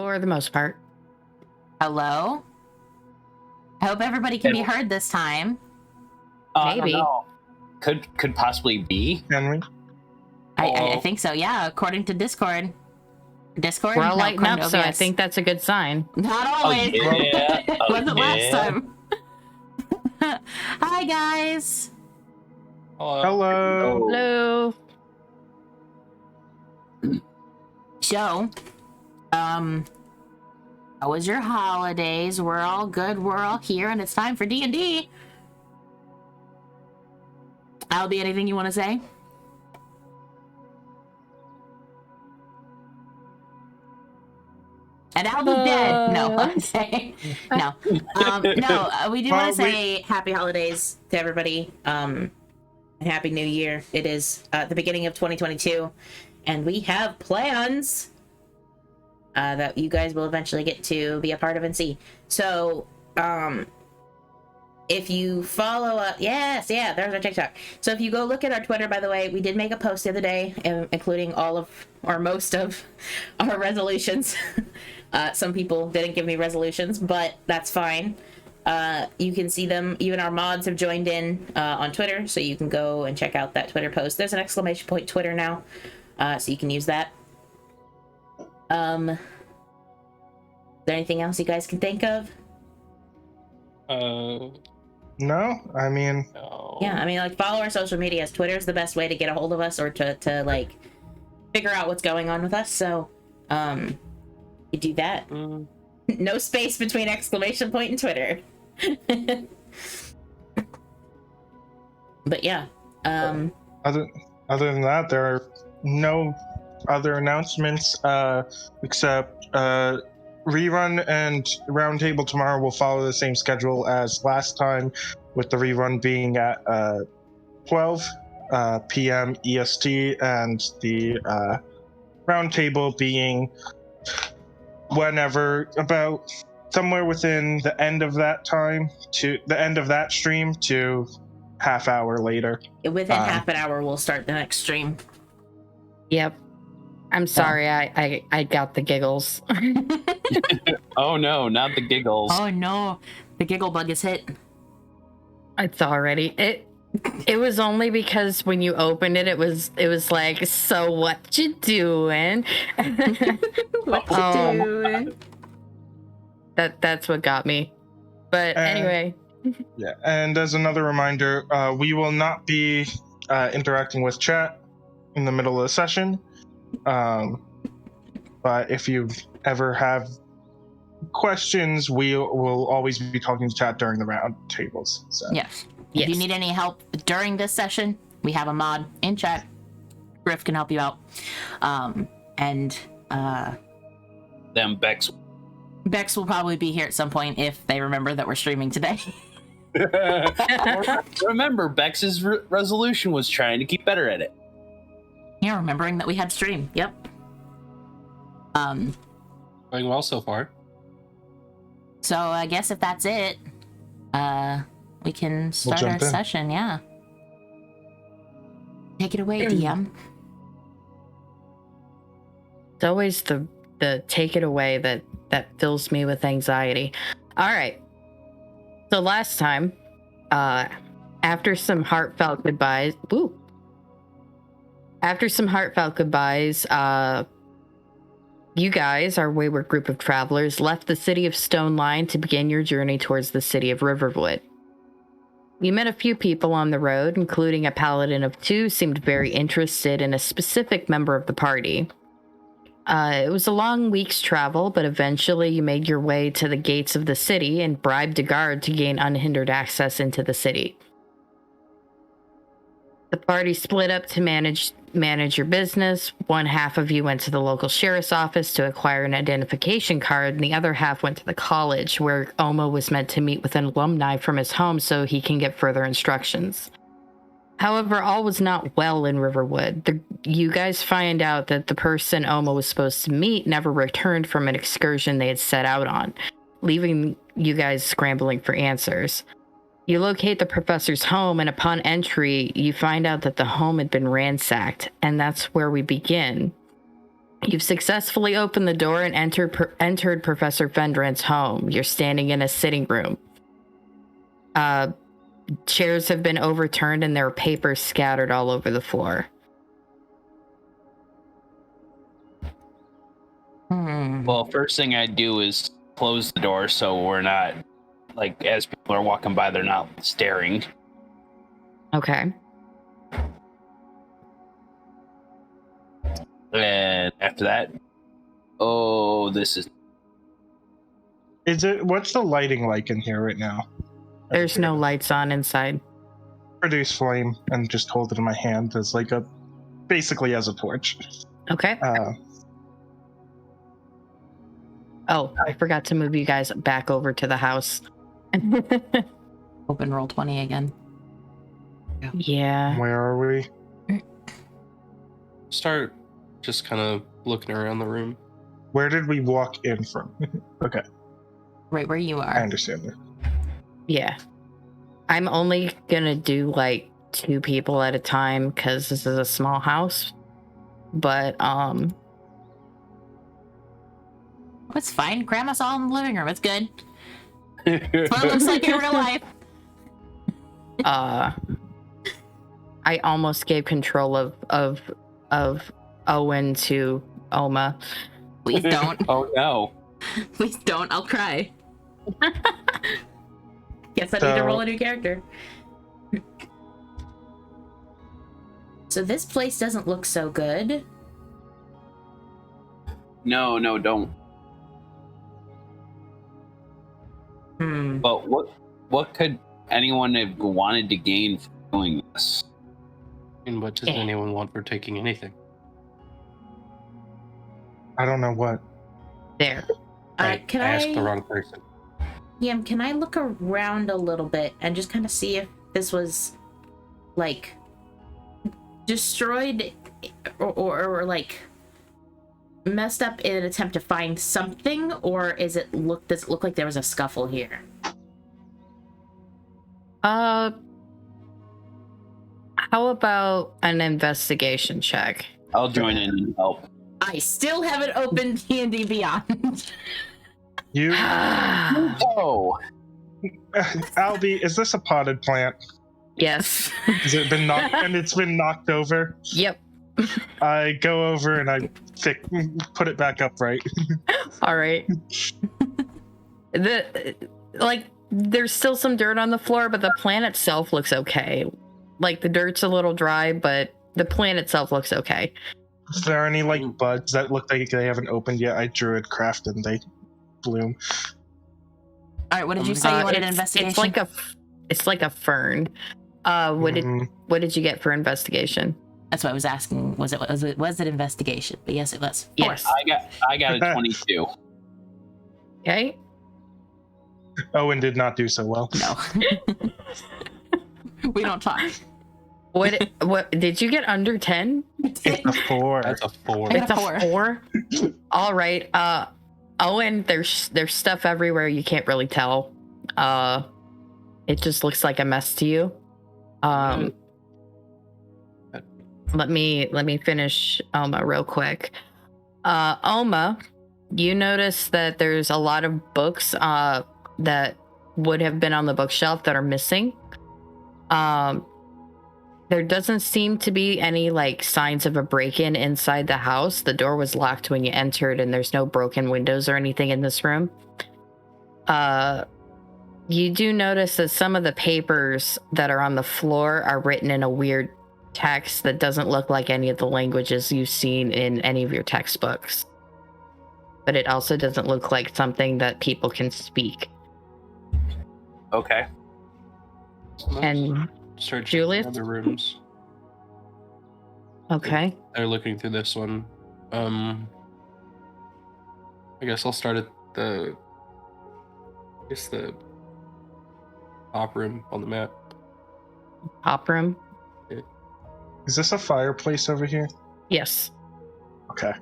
For the most part. Hello? I hope everybody can be heard this time. I don't Maybe. know. Could possibly be. Henry? I think so, yeah, according to Discord. Discord? We're all No, lighting up, according to so I OBS. think that's a good sign. Not always. yeah. It wasn't last time. Hi, guys. Hello. Hello. So, how was your holidays? We're all good. We're all here, and it's time for D&D. Albie, anything you want to say? And Albie's dead. No, I'm saying no. We do want to say happy holidays to everybody. And happy New Year. It is the beginning of 2022, and we have plans that you guys will eventually get to be a part of and see. So, if you follow up, there's our TikTok. So if you go look at our Twitter, by the way, we did make a post the other day, including all of, or most of, our resolutions. Some people didn't give me resolutions, but that's fine. You can see them. Even our mods have joined in on Twitter, so you can go and check out that Twitter post. There's an exclamation point Twitter now, so you can use that. Is there anything else you guys can think of? No, I mean... No. Yeah, I mean, like, follow our social medias. Twitter's the best way to get a hold of us or to like, figure out what's going on with us, so, you do that. No space between exclamation point and Twitter. But yeah, Other than that, there are no other announcements, except, rerun and roundtable tomorrow will follow the same schedule as last time, with the rerun being at 12 p.m. EST and the roundtable being whenever, about somewhere within the end of that time to the end of that stream to half hour later. within half an hour we'll start the next stream. Yep. I'm sorry, I got the giggles. Oh no, not the giggles. Oh no, the giggle bug is hit. It's already it was only because when you opened it was like, so what you doing? What you doing? That's what got me. But anyway. Yeah, and as another reminder, we will not be interacting with chat in the middle of the session. But if you ever have questions, we will always be talking to chat during the round tables. So. Yes. If you need any help during this session, we have a mod in chat. Griff can help you out. Then Bex will probably be here at some point if they remember that we're streaming today. Remember, Bex's resolution was trying to keep better at it. Yeah, remembering that we had stream. Yep. Going well so far. So I guess if that's it, we can start our session. Yeah. Take it away, DM. It's always the take it away that fills me with anxiety. All right. So last time, after some heartfelt goodbyes, you guys, our wayward group of travelers, left the city of Stone Line to begin your journey towards the city of Riverwood. You met a few people on the road, including a paladin of 2 seemed very interested in a specific member of the party. It was a long week's travel, but eventually you made your way to the gates of the city and bribed a guard to gain unhindered access into the city. The party split up to manage your business. One half of you went to the local sheriff's office to acquire an identification card, and the other half went to the college, where Omo was meant to meet with an alumni from his home so he can get further instructions. However, all was not well in Riverwood. You guys find out that the person Omo was supposed to meet never returned from an excursion they had set out on, leaving you guys scrambling for answers. You locate the professor's home, and upon entry, you find out that the home had been ransacked, and that's where we begin. You've successfully opened the door and entered Professor Fendran's home. You're standing in a sitting room. Chairs have been overturned and there are papers scattered all over the floor. Well, first thing I'd do is close the door so we're not, like, as people are walking by, they're not staring. Okay. And after that, this is... What's the lighting like in here right now? There's no lights on inside. Produce flame and just hold it in my hand as like basically as a torch. Okay. I forgot to move you guys back over to the house. Open roll 20 again. Yeah. Where are we? Start just kind of looking around the room. Where did we walk in from? Okay. Right where you I are. understand that. Yeah. I'm only gonna do like 2 people at a time because this is a small house. But It's fine. Grandma's all in the living room. It's good. That's what it looks like in real life. I almost gave control of Owen to Oma. Please don't. Oh, no. Please don't. I'll cry. Guess I need to roll a new character. So this place doesn't look so good. No, don't. But what could anyone have wanted to gain from doing this? And what does anyone want for taking anything? I don't know what. There. I asked the wrong person. Yeah, can I look around a little bit and just kind of see if this was like destroyed or like messed up in an attempt to find something, or does it look like there was a scuffle here? How about an investigation check? I'll join in and help. I still haven't opened D&D Beyond. You, Oh, Albie, is this a potted plant? Yes. Has it been knocked? And it's been knocked over. Yep. I go over and I put it back upright. All right. There's still some dirt on the floor, but the plant itself looks okay. Like the dirt's a little dry, but the plant itself looks okay. Is there any like buds that look like they haven't opened yet? I druid craft and they bloom. All right, what did you say you wanted an investigation? It's like a fern. What did you get for investigation? That's what I was asking. Was it investigation? But yes, it was. Yes. I got a 22. Okay. Owen did not do so well. No. We don't talk. What did you get under 10? It's a 4. That's a 4. It's a 4. All right. Owen, there's stuff everywhere. You can't really tell. It just looks like a mess to you. Let me finish Oma real quick. Oma, you notice that there's a lot of books that would have been on the bookshelf that are missing. There doesn't seem to be any like signs of a break-in inside the house. The door was locked when you entered, and there's no broken windows or anything in this room. You do notice that some of the papers that are on the floor are written in a weird text that doesn't look like any of the languages you've seen in any of your textbooks. But it also doesn't look like something that people can speak. Okay. And Start Julius? checking other rooms. Okay. They're looking through this one. I guess I'll start at the top room on the map. Top room? Is this a fireplace over here? Yes. Okay.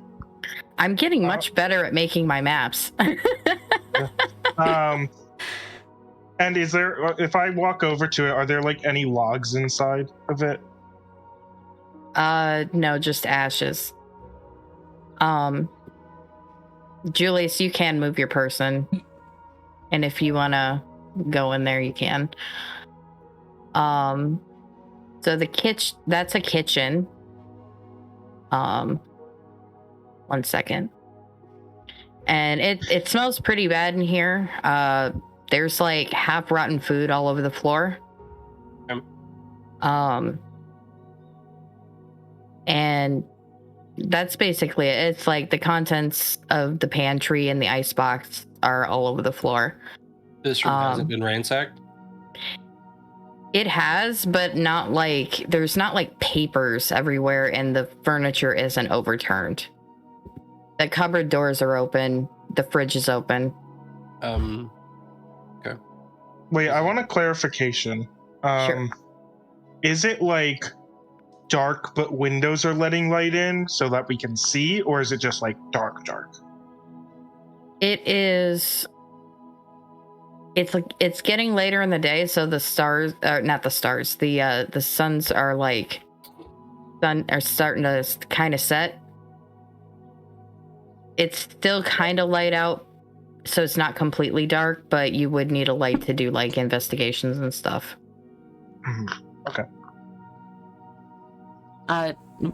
I'm getting much better at making my maps. And is there, if I walk over to it, are there like any logs inside of it? No, just ashes. Julius, you can move your person. And if you want to go in there, you can. So the kitchen, that's a kitchen. 1 second. And it smells pretty bad in here. There's like half rotten food all over the floor. And that's basically it. It's like the contents of the pantry and the icebox are all over the floor. This room hasn't been ransacked? It has, but not like, there's not like papers everywhere and the furniture isn't overturned. The cupboard doors are open. The fridge is open. Okay. Wait, I want a clarification. Sure. Is it like dark but windows are letting light in so that we can see, or is it just like dark? It is. It's like it's getting later in the day, so the stars, not the stars, the suns are like starting to kind of set. It's still kind of light out, so it's not completely dark, but you would need a light to do like investigations and stuff. Okay.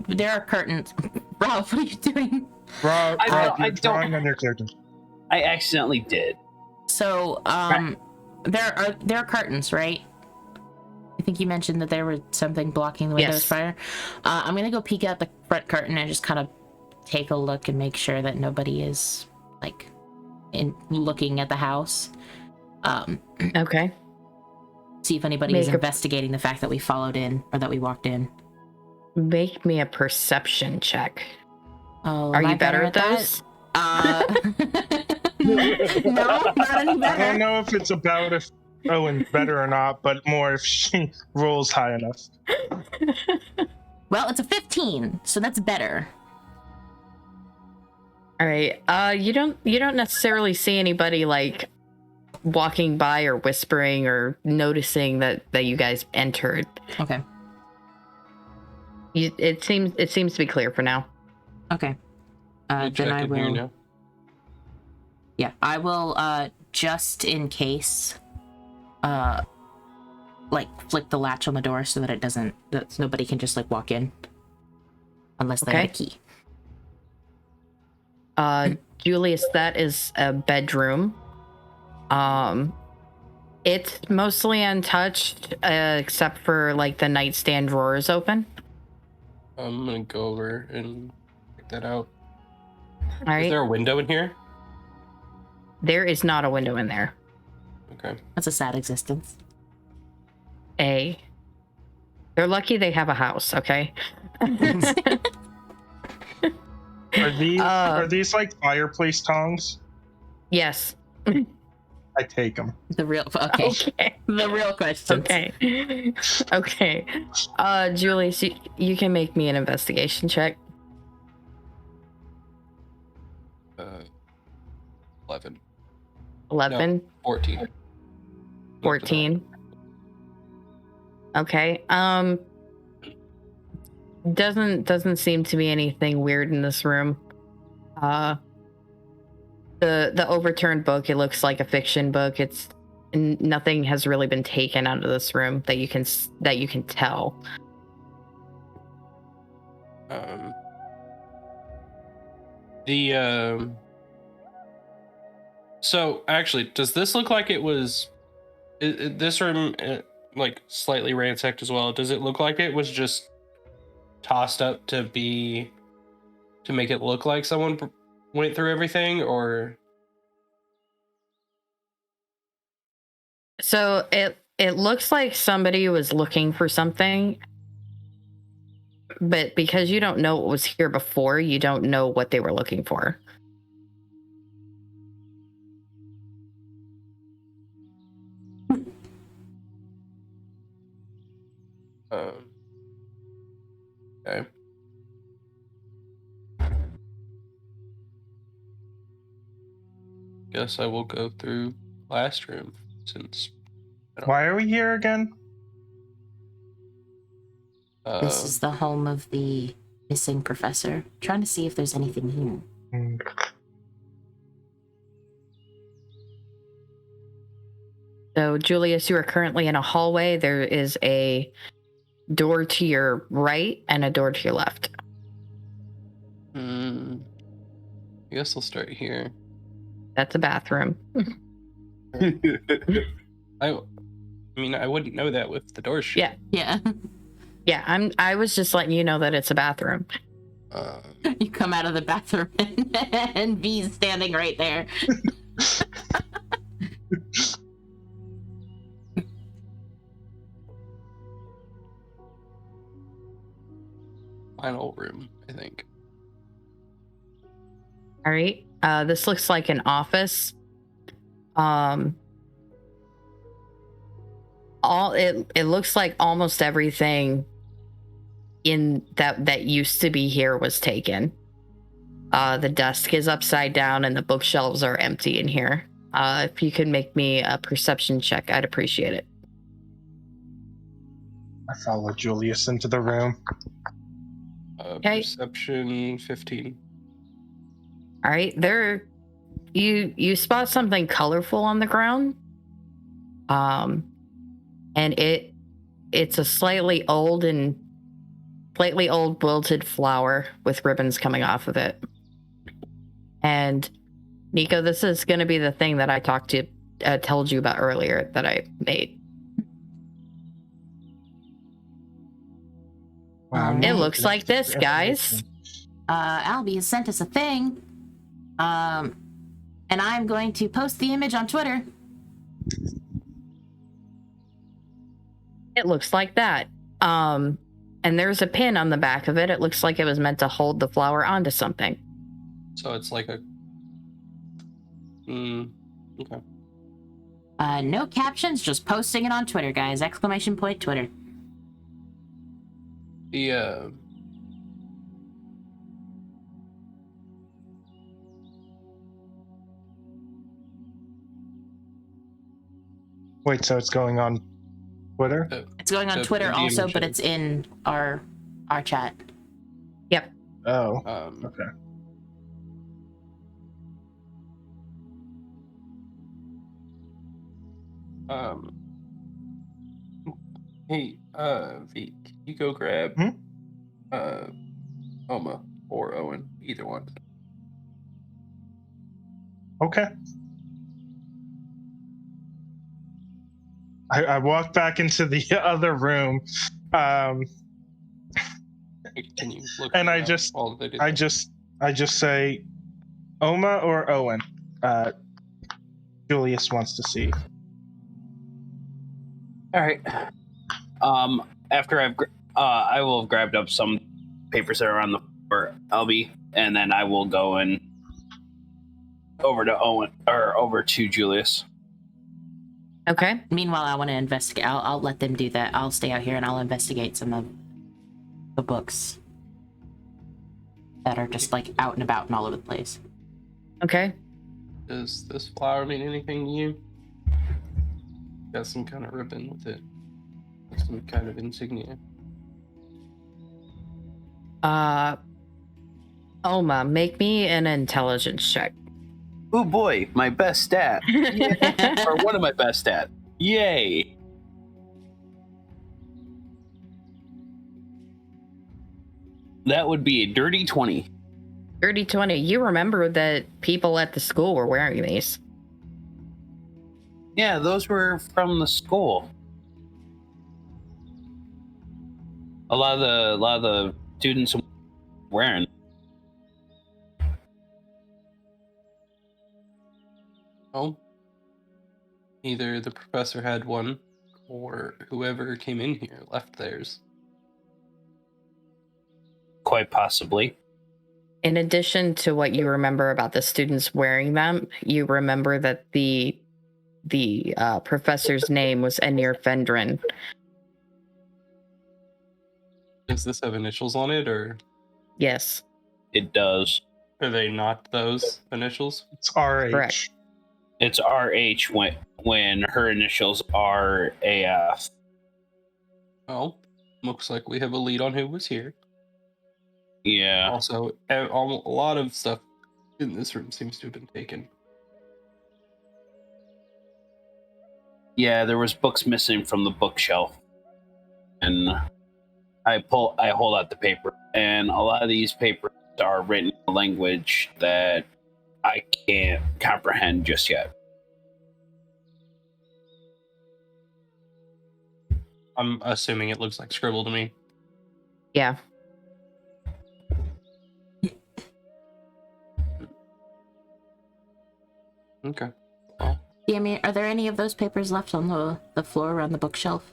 There are curtains. Rob, what are you doing? Rob, I you're don't- drawing on your character. I accidentally did. So, there are curtains, right? I think you mentioned that there was something blocking the windows Yes. prior. I'm gonna go peek out the front curtain and just kind of take a look and make sure that nobody is like looking at the house. Okay. See if anybody is Make a- investigating the fact that we followed in or that we walked in. Make me a perception check. Oh, Are am I you better at that? those? No, not any I better. don't know if it's about if Owen's better or not, but more if she rolls high enough. Well, it's a 15, so that's better. All right. You don't necessarily see anybody like walking by or whispering or noticing that you guys entered. Okay. It seems to be clear for now. Okay. You Then I check in here will. now? Yeah, I will. Just in case. Like flick the latch on the door so that it doesn't. That nobody can just like walk in. Unless they have a Okay. key. Julius, that is a bedroom. It's mostly untouched, except for like the nightstand drawer is open. I'm gonna go over and check that out. All right. Is there a window in here? There is not a window in there. Okay. That's a sad existence. They're lucky they have a house, okay? Are these like fireplace tongs? Yes. I take them. The real. Okay. Okay. The real question. Okay. Okay. Julius, you can make me an investigation check. 11. 11, 14. 14. Okay. Doesn't seem to be anything weird in this room. The overturned book, it looks like a fiction book. Nothing has really been taken out of this room that you can tell. So actually, does this look like it was this room like slightly ransacked as well? Does it look like it was just tossed up to make it look like someone went through everything, or? So it looks like somebody was looking for something, but because you don't know what was here before, you don't know what they were looking for. Okay. Guess I will go through last room since. Why are we here again? This is the home of the Missing professor. Trying to see if there's anything here. Mm. So, Julius, you are currently in a hallway. There is a door to your right and a door to your left. I guess I'll start here. That's a bathroom. I mean, I wouldn't know that with the door shut. Yeah. Yeah. Yeah, I was just letting you know that it's a bathroom. You come out of the bathroom and V's standing right there. Final room, I think. All right. This looks like an office. It looks like almost everything in that used to be here was taken. The desk is upside down and the bookshelves are empty in here. If you could make me a perception check, I'd appreciate it. I follow Julius into the room. Okay. Perception 15. All right, you spot something colorful on the ground. And it's a slightly old wilted flower with ribbons coming off of it. And Nico, this is going to be the thing that I told you about earlier that I made. Wow, It looks like this, guys. Albie has sent us a thing. And I'm going to post the image on Twitter. It looks like that. And there's a pin on the back of it. It looks like it was meant to hold the flower onto something. So it's like a... okay. No captions, just posting it on Twitter, guys. ! Twitter. The, Wait, so it's going on Twitter? It's going on Twitter the also, image but is- it's in our chat. Yep. Oh, okay. Hey, V, can you go grab, Oma or Owen, either one. okay. I walk back into the other room, Can you look and I up just, all that it I is? just say, Oma or Owen. Julius wants to see. All right. After I will have grabbed up some papers that are on the floor, Albie, and then I will go and over to Owen or over to Julius. Okay. Meanwhile, I want to investigate. I'll let them do that. I'll stay out here and I'll investigate some of the books that are just like out and about and all over the place. Okay. Does this flower mean anything to you? Got some kind of ribbon with it. Some kind of insignia. Oma, make me an intelligence check. Oh boy, my best stat. Or one of my best stats. Yay. That would be a dirty 20. Dirty 20. You remember that people at the school were wearing these. Yeah, those were from the school. A lot of the students wearing. Oh. Either the professor had one, or whoever came in here left theirs. Quite possibly. In addition to what you remember about the students wearing them, you remember that the professor's name was Enir Fendran. Does this have initials on it, or Yes. It does. are they not those initials? It's RH. Correct. It's RH when her initials are AF. Well, looks like we have a lead on who was here. Yeah. Also, a lot of stuff in this room seems to have been taken. Yeah, there was books missing from the bookshelf. And I hold out the paper, and a lot of these papers are written in a language that I can't comprehend just yet. I'm assuming it looks like scribble to me. Yeah. Okay. Well, Yeah, I mean, are there any of those papers left on the floor around the bookshelf?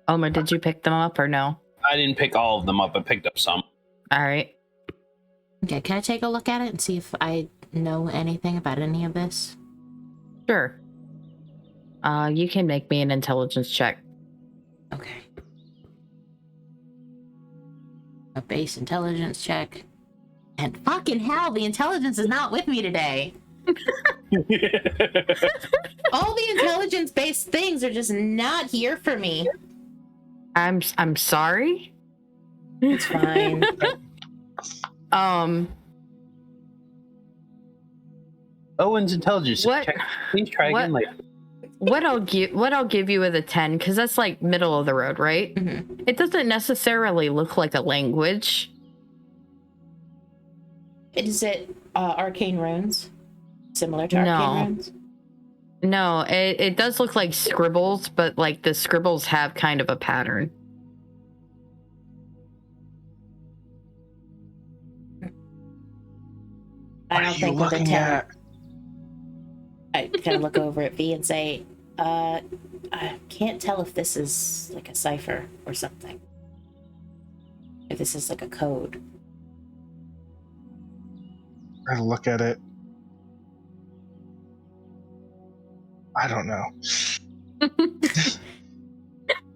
Oma, did you pick them up or no? I didn't pick all of them up. I picked up some. All right. Okay, can I take a look at it and see if I know anything about any of this? Sure. You can make me an intelligence check. Okay. A base intelligence check. And fucking hell, the intelligence is not with me today. All the intelligence-based things are just not here for me. I'm sorry. It's fine. Owen's intelligence What- check. Please try what- again later. What I'll give you with a 10, because that's like middle of the road, right? Mhm. It doesn't necessarily look like a language. Is it arcane runes? Similar to No. arcane runes? No, it does look like scribbles, but like the scribbles have kind of a pattern. I What don't are you think with a looking 10. at? I kind of look over at V and say, I can't tell if this is like a cipher or something. If this is like a code. I look at it. I don't know.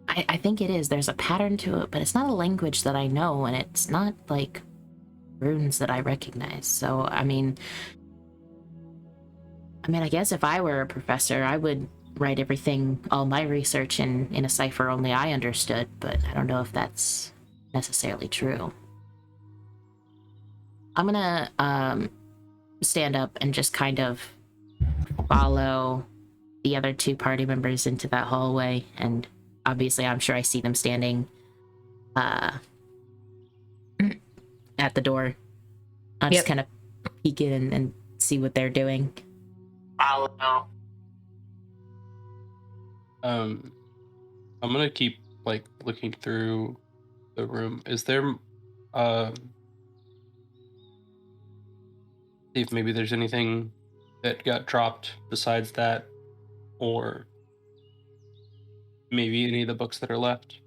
I think it is. There's a pattern to it, but it's not a language that I know, and it's not like runes that I recognize. So, I mean, I guess if I were a professor, I would write everything, all my research in a cipher only I understood, but I don't know if that's necessarily true. I'm gonna stand up and just kind of follow the other two party members into that hallway, and obviously I'm sure I see them standing at the door. I'll just Yep. kind of peek in and see what they're doing. I'm gonna keep like looking through the room. Is there see if maybe there's anything that got dropped besides that, or maybe any of the books that are left.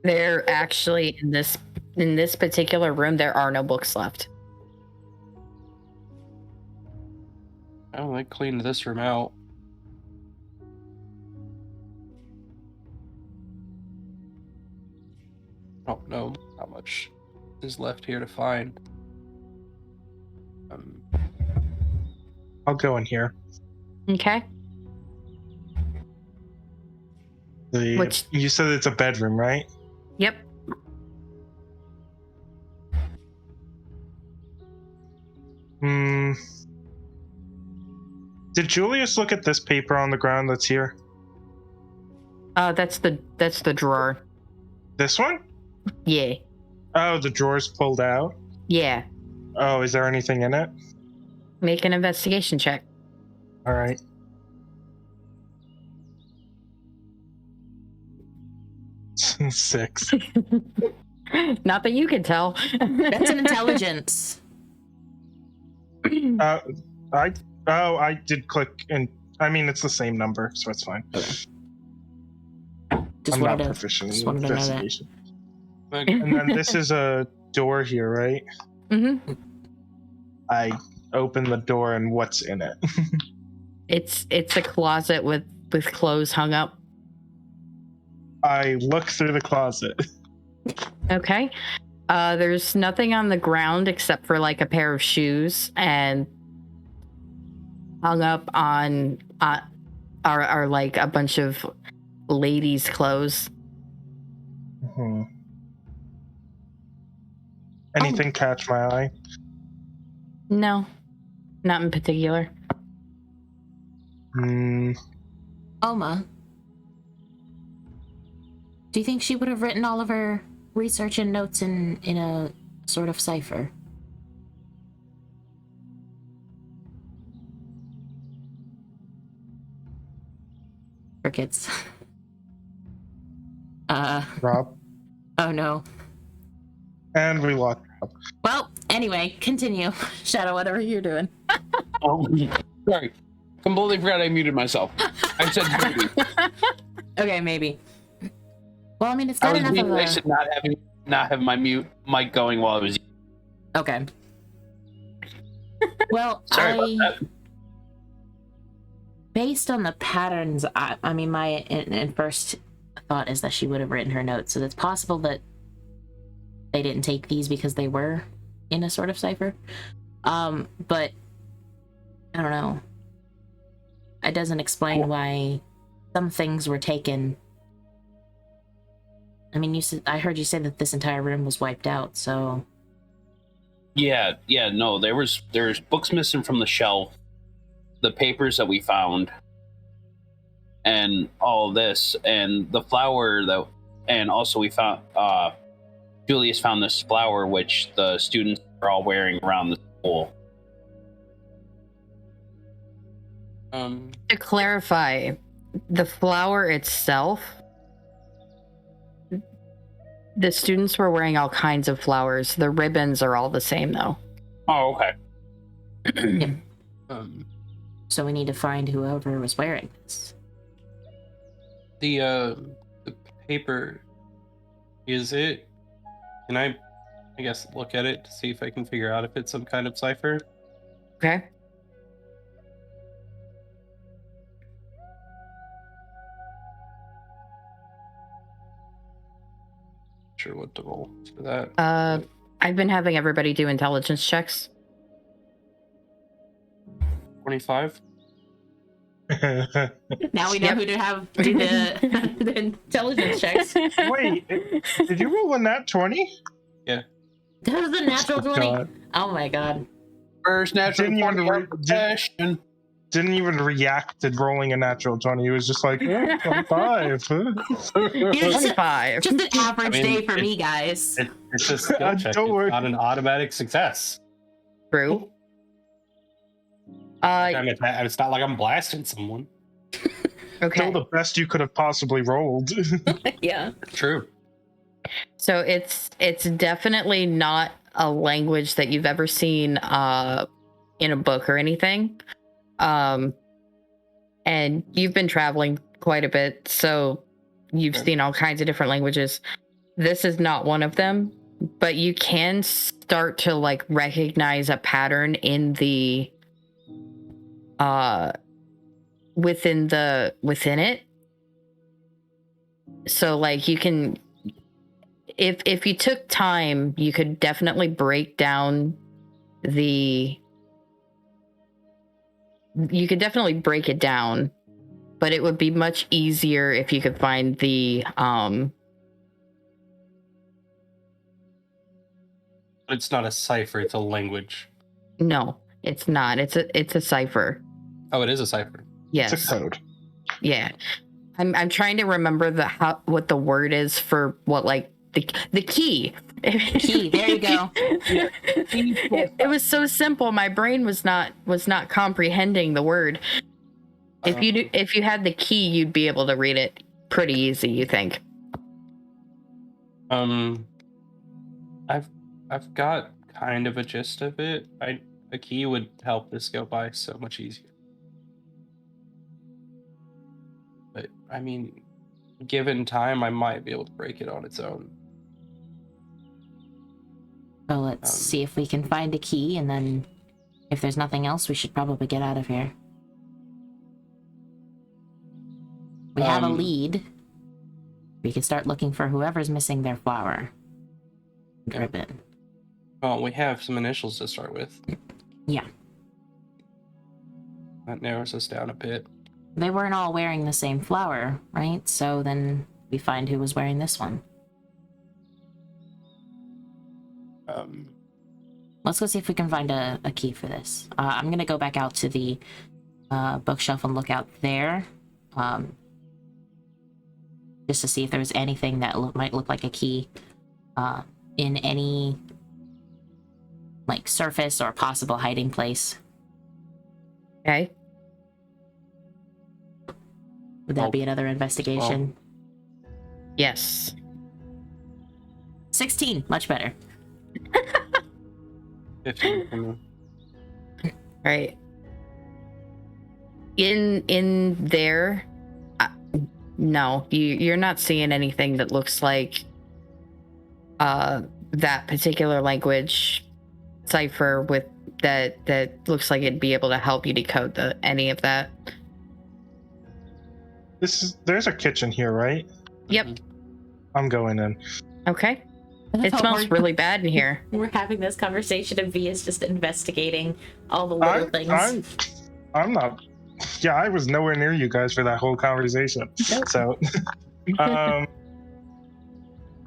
There actually in this particular room there are no books left. Oh, I cleaned this room out. I don't know how much is left here to find. I'll go in here. Okay. Which- You said it's a bedroom, right? Yep. Hmm. Did Julius look at this paper on the ground that's here? That's the drawer. This one? Yeah. Oh, the drawer's pulled out? Yeah. Oh, is there anything in it? Make an investigation check. All right. Six. Not that you can tell. That's an intelligence. I did click and I mean it's the same number, so it's fine. Just I'm not wanted to, proficient just in wanted to know that. investigation. And then this is a door here, right? Mm-hmm. I open the door and what's in it? It's a closet with clothes hung up. I look through the closet. Okay. There's nothing on the ground except for like a pair of shoes, and hung up on are like a bunch of ladies' clothes. Mhm. Anything catch my eye? No, not in particular. Oma, do you think she would have written all of her research and notes in a sort of cipher? Crickets. Rob. Oh no. And we lost Rob. Well, anyway, continue. Shadow, whatever you're doing. Oh, sorry. Completely forgot I muted myself. I said maybe. Okay, maybe. Well, I mean, it's I not was enough being of nice a... and not have my mute mic going while I was. Okay. Well, Sorry about that. Based on the patterns, I mean, my first thought is that she would have written her notes, so it's possible that they didn't take these because they were in a sort of cipher. But I don't know. It doesn't explain why some things were taken. I mean, I heard you say that this entire room was wiped out, so... Yeah, no, there's books missing from the shelf, the papers that we found, and all this, and the flower and also we found, Julius found this flower which the students are all wearing around the school. To clarify, the flower itself, the students were wearing all kinds of flowers. The ribbons are all the same, though. Oh, okay. So we need to find whoever was wearing this. The paper, is it? Can I guess look at it to see if I can figure out if it's some kind of cipher? Okay. Sure what to roll for that. I've been having everybody do intelligence checks. 25. Now we know who to have do the intelligence checks. Wait, did you roll a nat 20? Yeah. That was a natural 20. God. Oh my god. First natural Didn't even 20 profession. Didn't even react to rolling a natural 20. He was just like, 25. It's 25. just an average I mean, day for me, guys. It's a skill check. It's Don't worry. not an automatic success. True. I mean, it's not like I'm blasting someone. Okay. Still the best you could have possibly rolled. Yeah. True. So it's definitely not a language that you've ever seen in a book or anything. And you've been traveling quite a bit, so you've seen all kinds of different languages. This is not one of them, but you can start to like recognize a pattern in the within it. So like you can, if you took time, you could definitely break down you could definitely break it down, but it would be much easier if you could find the It's not a cipher, it's a language. no, it's not. It's a cipher. Oh, it is a cipher. Yes. It's a code. Yeah. I'm trying to remember what the word is for what, like the key. Key, there you go. It was so simple. My brain was not comprehending the word. If you had the key, you'd be able to read it pretty easy, you think? I've got kind of a gist of it. A key would help this go by so much easier. But I mean, given time, I might be able to break it on its own. Well, let's see if we can find a key, and then if there's nothing else, we should probably get out of here. We have a lead. We can start looking for whoever's missing their flower. Ribbon. Well, we have some initials to start with. Yeah. That narrows us down a bit. They weren't all wearing the same flower, right? So then we find who was wearing this one. Let's go see if we can find a key for this. I'm gonna go back out to the bookshelf and look out there, just to see if there's anything that might look like a key in any like surface or possible hiding place. Okay. Would that be another investigation? Yes. 16, much better. 15 for me. Right. In there, no, you're not seeing anything that looks like that particular language cipher with that looks like it'd be able to help you decode any of that. There's a kitchen here, right? Yep. I'm going in. Okay. It smells really bad in here. We're having this conversation and V is just investigating all the little things. I'm not. Yeah, I was nowhere near you guys for that whole conversation. Nope. So,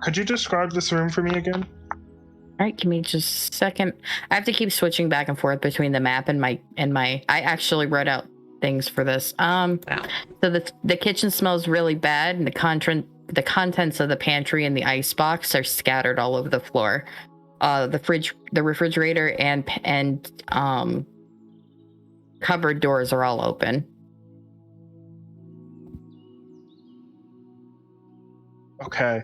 could you describe this room for me again? All right, give me just a second. I have to keep switching back and forth between the map and my. I actually wrote out things for this. Wow. So the kitchen smells really bad, and the contents of the pantry and the icebox are scattered all over the floor. The refrigerator and cupboard doors are all open. Okay.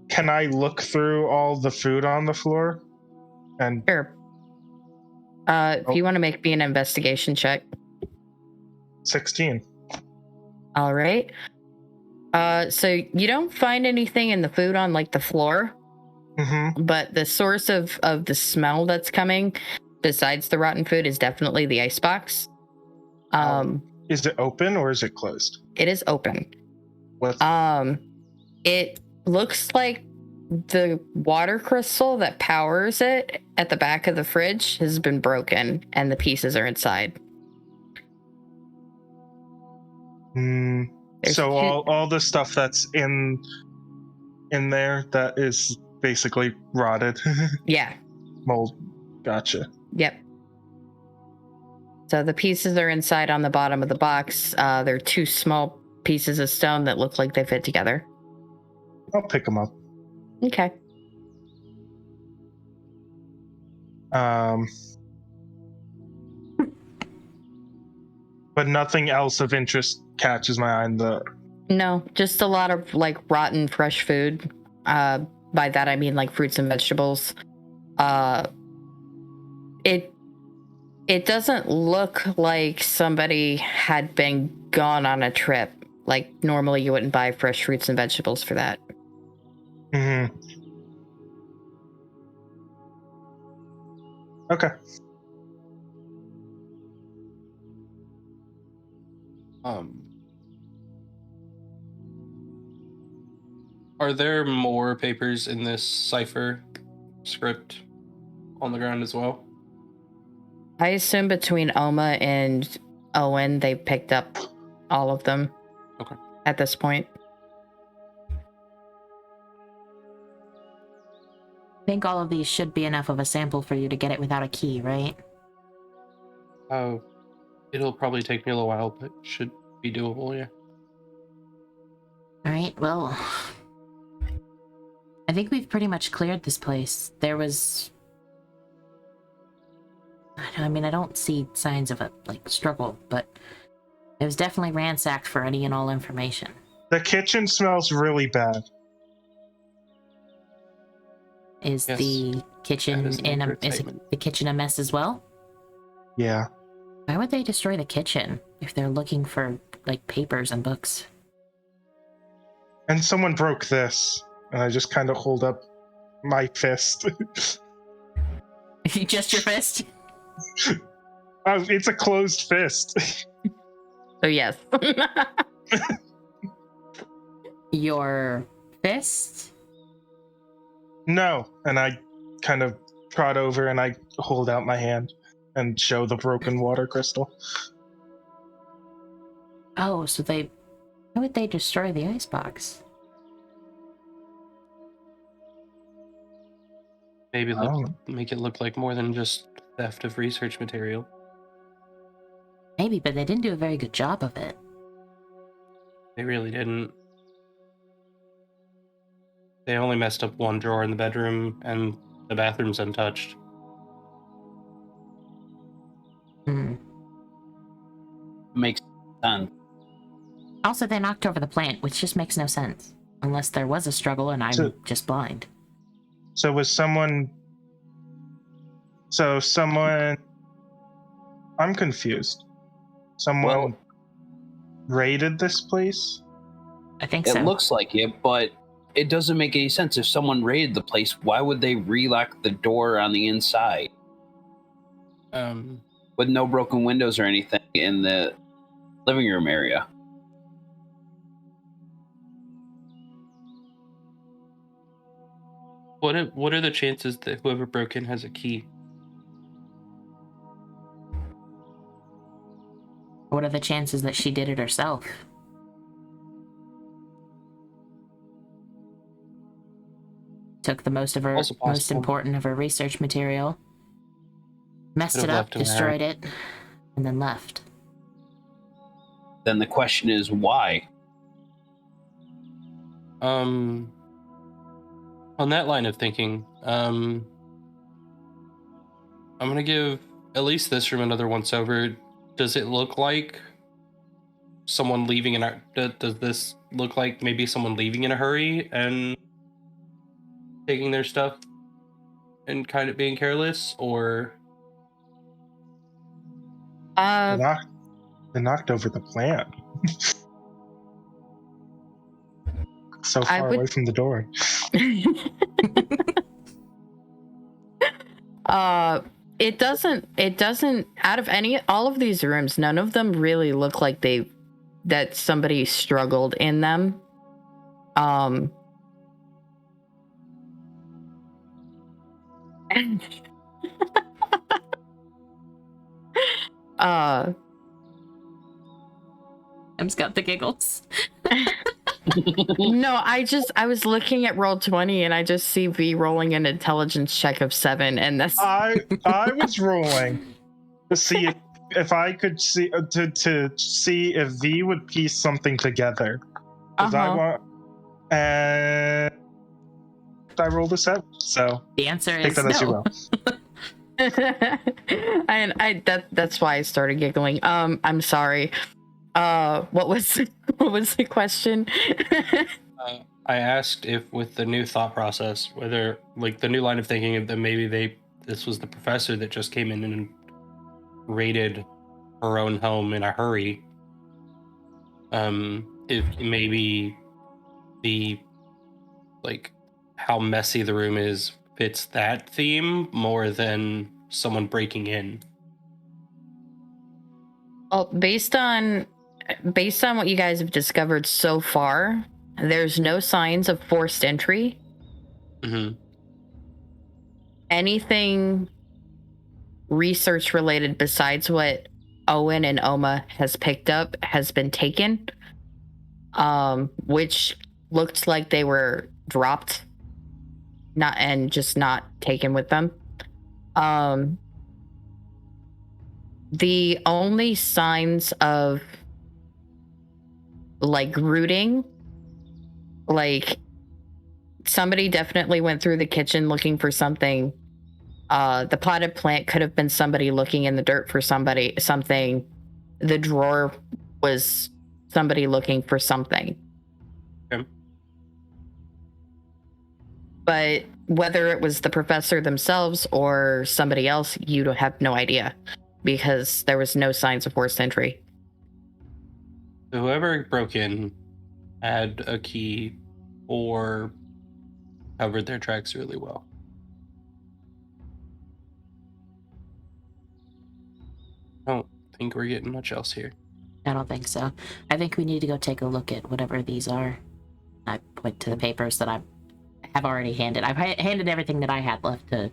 Can I look through all the food on the floor? And Sure. If you want to make me an investigation check. 16. All right. So you don't find anything in the food on like the floor, but the source of the smell that's coming, besides the rotten food, is definitely the icebox. Is it open or is it closed? It is open. What? It looks like the water crystal that powers it at the back of the fridge has been broken, and the pieces are inside. So all the stuff that's in there that is basically rotted. Yeah. Mold. Gotcha. Yep. So the pieces are inside on the bottom of the box. They're two small pieces of stone that look like they fit together. I'll pick them up. Okay. But nothing else of interest catches my eye. No, just a lot of like rotten fresh food. By that I mean like fruits and vegetables. It doesn't look like somebody had been gone on a trip. Like normally you wouldn't buy fresh fruits and vegetables for that. Okay. Are there more papers in this cipher script on the ground as well? I assume between Oma and Owen, they picked up all of them. Okay. At this point. I think all of these should be enough of a sample for you to get it without a key, right? Oh, it'll probably take me a little while, but should be doable, yeah. Alright, well, I think we've pretty much cleared this place. There was... I mean, I don't see signs of a, struggle, but it was definitely ransacked for any and all information. The kitchen smells really bad. Is Yes, the kitchen is the kitchen a mess as well? Yeah. Why would they destroy the kitchen if they're looking for, papers and books? And someone broke this, and I just kind of hold up my fist. Just your fist? It's a closed fist. So yes. Your fist? No. And I kind of trot over and I hold out my hand and show the broken water crystal. Oh, so why would they destroy the icebox? Maybe Oh. make it look like more than just theft of research material. Maybe, but they didn't do a very good job of it. They really didn't. They only messed up one drawer in the bedroom, and the bathroom's untouched. Hmm. Makes sense. Also, they knocked over the plant, which just makes no sense. Unless there was a struggle and I'm So- just blind. So was someone... So someone... I'm confused. Someone Well- raided this place? I think It so. looks like it, but it doesn't make any sense. If someone raided the place, why would they relock the door on the inside with no broken windows or anything in the living room area? What are the chances that whoever broke in has a key? What are the chances that she did it herself? Took the most Also possible. important of her research material, messed Could've it up, left in a destroyed it, and then left. Then the question is why? On that line of thinking, I'm gonna give at least this room another once over. Does it look like someone leaving in a... Does this look like maybe someone leaving in a hurry and taking their stuff and kind of being careless, or... They knocked over the plant. So I far would- away from the door. It doesn't out of all of these rooms, none of them really look like that somebody struggled in them. Em's got the giggles. No, I was looking at Roll20 and I just see V rolling an intelligence check of 7, and that's I was rolling to see if I could see to see if V would piece something together. Because I want, and I rolled a 7. So The answer take is that as you no. will. and that's why I started giggling. I'm sorry. What was the question? I asked if with the new thought process, whether like the new line of thinking of that maybe this was the professor that just came in and raided her own home in a hurry. If maybe the like how messy the room is fits that theme more than someone breaking in. Well, based on what you guys have discovered so far, there's no signs of forced entry. Mm-hmm. Anything research related besides what Owen and Oma has picked up has been taken, which looked like they were dropped, not taken with them. The only signs of like rooting, like somebody definitely went through the kitchen looking for something. The potted plant could have been somebody looking in the dirt for something. The drawer was somebody looking for something. Okay. But whether it was the professor themselves or somebody else, you have no idea, because there was no signs of forced entry. So whoever broke in had a key or covered their tracks really well. I don't think we're getting much else here. I don't think so. I think we need to go take a look at whatever these are. I point to the papers that I have already handed. I've handed everything that I had left to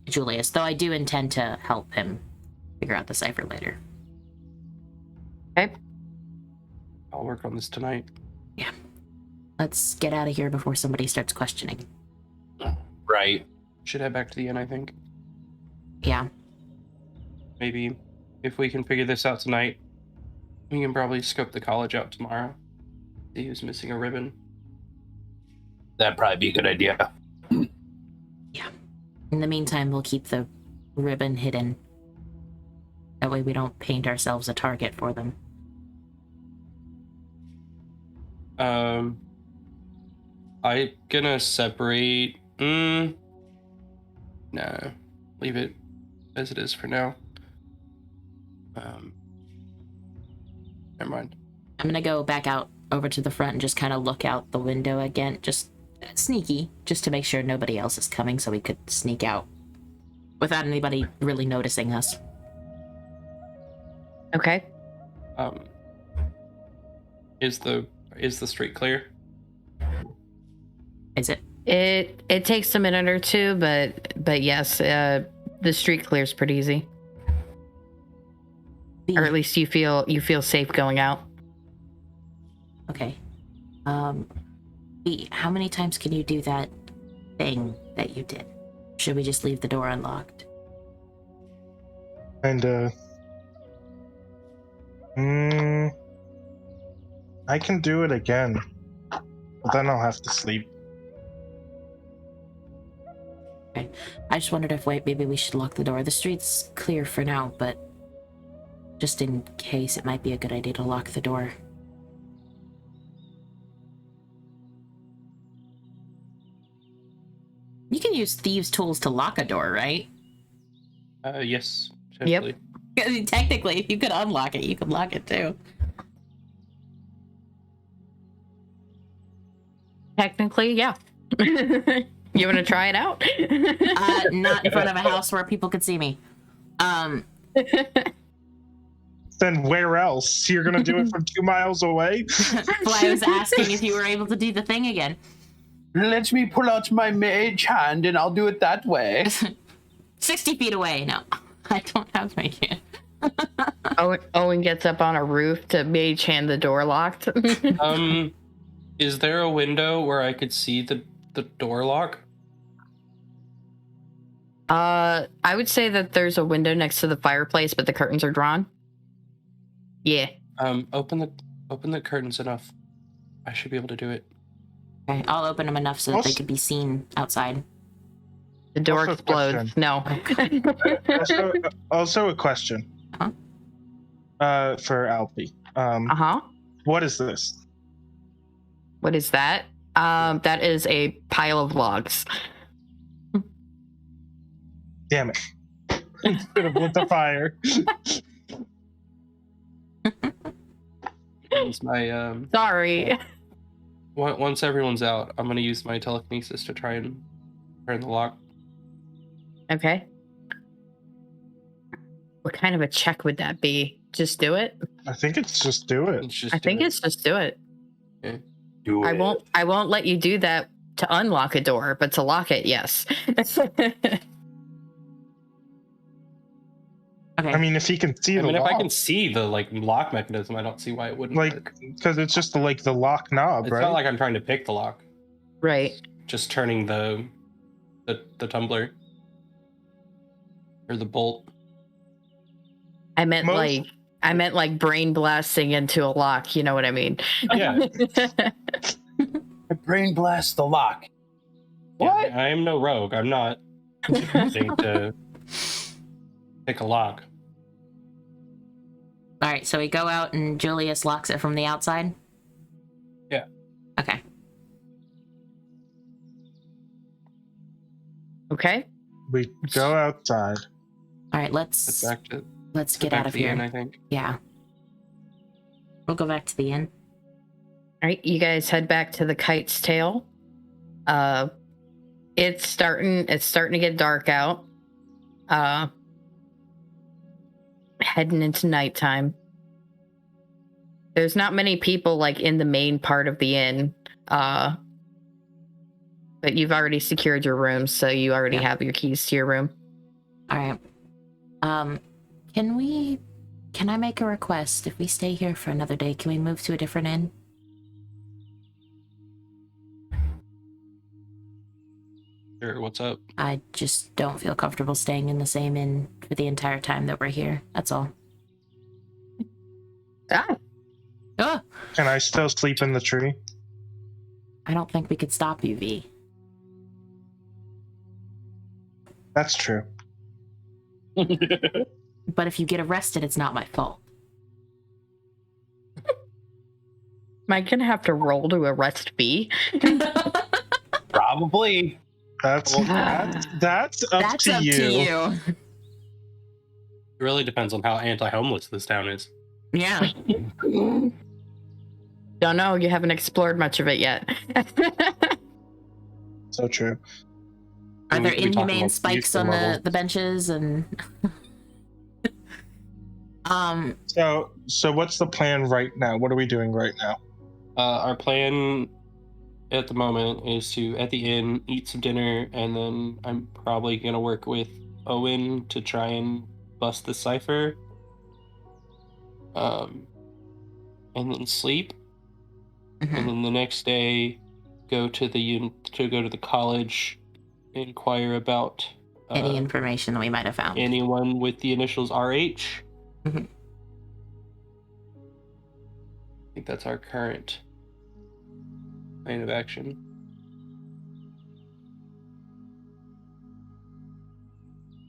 Julius, though I do intend to help him figure out the cipher later. Okay. I'll work on this tonight. Yeah. Let's get out of here before somebody starts questioning. Right. should head back to the inn, I think. Yeah. Maybe if we can figure this out tonight, we can probably scope the college out tomorrow. See who's missing a ribbon. That'd probably be a good idea. In the meantime, we'll keep the ribbon hidden. That way we don't paint ourselves a target for them. I'm gonna separate. Nah, leave it as it is for now. Never mind. I'm gonna go back out over to the front and just kind of look out the window again, just sneaky, just to make sure nobody else is coming so we could sneak out without anybody really noticing us. Okay. Is the street clear? Is it? It takes a minute or two, but yes, the street clears pretty easy. Or at least you feel safe going out. Okay. B, how many times can you do that thing that you did? Should we just leave the door unlocked? And I can do it again, but then I'll have to sleep. Okay. I just wondered if maybe we should lock the door. The street's clear for now, but just in case, it might be a good idea to lock the door. You can use thieves' tools to lock a door, right? Yes. Yep. I mean, technically, if you could unlock it, you could lock it too. Technically, yeah. You want to try it out? Not in front of a house where people could see me. Then where else? You're gonna do it from 2 miles away? Well, I was asking if you were able to do the thing again. Let me pull out my mage hand and I'll do it that way. 60 feet away. No, I don't have my hand. Owen gets up on a roof to mage hand the door locked. Is there a window where I could see the door lock? I would say that there's a window next to the fireplace, but the curtains are drawn. Yeah. Open the curtains enough. I should be able to do it. Okay, I'll open them enough so that they Also- could be seen outside. The door Also a explodes. No. Also a question. For Alfie. Uh-huh. What is this? What is that? That is a pile of logs. Damn it. Instead of with the fire. Use my Sorry. once everyone's out, I'm gonna use my telekinesis to try and turn the lock. Okay. What kind of a check would that be? Just do it? I think it's just do it. Let's just I do think it. it's just do it. Do I it. won't let you do that to unlock a door, but to lock it, yes. Okay. I mean, if he can see I the mean, if lock, I can see the lock mechanism, I don't see why it wouldn't like, work. because it's just the lock knob, It's right? not like I'm trying to pick the lock. Right. Just turning the tumbler or the bolt. I meant Most- like brain blasting into a lock, you know what I mean? Yeah. I brain blast the lock. What? Yeah, I am no rogue. I'm not attempting to pick a lock. All right, so we go out and Julius locks it from the outside? Yeah. Okay. Okay. We go outside. All right, Let's let's get back out to of the here. inn, I think. Yeah. We'll go back to the inn. All right, you guys head back to the Kite's Tail. It's starting to get dark out. Heading into nighttime. There's not many people like in the main part of the inn. But you've already secured your room, so you already have your keys to your room. All right. Can I make a request? If we stay here for another day, can we move to a different inn? Sure, what's up? I just don't feel comfortable staying in the same inn for the entire time that we're here. That's all. Ah, Oh, Can I still sleep in the tree? I don't think we could stop you, V. That's true. But if you get arrested, it's not my fault. am I gonna have to roll to arrest B? Probably. That's up That's to up to you. It really depends on how anti-homeless this town is. Yeah. Don't know. You haven't explored much of it yet. So true. Are there We talking inhumane about spikes Houston on level? the benches and So what's the plan right now? What are we doing right now? Our plan at the moment is to, at the inn, eat some dinner, and then I'm probably going to work with Owen to try and bust the cipher. And then sleep. And then the next day, go to the college, inquire about any information that we might have found? anyone with the initials RH. Mhm. I think that's our current plan of action.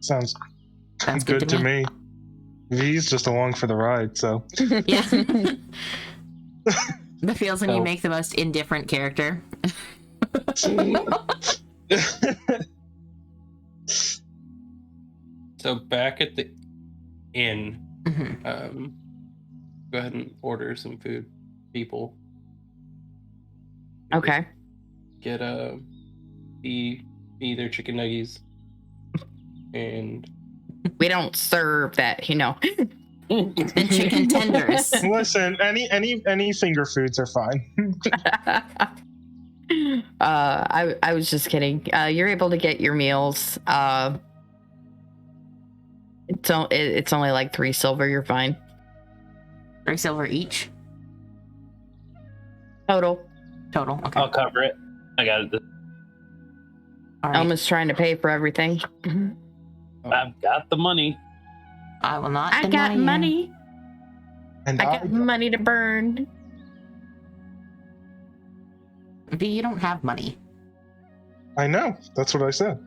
Sounds Sounds good to me. V's just along for the ride, so Yeah. That feels when you So- make the most indifferent character. So back at the inn, Mhm. go ahead and order some food, people. Okay. Get either chicken nuggets and We don't serve that, you know. And chicken tenders. listen, any finger foods are fine. I was just kidding. You're able to get your meals. It's only like 3 silver. You're fine. 3 silver each? Total. Total. Okay. I'll cover it. I got it. All right. Elma's trying to pay for everything. I've got the money. I will not I deny got you. money. And I got money to burn. V, you don't have money. I know. That's what I said.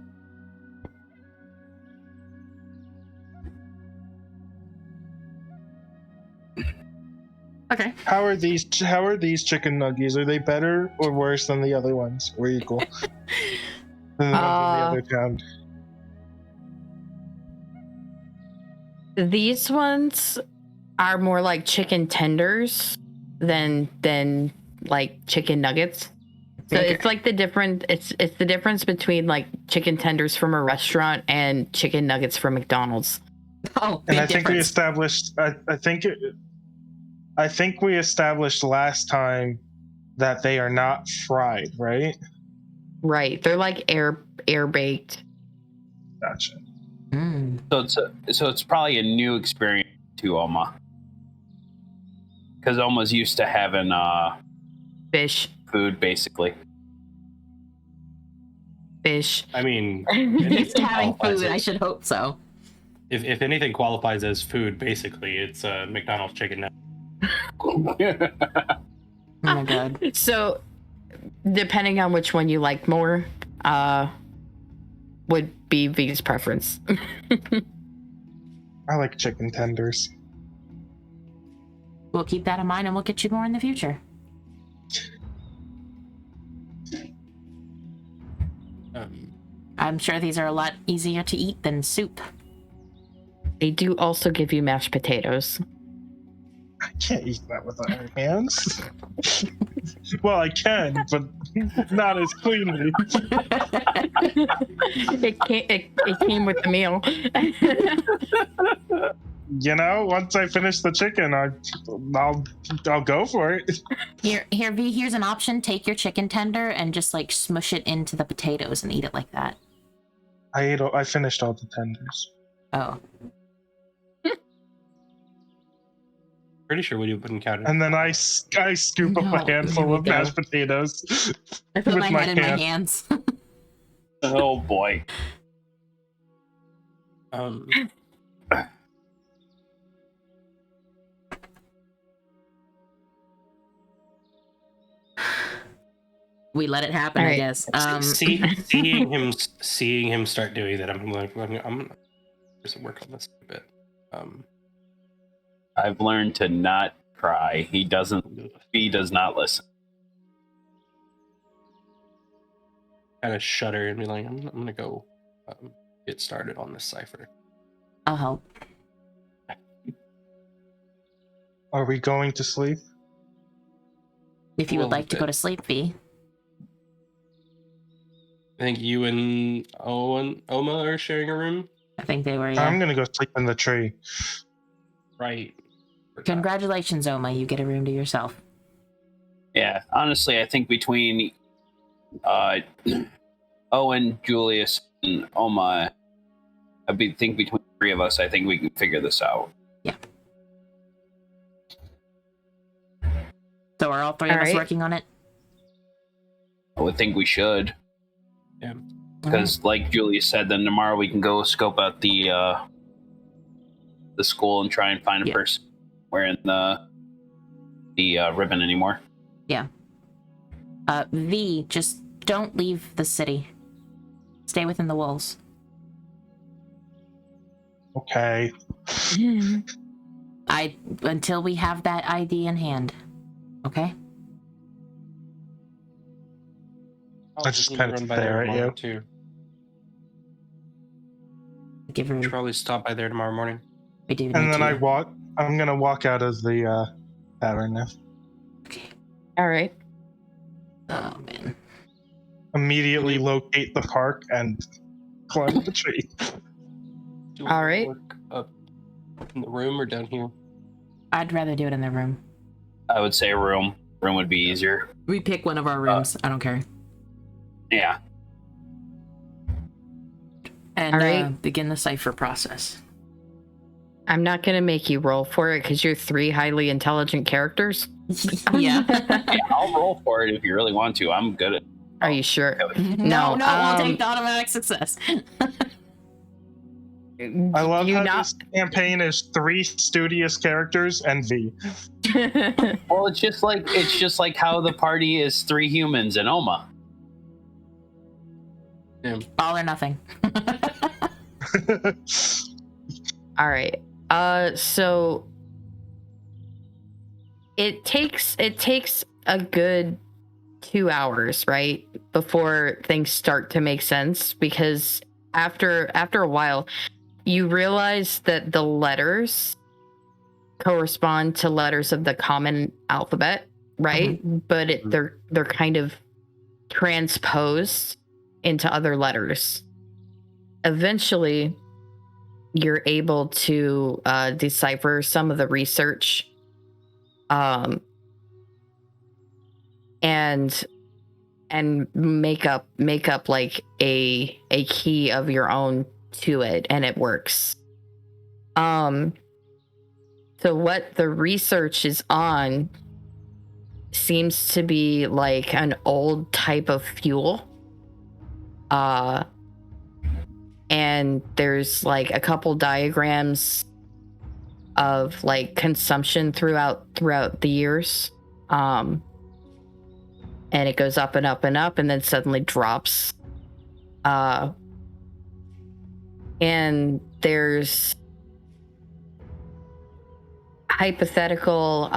Okay. How are these chicken nuggies? Are they better or worse than the other ones? Or equal? Than the ones in the other town? These ones are more like chicken tenders than like chicken nuggets. So Okay. it's like the the difference between like chicken tenders from a restaurant and chicken nuggets from McDonald's. Oh, And big I think we difference. established. I think we established last time that they are not fried, right? Right. They're like air baked. Gotcha. Mm. So it's probably a new experience to Oma. Because Oma's used to having Fish. food, basically. Fish. I mean, Used to having qualifies food, I as- should hope so. if anything qualifies as food, basically, it's McDonald's chicken nugget. Oh my god. So depending on which one you like more, would be V's preference. I like chicken tenders. We'll keep that in mind and we'll get you more in the future. I'm sure these are a lot easier to eat than soup. They do also give you mashed potatoes. I can't eat that with my hands. Well, I can, but not as cleanly. It came with the meal. You know, once I finish the chicken, I'll go for it. Here, V, here's an option. Take your chicken tender and just like smush it into the potatoes and eat it like that. I finished all the tenders. Oh. Pretty sure we wouldn't count it. And then I scoop up No, a handful here we of go. mashed potatoes I put with my my head in my hand. hands. Oh boy. We let it happen, All I right. guess. Seeing him start doing that, I'm like, I'm gonna work on this a bit. I've learned to not cry. He does not listen. Kind of shudder and be like, I'm gonna go get started on this cipher. I'll help. Are we going to sleep? If you would like to go to sleep, V. I think you and Oma are sharing a room. I think they were, yeah. I'm gonna go sleep in the tree. Right. Congratulations, Oma. You get a room to yourself. Yeah, honestly, I think between Owen, Julius, and Oma, think between the three of us, I think we can figure this out. Yeah. So are all three of us working on it? I would think we should. Yeah. Because, like Julius said, then tomorrow we can go scope out the school and try and find a person wearing the ribbon anymore. Yeah. V, just don't leave the city. Stay within the walls. Okay. Until we have that ID in hand. Okay? I just kind of stare at you. Too. Give her. Should probably stop by there tomorrow morning. We do. And then I'm gonna walk out of the tavern now. Okay. All right. Oh man. Immediately locate the park and climb the tree. All right. Work up in the room or down here? I'd rather do it in the room. I would say room. Room would be easier. We pick one of our rooms. I don't care. Yeah. And all right. Begin the cipher process. I'm not going to make you roll for it because you're 3 highly intelligent characters. Yeah. Yeah, I'll roll for it if you really want to. I'm good at it. Are you sure? No, we'll take the automatic success. I love how this campaign is 3 studious characters and V. Well, it's just like how the party is 3 humans and Oma. Yeah. All or nothing. All right. So it takes a good 2 hours, right, before things start to make sense, because after a while you realize that the letters correspond to letters of the common alphabet, right? Mm-hmm. But they're kind of transposed into other letters. Eventually you're able to decipher some of the research, and make up like a key of your own to it, and it works. So what the research is on seems to be like an old type of fuel, and there's like a couple diagrams of like consumption throughout the years, and it goes up and up and up and then suddenly drops, and there's hypothetical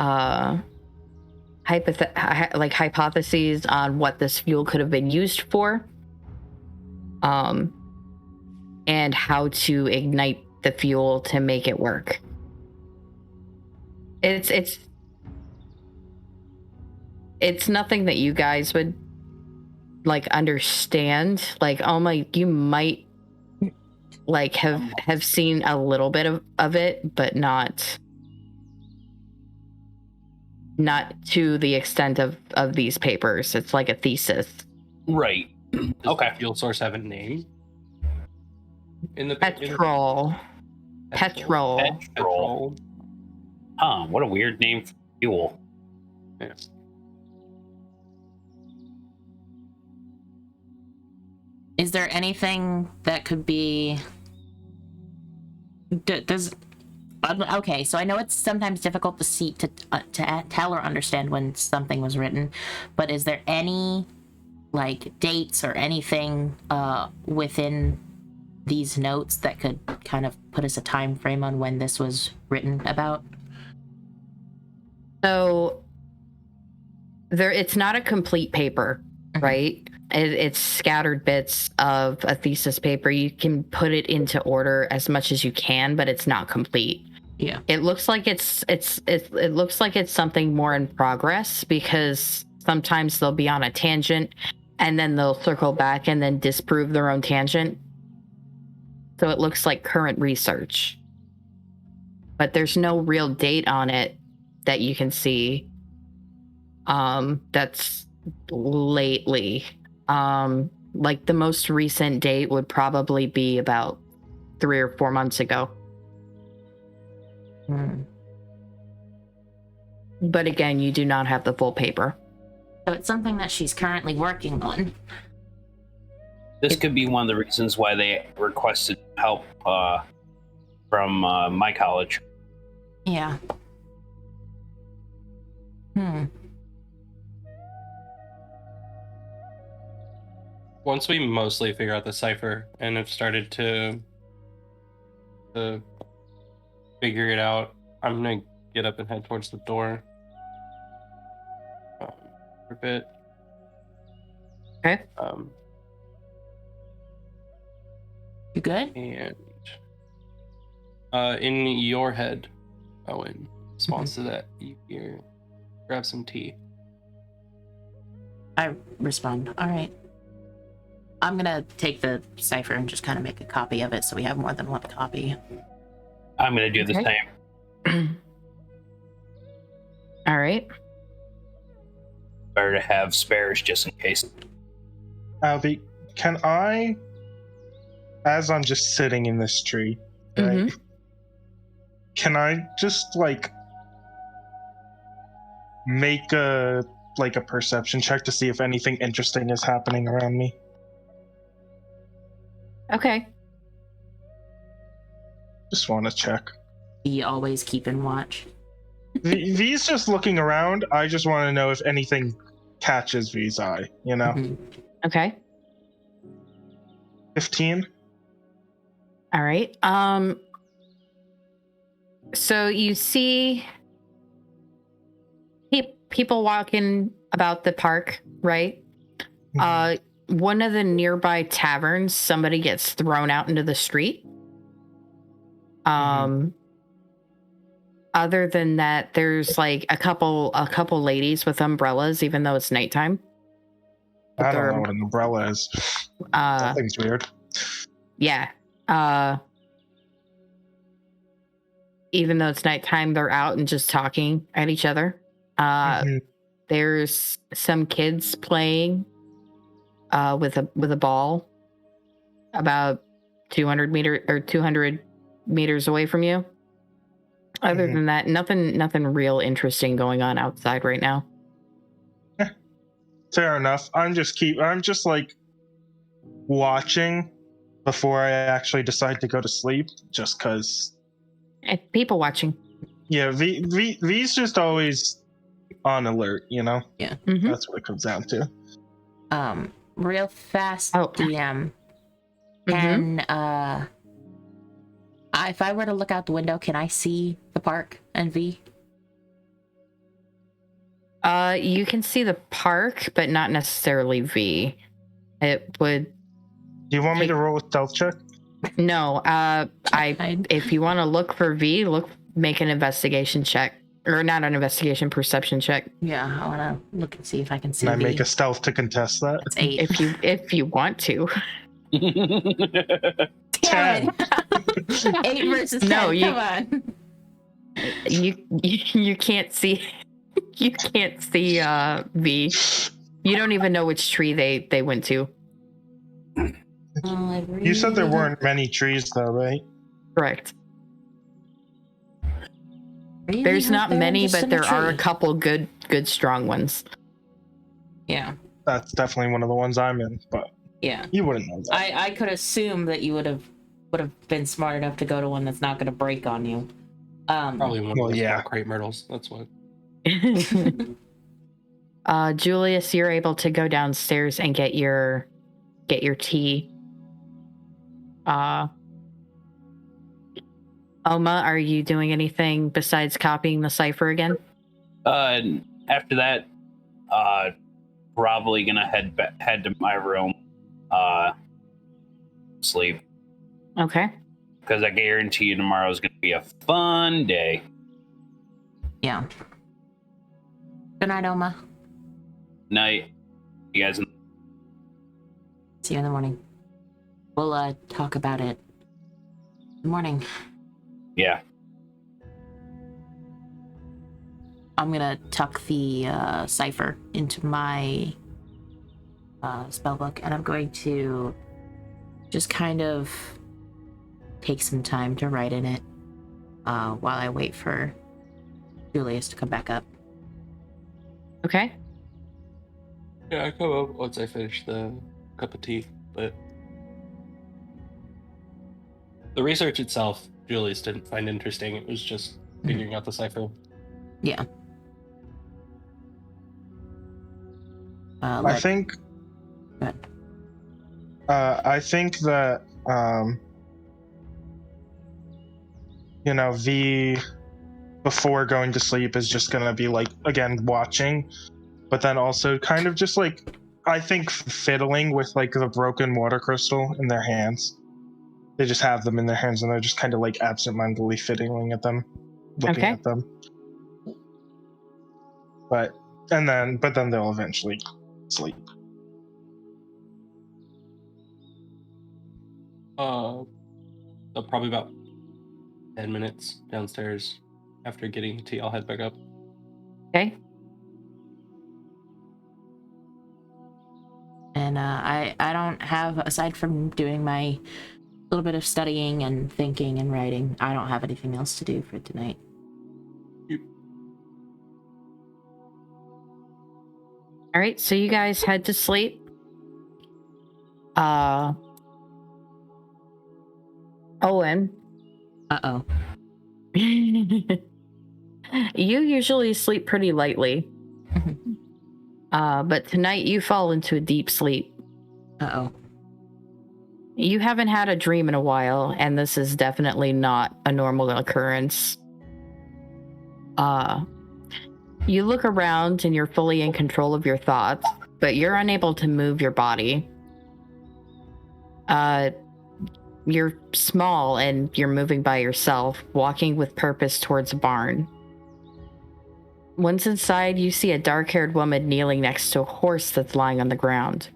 hypotheses on what this fuel could have been used for, and how to ignite the fuel to make it work. It's nothing that you guys would like understand. Like, oh my, you might like have seen a little bit of it, but not to the extent of these papers. It's like a thesis. Right. Does Okay. the fuel source have a name? In the Petrol. Huh, what a weird name for fuel. Yeah. Is there anything that could be... Does... Okay, so I know it's sometimes difficult to see, to tell or understand when something was written, but is there any, like, dates or anything within these notes that could kind of put us a time frame on when this was written about? So it's not a complete paper, right? It's scattered bits of a thesis paper. You can put it into order as much as you can, but it's not complete. Yeah. It looks like it looks like it's something more in progress, because sometimes they'll be on a tangent and then they'll circle back and then disprove their own tangent. So it looks like current research, but there's no real date on it that you can see. That's lately. Like the most recent date would probably be about 3 or 4 months ago. But again, you do not have the full paper. So it's something that she's currently working on. This could be one of the reasons why they requested help from my college. Yeah. Once we mostly figure out the cipher and have started to figure it out, I'm gonna get up and head towards the door for a bit. Okay. You good? And in your head, Owen, in response to that, you hear, grab some tea. I respond. All right. I'm gonna take the cipher and just kind of make a copy of it so we have more than one copy. I'm going to do the same. All right. Better to have spares just in case. Alvi, can I, as I'm just sitting in this tree, right? Can I just like make a perception check to see if anything interesting is happening around me? Okay. Just want to check. We always keep in watch. V's just looking around. I just want to know if anything catches V's eye, you know? Okay. 15? All right. So you see people walking about the park, right? One of the nearby taverns, somebody gets thrown out into the street. Other than that, there's like a couple ladies with umbrellas, even though it's nighttime. I don't know what an umbrella is. That thing's weird. Yeah. Even though it's nighttime, they're out and just talking at each other. There's some kids playing with a ball about 200 meters away from you. Other than that, nothing real interesting going on outside right now. Fair enough. I'm just like watching before I actually decide to go to sleep, just because. People watching. Yeah, V's just always on alert, you know? Yeah. That's what it comes down to. Real fast, Oh. DM. Can if I were to look out the window, can I see the park and V? You can see the park, but not necessarily V. It would. Do you want me to roll a stealth check? No. If you want to look for V, make an investigation check, or not an investigation, perception check. Yeah, I want to look and see if I can see. Can I V. make a stealth to contest that? It's 8. If you want to. Damn it. 8 versus 10. No, Come on. You can't see. You can't see V. You don't even know which tree they went to. You said there weren't many trees, though, right? Correct. Really There's not they're many, just but in there are a tree. couple good strong ones. Yeah. That's definitely one of the ones I'm in, but Yeah. You wouldn't know that. I could assume that you would have been smart enough to go to one that's not going to break on you. Probably one Well, of those yeah. black crate myrtles. That's what. Julius, you're able to go downstairs and get your tea. Oma, are you doing anything besides copying the cipher again? After that, probably gonna head to my room, sleep. Okay. Because I guarantee you tomorrow's gonna be a fun day. Yeah. Good night, Oma. Night, you guys. See you in the morning. We'll talk about it in the morning. Yeah. I'm gonna tuck the cipher into my spell book, and I'm going to just kind of take some time to write in it while I wait for Julius to come back up. Okay. Yeah, I come up once I finish the cup of tea, but the research itself, Julius didn't find interesting. It was just figuring out the cipher. Yeah. I think that V before going to sleep is just gonna be like, again, watching, but then also kind of just like, I think, fiddling with like the broken water crystal in their hands. They just have them in their hands and they're just kind of like absentmindedly fiddling at them, looking Okay. at them. But then they'll eventually sleep. Probably about 10 minutes downstairs. After getting the tea, I'll head back up. Okay. And I don't have, aside from doing my little bit of studying and thinking and writing, I don't have anything else to do for tonight. All right, so you guys head to sleep. Owen. Uh-oh. You usually sleep pretty lightly. But tonight you fall into a deep sleep. Uh-oh. You haven't had a dream in a while, and this is definitely not a normal occurrence. You look around and you're fully in control of your thoughts, but you're unable to move your body. You're small and you're moving by yourself, walking with purpose towards a barn. Once inside, you see a dark-haired woman kneeling next to a horse that's lying on the ground.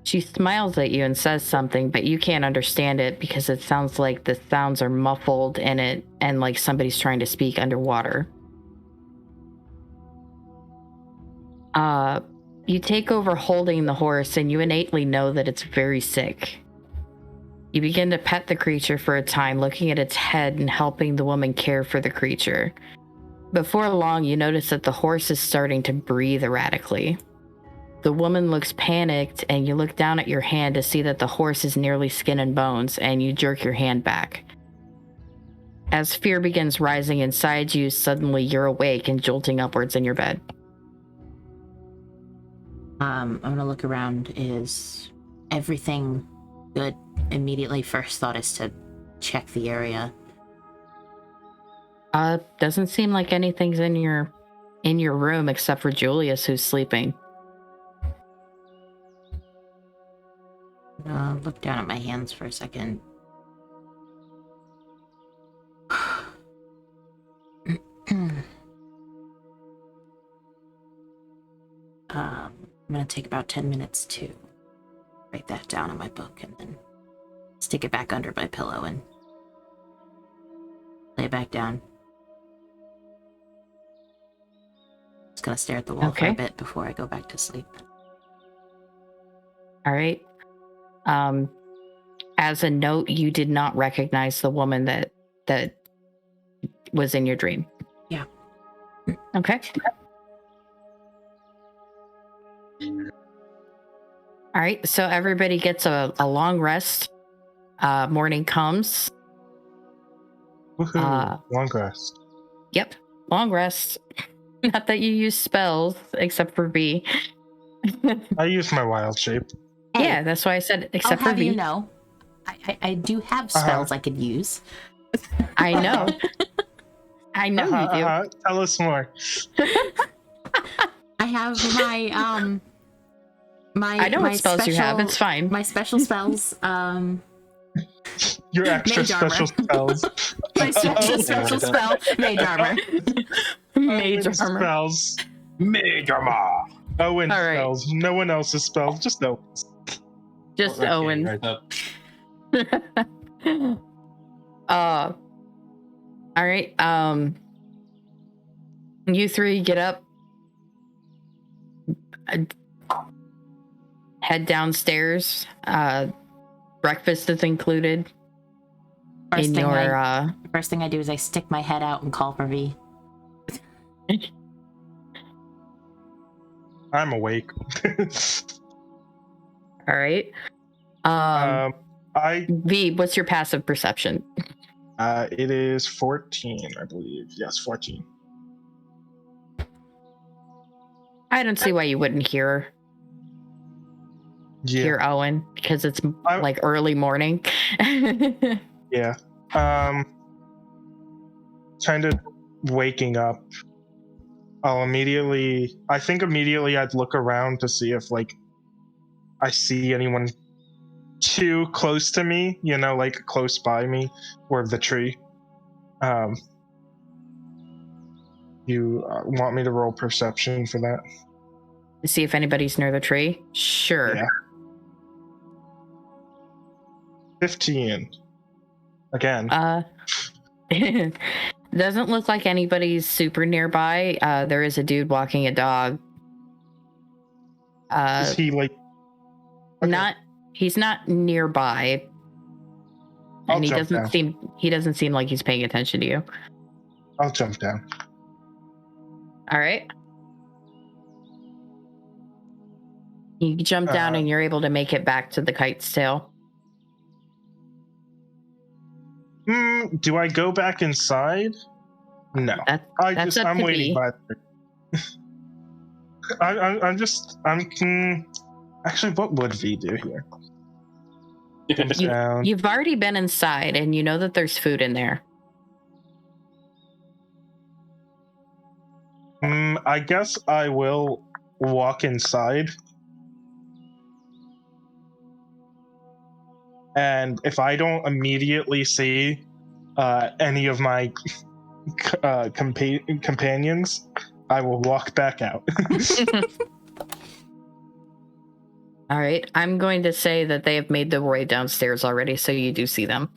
She smiles at you and says something, but you can't understand it because it sounds like the sounds are muffled and like somebody's trying to speak underwater. You take over holding the horse and you innately know that it's very sick. You begin to pet the creature for a time, looking at its head and helping the woman care for the creature. Before long, you notice that the horse is starting to breathe erratically. The woman looks panicked, and you look down at your hand to see that the horse is nearly skin and bones, and you jerk your hand back. As fear begins rising inside you, suddenly you're awake and jolting upwards in your bed. I'm gonna look around. Is everything good? Immediately, first thought is to check the area. Doesn't seem like anything's in your room except for Julius, who's sleeping. Look down at my hands for a second. I'm gonna take about 10 minutes to write that down in my book and then stick it back under my pillow and lay it back down. Just gonna stare at the wall for a bit before I go back to sleep. All right. As a note, you did not recognize the woman that was in your dream. Yeah. Okay. All All right, so everybody gets a long rest. Morning comes. Woohoo! Long rest. Yep, long rest. Not that you use spells, except for V. I use my wild shape. Hey, Yeah, that's why I said I'll except for have V. you know, I do have spells I could use. I know. I know you do. Tell us more. I have my I know what spells you have. It's fine. My special spells. Your extra Mage armor. special spells. My special spell, mage armor. Mage Owen armor. spells. Major Ma. Owen All right. spells. No one else's spells. Just Owen's. Just Okay, Owen. right up. All right. You three get up. Head downstairs. Breakfast is included in your. First thing I do is I stick my head out and call for V. I'm awake. All right. V, what's your passive perception? It is 14, I believe. Yes, 14. I don't see why you wouldn't hear Owen, because it's like early morning. Yeah. Kind of waking up. I think immediately I'd look around to see if like I see anyone too close to me, like close by me or the tree. You want me to roll perception for that? See if anybody's near the tree? Sure. Yeah. 15. Again. Doesn't look like anybody's super nearby. There is a dude walking a dog. Is he like... Okay. He's not nearby. And he doesn't seem like he's paying attention to you. I'll jump down. All right. You jump down and you're able to make it back to the kite's tail. Do I go back inside? No. I'm waiting by there. Actually, what would V do here? You've already been inside and you know that there's food in there. I guess I will walk inside. And if I don't immediately see any of my companions, I will walk back out. All right. I'm going to say that they have made their way downstairs already, so you do see them.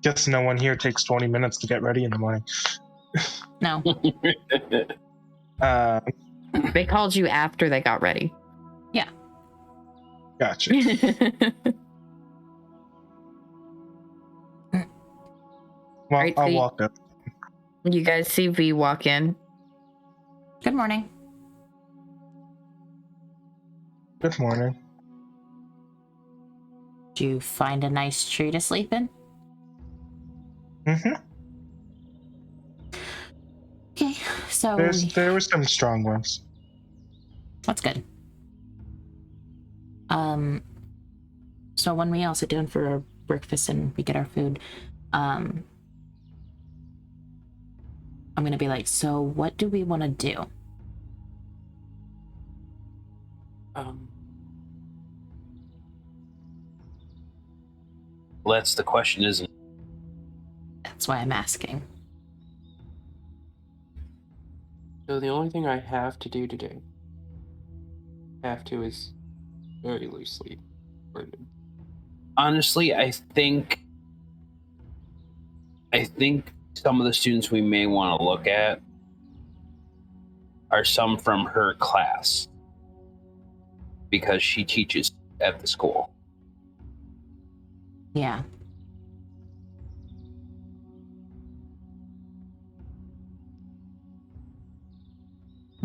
Guess no one here takes 20 minutes to get ready in the morning. No. They called you after they got ready. Yeah. Gotcha. Well, Right, I'll walk up. You guys see V walk in. Good morning. Good morning. Did you find a nice tree to sleep in? Mm-hmm. Okay, so There were some strong ones. that's good. So when we all sit down for our breakfast and we get our food, I'm gonna be like, so what do we want to do? That's the question, isn't it? That's why I'm asking. So the only thing I have to do today, is very loosely worded. Honestly, I think some of the students we may want to look at are some from her class, because she teaches at the school. Yeah.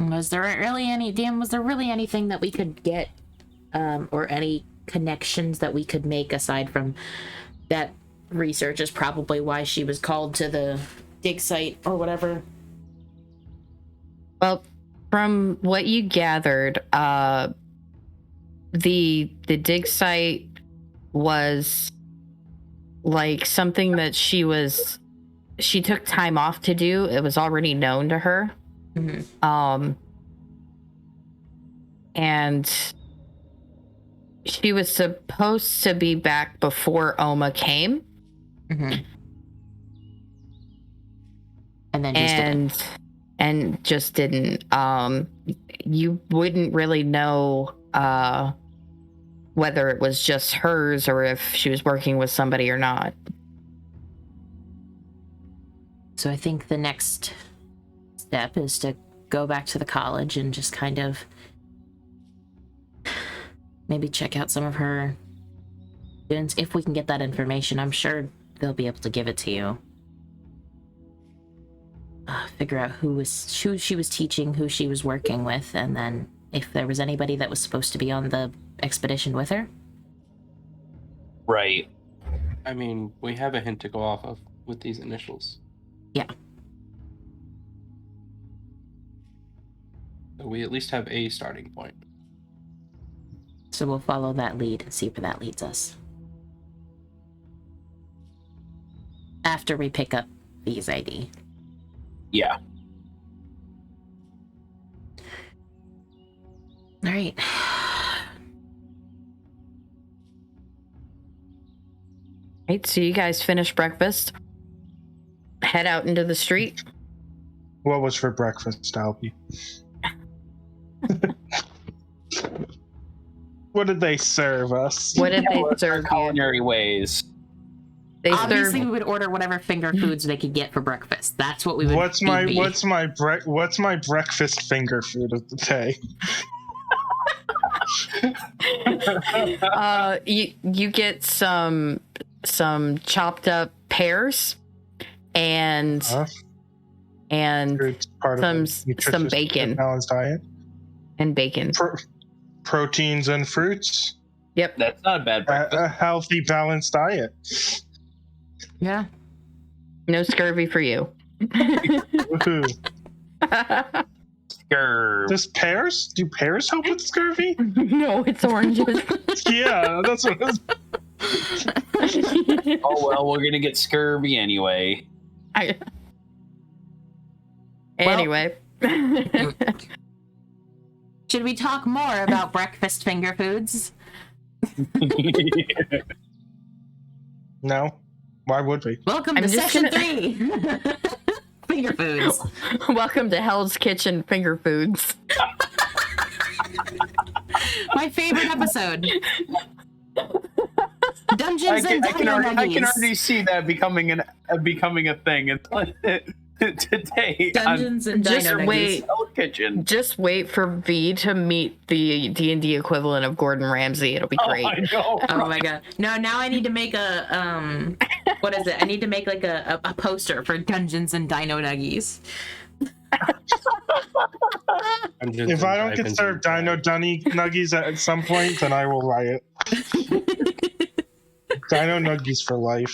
Was there really anything that we could get, or any connections that we could make aside from that? Research is probably why she was called to the dig site or whatever. Well, from what you gathered, the dig site was like something that she took time off to do. It was already known to her. Mm-hmm. And she was supposed to be back before Oma came. Mm-hmm. And then just didn't. You wouldn't really know whether it was just hers or if she was working with somebody or not. So I think the next step is to go back to the college and just kind of maybe check out some of her students. If we can get that information, I'm sure they'll be able to give it to you. Figure out who she was teaching, who she was working with, and then if there was anybody that was supposed to be on the expedition with her. Right. I mean, we have a hint to go off of with these initials. Yeah. So we at least have a starting point. So we'll follow that lead and see where that leads us. After we pick up V's ID. Yeah. All right. Right, so you guys finish breakfast, head out into the street. What was for breakfast, Albie? What did they serve us? What did they What's our serve you? culinary ways? They Obviously, serve. we would order whatever finger foods they could get for breakfast. That's what we would. What's feed V. my breakfast finger food of the day? You get some chopped up pears and It's part some of a nutritious, bacon. balanced diet. and bacon. Proteins and fruits. Yep. That's not a bad breakfast. A healthy, balanced diet. Yeah. No scurvy for you. Woohoo. Scurv. Do pears help with scurvy? No, it's oranges. Yeah, that's what it was. Oh well, we're gonna get scurvy anyway. Anyway. Should we talk more about breakfast finger foods? No. Why would we? Welcome I'm to just session gonna- 3. Finger foods. Welcome to Hell's Kitchen Finger Foods. My favorite episode. Dungeons and I can Dino already see that becoming a thing. Today Dungeons and Just Dino wait. Hell's Kitchen. Just wait for V to meet the D&D equivalent of Gordon Ramsay. It'll be great. Oh, I know. Oh my god. No, now I need to make a what is it? I need to make like a poster for Dungeons and Dino Nuggies. If I don't get served Dino Dunny Nuggies at some point, then I will riot. Dino Nuggies for life.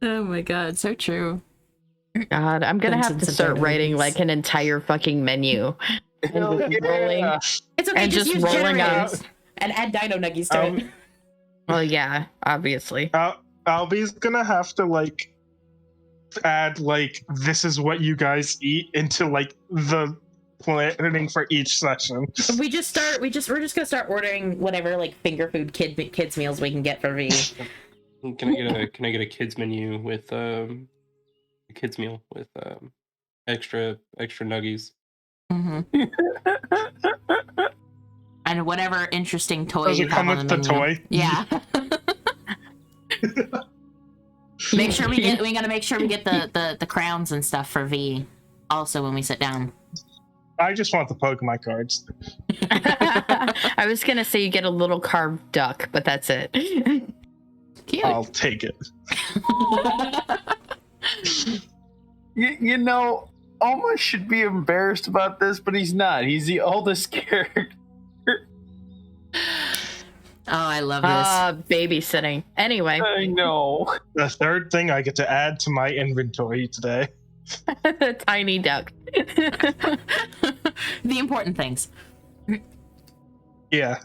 Oh my god, so true. God, I'm gonna have to Dungeons and start Dragons. writing like an entire fucking menu. Hell And just yeah. rolling. It's okay, And just just use rolling generators and add Dino Nuggies to it. Well, yeah, obviously. Albie's gonna have to like add like this is what you guys eat into like the planning for each session. We're just gonna start ordering whatever like finger food kids meals we can get for V. Can I get a kids menu with a kids meal with extra nuggies? Mm-hmm. And whatever interesting toy Does you it have come on with the the menu. toy? Yeah. we gotta make sure we get the crowns and stuff for V also when we sit down. I just want the Pokemon cards. I was gonna say you get a little carved duck, but that's it. Cute. I'll take it. You know, Almost should be embarrassed about this, but he's not. He's the oldest character. Oh, I love this. Babysitting. Anyway, I know. The third thing I get to add to my inventory today. the tiny duck. The important things. Yeah.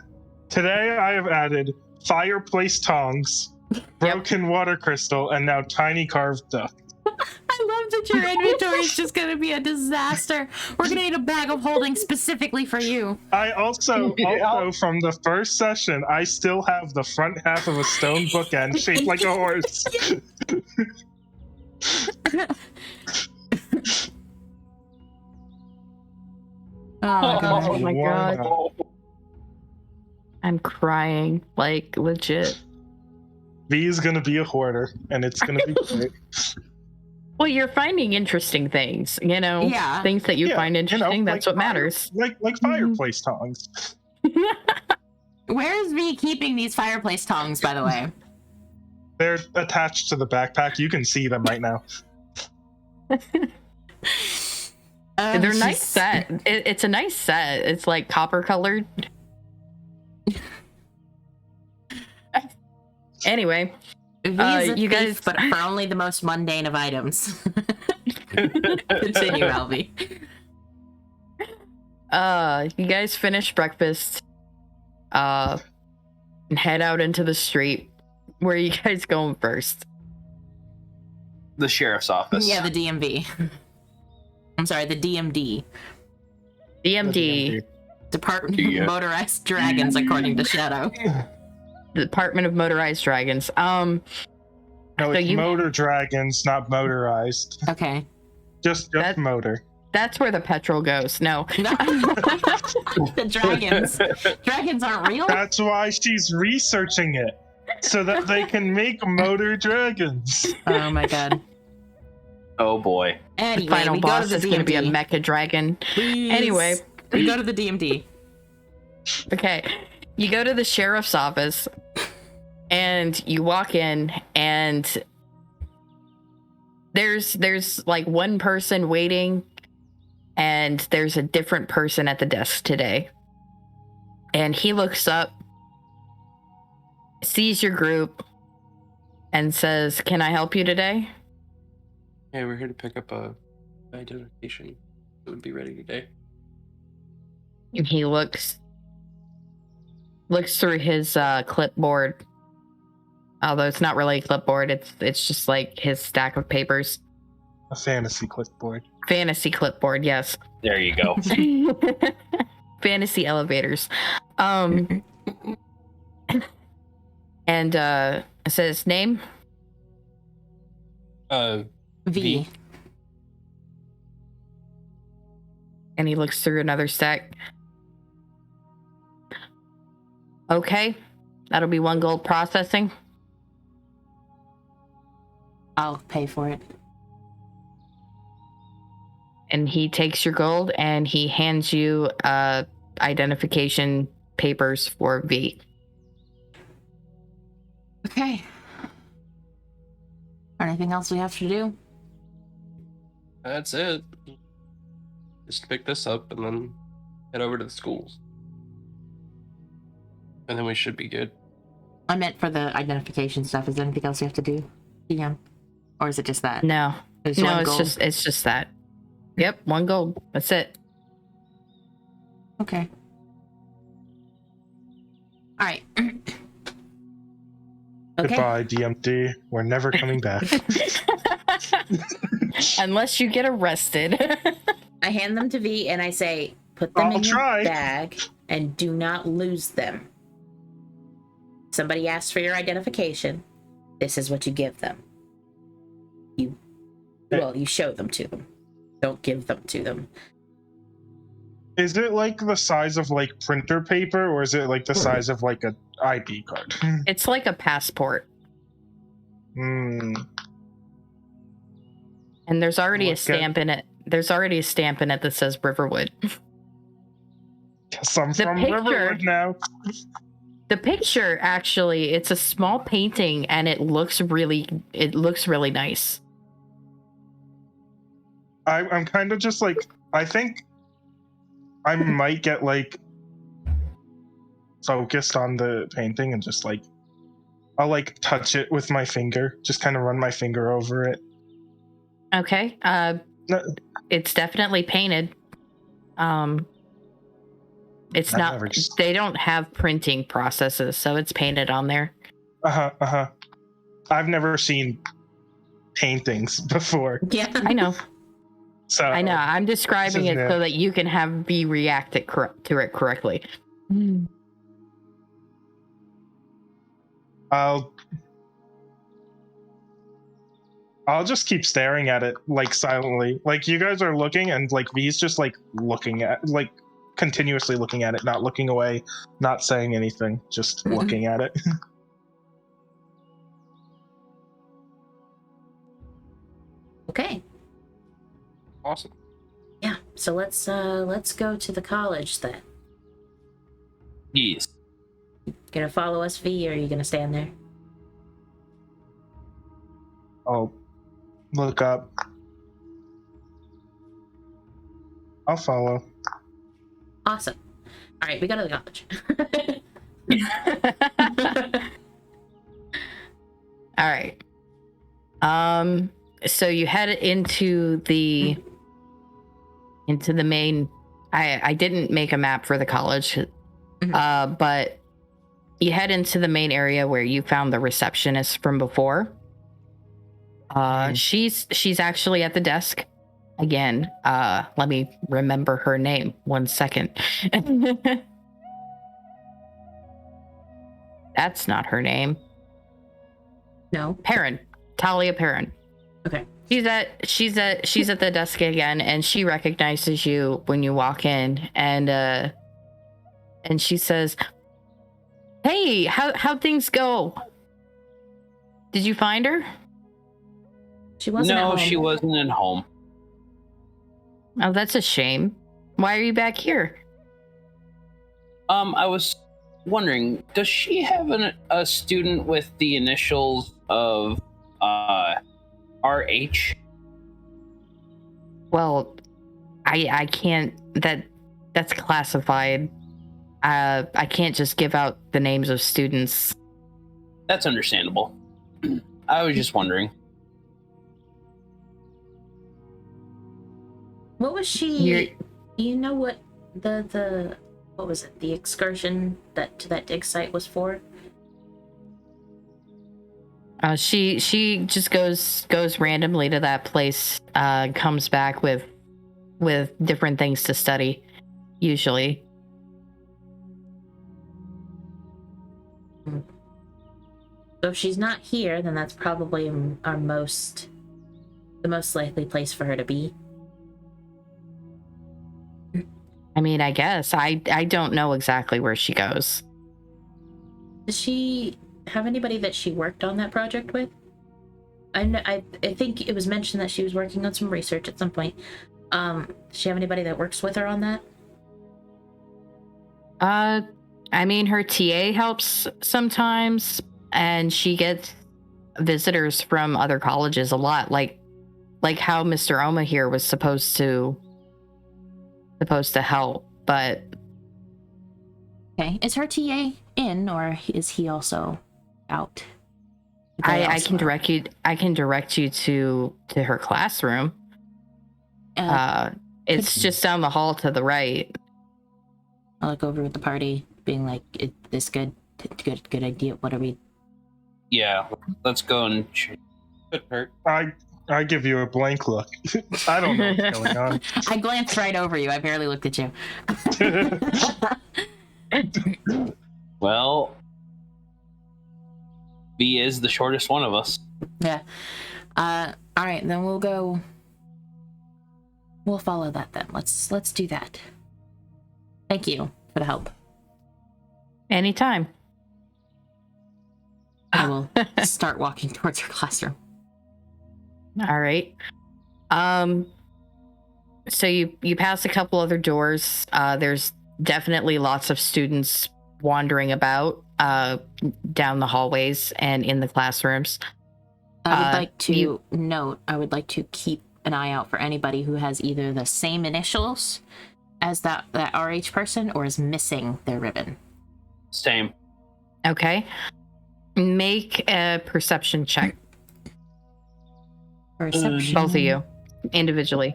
Today I have added fireplace tongs, broken water crystal, and now tiny carved duck. I love that your inventory is just going to be a disaster. We're going to need a bag of holding specifically for you. I also from the first session, I still have the front half of a stone bookend shaped like a horse. Oh my God. I'm crying, like legit. V is gonna be a hoarder, and it's gonna be great. Well, you're finding interesting things, you know? Yeah. Things that you find interesting, that's what matters. Like fireplace tongs. Where is V keeping these fireplace tongs, by the way? They're attached to the backpack. You can see them right now. They're nice set. It's a nice set. It's like copper colored. Anyway, V is a you thief, guys, but for only the most mundane of items. Continue, Alvy. You guys finish breakfast. And head out into the street. Where are you guys going first? The sheriff's office. Yeah, the DMV. I'm sorry, the DMD. DMD. Department of Motorized Dragons, according to Shadow. Department of Motorized Dragons. No, it's motor dragons, not motorized. Okay. Just motor. That's where the petrol goes. No. The dragons. Dragons aren't real? That's why she's researching it. So that they can make motor dragons. Oh my god. Oh boy. Anyway, The final we boss go to is the going to be a DMD. mecha dragon. Please. Anyway. We go to the DMD. Okay. You go to the sheriff's office and you walk in and there's like one person waiting and there's a different person at the desk today. And he looks up, sees your group, and says, "Can I help you today?" Hey, we're here to pick up a identification. It would be ready today. And he looks through his clipboard. Although it's not really a clipboard, it's just like his stack of papers. A fantasy clipboard. Fantasy clipboard, yes. There you go. Fantasy elevators. And it says name. V. And he looks through another stack. Okay. That'll be 1 gold processing. I'll pay for it. And he takes your gold and he hands you identification papers for V. Okay. Anything else we have to do? That's it. Just pick this up and then head over to the schools. And then we should be good. I meant for the identification stuff. Is there anything else we have to do? Yeah. Or is it just that? No. It's No, one it's gold? just that. Yep, 1 gold. That's it. Okay. All right. Okay. Goodbye, DMD. We're never coming back. Unless you get arrested. I hand them to V and I say, put them in your try. bag and do not lose them. Somebody asks for your identification. This is what you give them. You show them to them. Don't give them to them. Is it like the size of like printer paper, or is it like the size of like an ID card? It's like a passport. Hmm. And there's already a Look stamp in it. There's already a stamp in it that says Riverwood. Guess I'm The from picture- Riverwood now. The picture, actually, it's a small painting and it looks really nice. I'm kind of just like, I think I might get like focused on the painting and just like, I'll like touch it with my finger, just kind of run my finger over it. Okay. No, It's definitely painted. It's I've not. never s- They don't have printing processes, so it's painted on there. I've never seen paintings before, Yeah. I know. so I know. I'm describing this it is so new. that you can be reacted to it correctly. I'll just keep staring at it like silently. Like you guys are looking, and like V's just like looking at, like continuously looking at it, not looking away, not saying anything, just looking at it. Okay. Awesome. Yeah. So let's go to the college then. Yes. Gonna follow us, V, or are you gonna stand there? I'll look up. I'll follow. Awesome. All right, we go to the college. All right. So you head into the main. I didn't make a map for the college, but you head into the main area where you found the receptionist from before. She's actually at the desk again. Let me remember her name. 1 second. That's not her name. No. Perrin. Talia Perrin. Okay. She's at the desk again, and she recognizes you when you walk in, and she says, "Hey, how'd things go? Did you find her?" She wasn't at No, home. she wasn't at home. Oh, that's a shame. Why are you back here? I was wondering, does she have a student with the initials of RH? Well, I can't. That's classified. I can't just give out the names of students. That's understandable. I was just wondering. What was she? You know what the what was it? The excursion to that dig site was for? She just goes randomly to that place. Comes back with different things to study, usually. So if she's not here, then that's probably the most likely place for her to be. I mean, I guess I don't know exactly where she goes. Does she have anybody that she worked on that project with? I think it was mentioned that she was working on some research at some point. Does she have anybody that works with her on that? I mean, her TA helps sometimes, and she gets visitors from other colleges a lot, like how Mr. Oma here was supposed to help, but Okay, is her TA in, or is he also out? I can direct you. I can direct you to her classroom. It's just down the hall to the right. I'll look over at the party, being like, "Is this good idea? What are we?" Yeah, let's go and Couldn't hurt. I give you a blank look. I don't know what's going on. I glanced right over you. I barely looked at you. Well, B is the shortest one of us. Yeah. All right, then we'll go. We'll follow that then. Let's do that. Thank you for the help. Anytime. I will start walking towards her classroom. All right. So you pass a couple other doors. There's definitely lots of students wandering about down the hallways and in the classrooms. I would like to note, I would like to keep an eye out for anybody who has either the same initials as that RH person or is missing their ribbon. Same. Okay. Make a perception check, Perception. both of you, individually.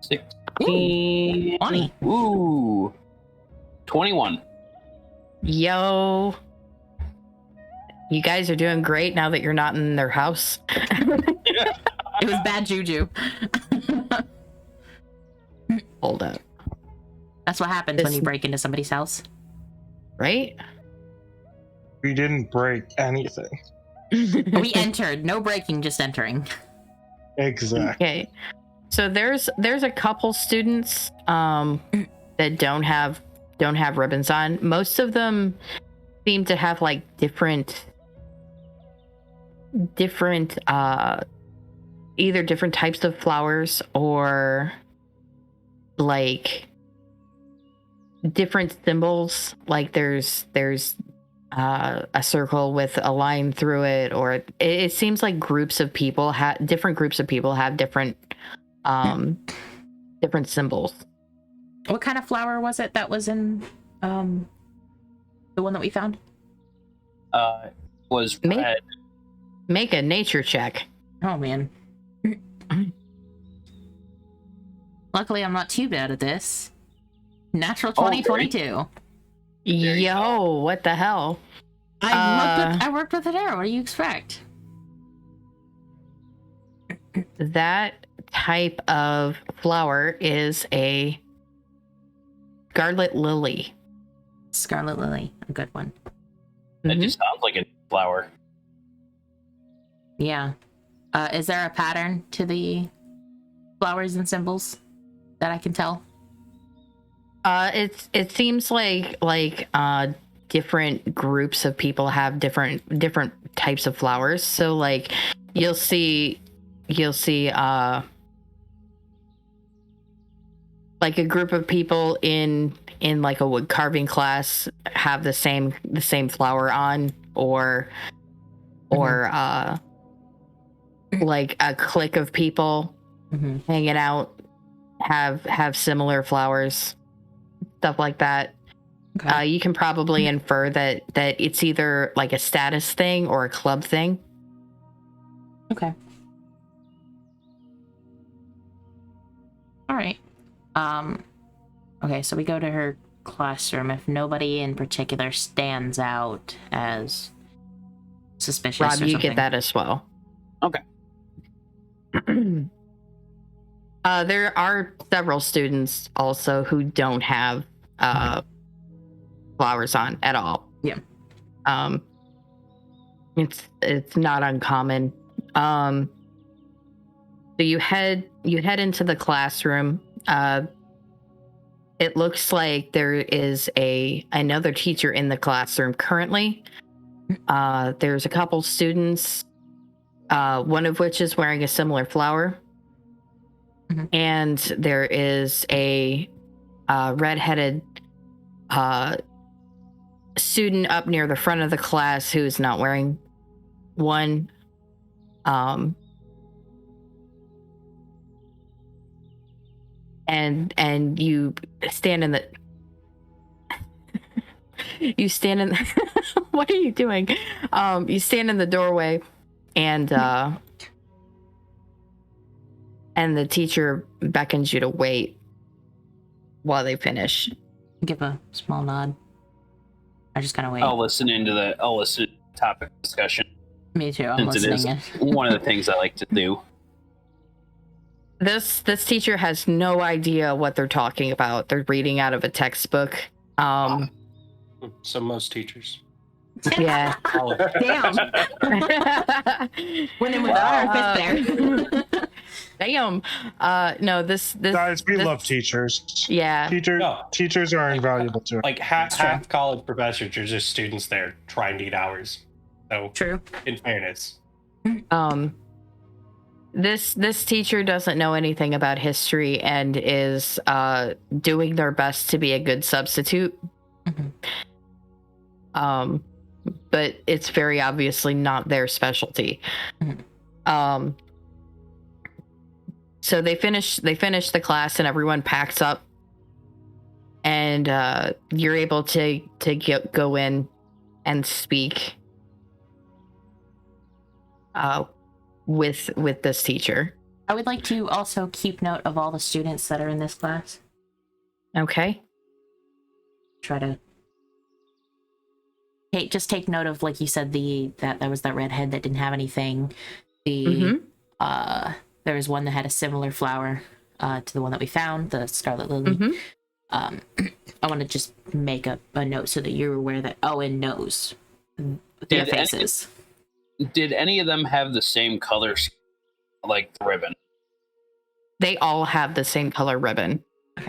16. 20. Ooh. 21. Yo. You guys are doing great now that you're not in their house. It was bad juju. Hold up. That's what happens when This- you break into somebody's house. Right? We didn't break anything. We entered. No breaking, just entering. Exactly. Okay. So there's a couple students that don't have ribbons on. Most of them seem to have like different either different types of flowers or like different symbols. Like there's a circle with a line through it, or it seems like different groups of people have different different symbols. What kind of flower was it that was in the one that we found? Was Me? red. Make a nature check. Oh man. Luckily I'm not too bad at this. Natural 20, Oh, great. 22. you Yo, what the hell? I worked with an arrow. What do you expect? That type of flower is a scarlet lily. Scarlet lily, a good one. That Mhm. just sounds like a flower. Yeah. Is there a pattern to the flowers and symbols that I can tell? It seems like different groups of people have different types of flowers. So like you'll see like a group of people in like a wood carving class have the same flower on, or like a clique of people Mm-hmm. hanging out have similar flowers, stuff like that. Okay. You can probably infer that it's either like a status thing or a club thing. Okay. All right. Okay, so we go to her classroom. If nobody in particular stands out as suspicious Rob, or you something. get that as well. Okay. There are several students also who don't have flowers on at all. Yeah. It's not uncommon. So you head into the classroom. It looks like there is another teacher in the classroom currently. There's a couple students, one of which is wearing a similar flower. Mhm. And there is a redheaded student up near the front of the class who's not wearing one. And you stand in the what are you doing? You stand in the doorway, and the teacher beckons you to wait while they finish. Give a small nod. I just kind of wait. I'll listen to the topic discussion, Me too. I'm since it is listening. one of the things I like to do. This teacher has no idea what they're talking about. They're reading out of a textbook. So most teachers. Yeah. All of them. Damn. Went in with our fist there. Damn. No, this Guys, we this- love teachers. Yeah. No. Teachers are invaluable to us. Like half college professors are just students there trying to eat hours. So True. in fairness. This teacher doesn't know anything about history and is doing their best to be a good substitute. Mhm. But it's very obviously not their specialty. So they finish the class and everyone packs up, and you're able to go in and speak with this teacher. I would like to also keep note of all the students that are in this class. Okay. Try to take note of, like you said, that was that redhead that didn't have anything. There was one that had a similar flower to the one that we found, the scarlet lily. I want to just make a note so that you're aware that Owen knows their faces. Did any of them have the same colors, like the ribbon? They all have the same color ribbon.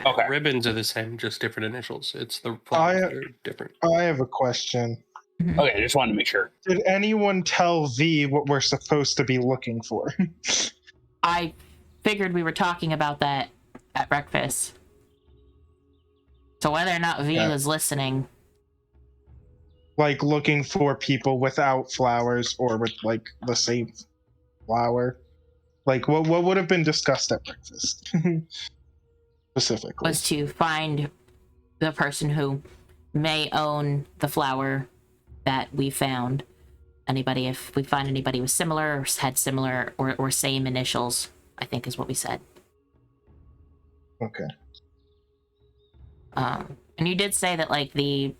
Okay. Ribbons are the same, just different initials. It's the flowers that are different. I have a question. Okay, I just wanted to make sure. Did anyone tell V what we're supposed to be looking for? I figured we were talking about that at breakfast. So whether or not V was listening. Like looking for people without flowers or with like the same flower? Like what would have been discussed at breakfast? Specifically. Was to find the person who may own the flower that we found. If we find anybody with similar, or had similar or same initials, I think is what we said. Okay. And you did say that, like, did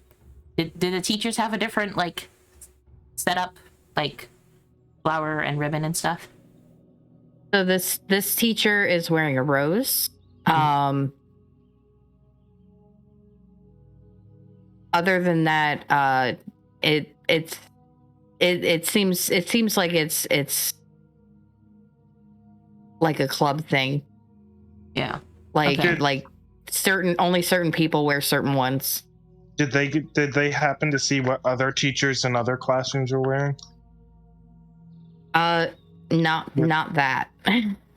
the teachers have a different, like, setup, like flower and ribbon and stuff? So this teacher is wearing a rose. Other than that, it seems like it's like a club thing. Yeah. Like only certain people wear certain ones. Did they happen to see what other teachers in other classrooms were wearing? Not that.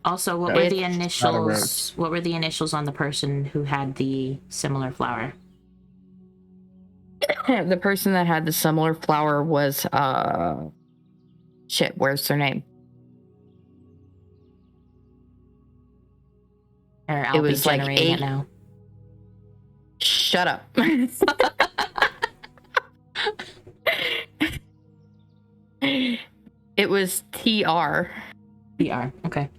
Also, what were the initials? What were the initials on the person who had the similar flower? The person that had the similar flower was where's their name? It was like it now. Shut up. It was TR. TR, okay.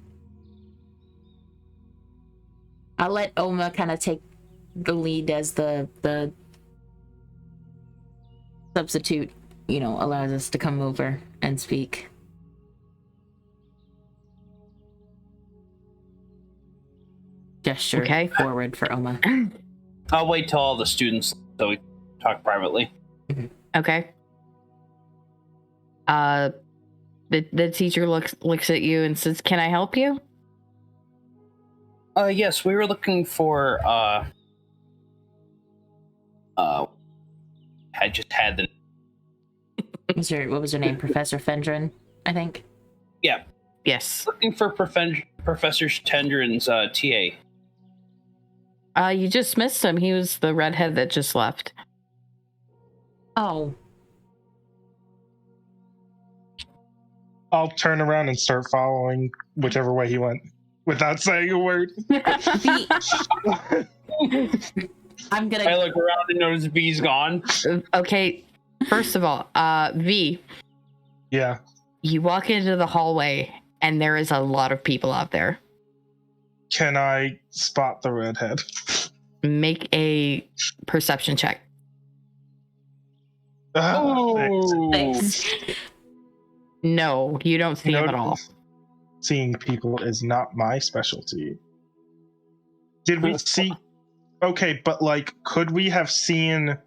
I'll let Oma kind of take the lead as the substitute, allows us to come over and speak. Gesture forward for Oma. I'll wait till all the students so we talk privately. Okay. The teacher looks at you and says, "Can I help you?" Yes, we were looking for I just had the what was her name? Professor Fendran, I think. Yeah. Yes. Looking for Professor Fendran's TA. You just missed him. He was the redhead that just left. Oh. I'll turn around and start following whichever way he went without saying a word. I'm gonna. I look around and notice V's gone. Okay. First of all, V. Yeah. You walk into the hallway and there is a lot of people out there. Can I spot the redhead? Make a perception check. Thanks. No, you don't see him at all. Seeing people is not my specialty. Did we see? Okay, but like, could we have seen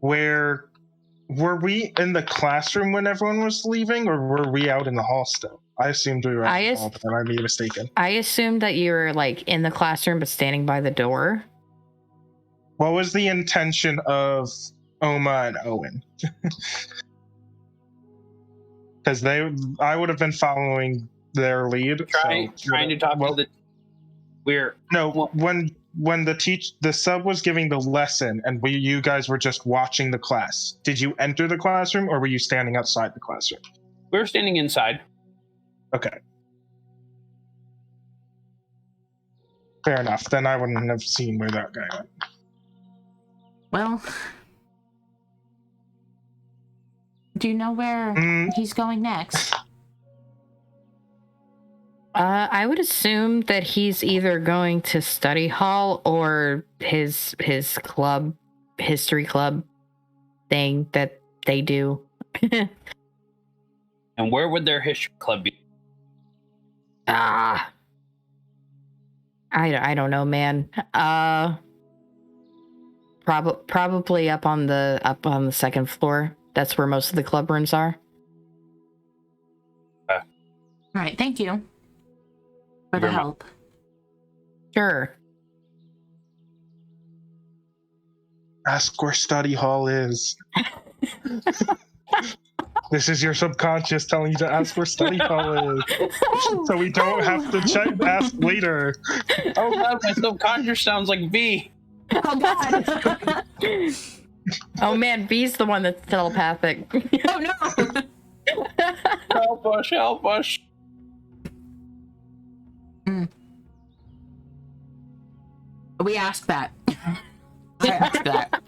where? Were we in the classroom when everyone was leaving, or were we out in the hall still? I assumed we were in the hall, but I may be mistaken. I assumed that you were like in the classroom but standing by the door. What was the intention of Oma and Owen? Because I would have been following their lead. Trying to talk to the. When the sub was giving the lesson and you guys were just watching the class, did you enter the classroom or were you standing outside the classroom? We were standing inside. Okay. Fair enough. Then I wouldn't have seen where that guy went. Well, do you know where he's going next? I would assume that he's either going to study hall or his club, history club thing that they do. And where would their history club be? I don't know, man. Probably up on the second floor. That's where most of the club rooms are. All right, thank you for the help. Sure. Ask where study hall is. This is your subconscious telling you to ask where study hall is. So we don't have to ask later. Oh god, my subconscious sounds like V. Oh god. Oh man, V's the one that's telepathic. Oh no. Help us, help us. We asked that. I asked that.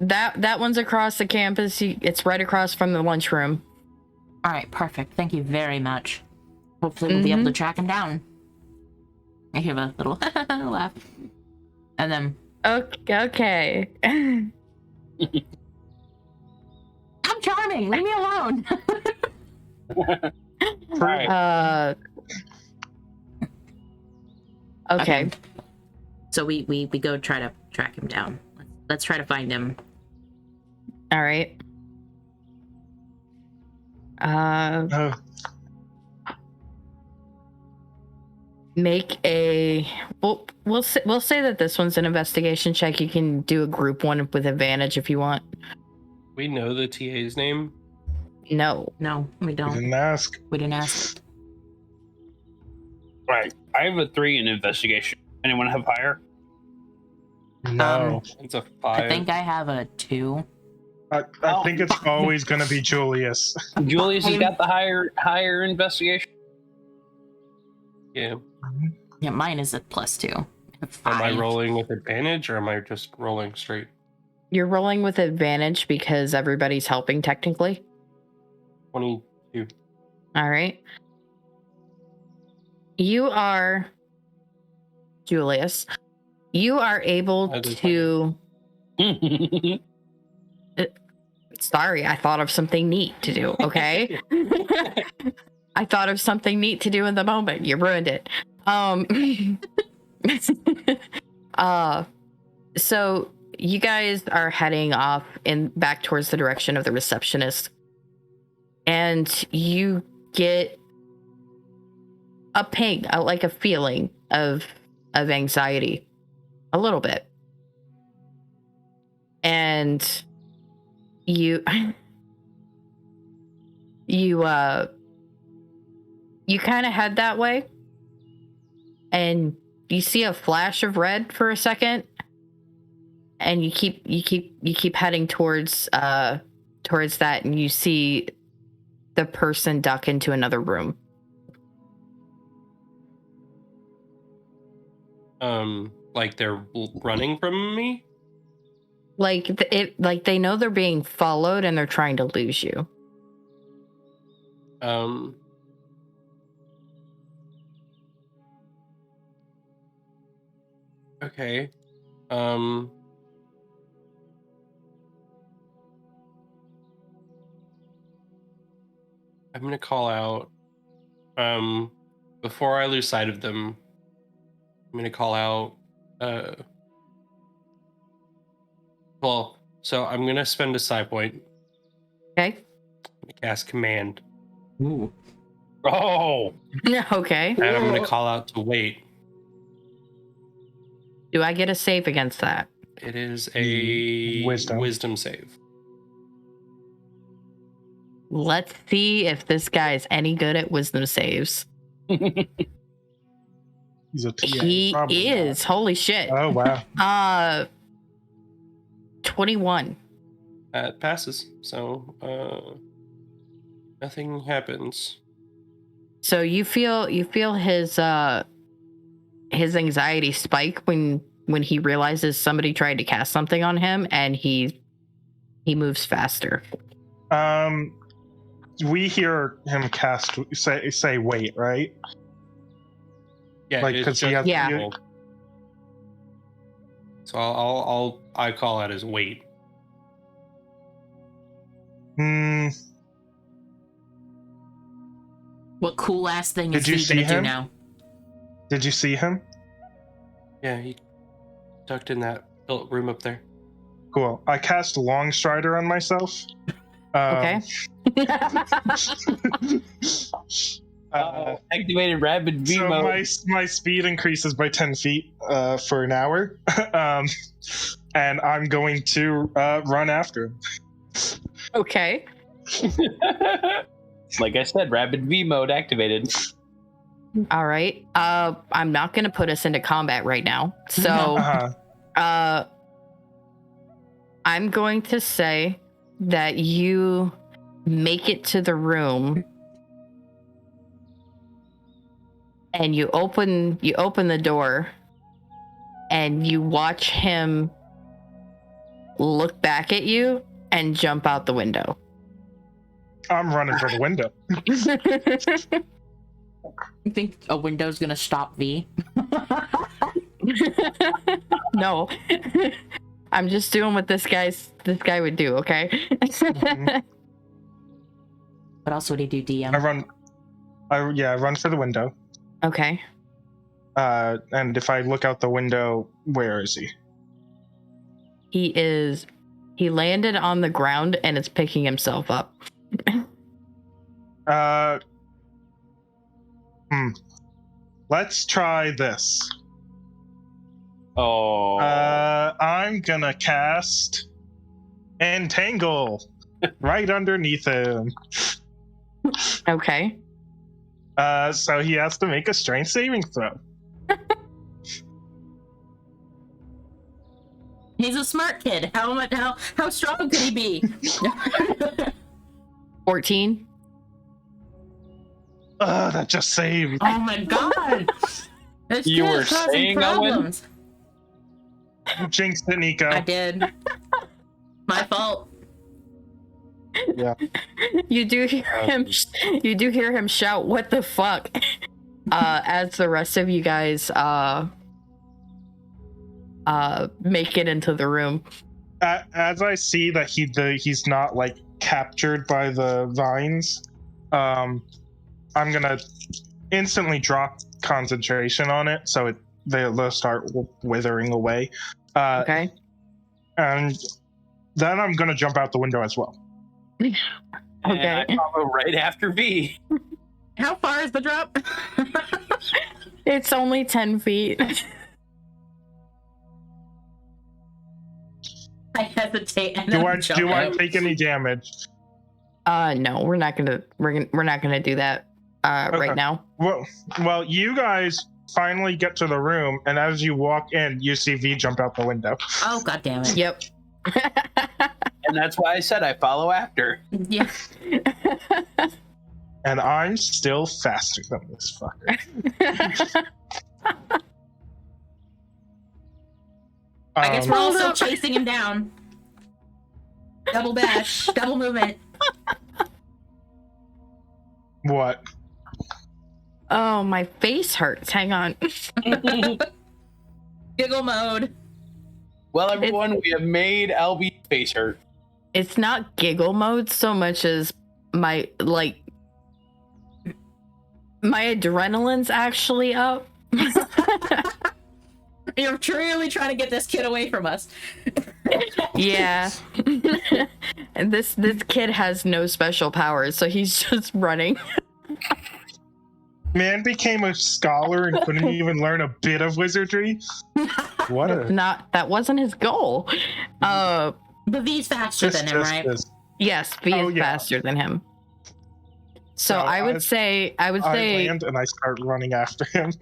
That one's across the campus. It's right across from the lunchroom. All right, perfect. Thank you very much. Hopefully we'll be able to track him down. I hear a little laugh. And then... Okay. I'm charming! Leave me alone! Right. Okay. So we go try to track him down. Let's try to find him. All right. Make a we'll say that this one's an investigation check. You can do a group one with advantage if you want. We know the TA's name. No, We don't. We didn't ask. We didn't ask. Right. I have a 3 in investigation. Anyone have higher? No. It's a 5. I think I have a 2. I think it's always going to be Julius. Julius has got the higher investigation. Yeah. Yeah, mine is a +2. Am I 5. rolling with advantage or am I just rolling straight? you're rolling with advantage because everybody's helping technically. 22. All right. You are Julius. You are able to. Sorry, I thought of something neat to do. Okay. I thought of something neat to do in the moment. You ruined it. So you guys are heading off back towards the direction of the receptionist, and you get a ping, like a feeling of anxiety, a little bit, and you kind of head that way, and you see a flash of red for a second, and you keep heading towards that, and you see the person duck into another room. Like they're running from me? Like they know they're being followed and they're trying to lose you. Okay. I'm gonna call out, before I lose sight of them, I'm gonna call out, well, so I'm gonna spend a psi point. Okay. I'm gonna cast command. Ooh. Oh! Okay. And I'm gonna call out to wait. Do I get a save against that? It is a wisdom save. Let's see if this guy's any good at wisdom saves. He's a TA. He Probably is. not. Holy shit. Oh, wow. 21. That passes. So, nothing happens. So you feel his anxiety spike when he realizes somebody tried to cast something on him, and he moves faster. We hear him cast say wait, right? Yeah, Like, it's 'cause he just has- Yeah. roll. So I call that as wait. What cool ass thing Did is you he see gonna do him? now? Did you see him? Yeah, he tucked in that room up there. Cool. I cast Long Strider on myself. Okay. Activated rapid V So mode. my speed increases by 10 feet for an hour, and I'm going to run after him. Okay. Like I said, rapid V mode activated. All right. I'm not going to put us into combat right now. So, I'm going to say that you make it to the room and you open the door and you watch him look back at you and jump out the window. I'm running for the window. You think a window's gonna stop V? No. I'm just doing what this guy would do, okay? Mhm. What else would he do, DM? I run for the window. Okay. And if I look out the window, where is he? He landed on the ground and is picking himself up. Let's try this. Oh. I'm gonna cast Entangle right underneath him. Okay. So he has to make a strength saving throw. He's a smart kid. How strong could he be? 14. That just saved. Oh my god! This You kid were is causing saying, Owen? problems. You jinxed it, Nico. I did. My fault. Yeah. You do hear him. You do hear him shout, "What the fuck?" As the rest of you guys make it into the room. As I see that he's not like captured by the vines, I'm gonna instantly drop concentration on it, so they'll start withering away. Okay. And then I'm gonna jump out the window as well. Okay. And I follow right after V. How far is the drop? It's only 10 feet. I hesitate. And Do then I jump out. take any damage? No, we're not gonna do that Okay. right now. Well, you guys finally get to the room, and as you walk in, you see V jump out the window. Oh god damn it! Yep. And that's why I said I follow after. Yeah. And I'm still faster than this fucker. I guess we're Hold also up. chasing him down. Double dash, double movement. What? Oh, my face hurts. Hang on. Giggle mode. Well, everyone, we have made LB's face hurt. It's not giggle mode so much as my adrenaline's actually up. You're truly trying to get this kid away from us. Yeah. And this kid has no special powers, so he's just running. Man became a scholar and couldn't even learn a bit of wizardry. What a That wasn't his goal. But V's faster than him, right? Yes, V Oh, is yeah. faster than him. So No, I would say I land and I start running after him.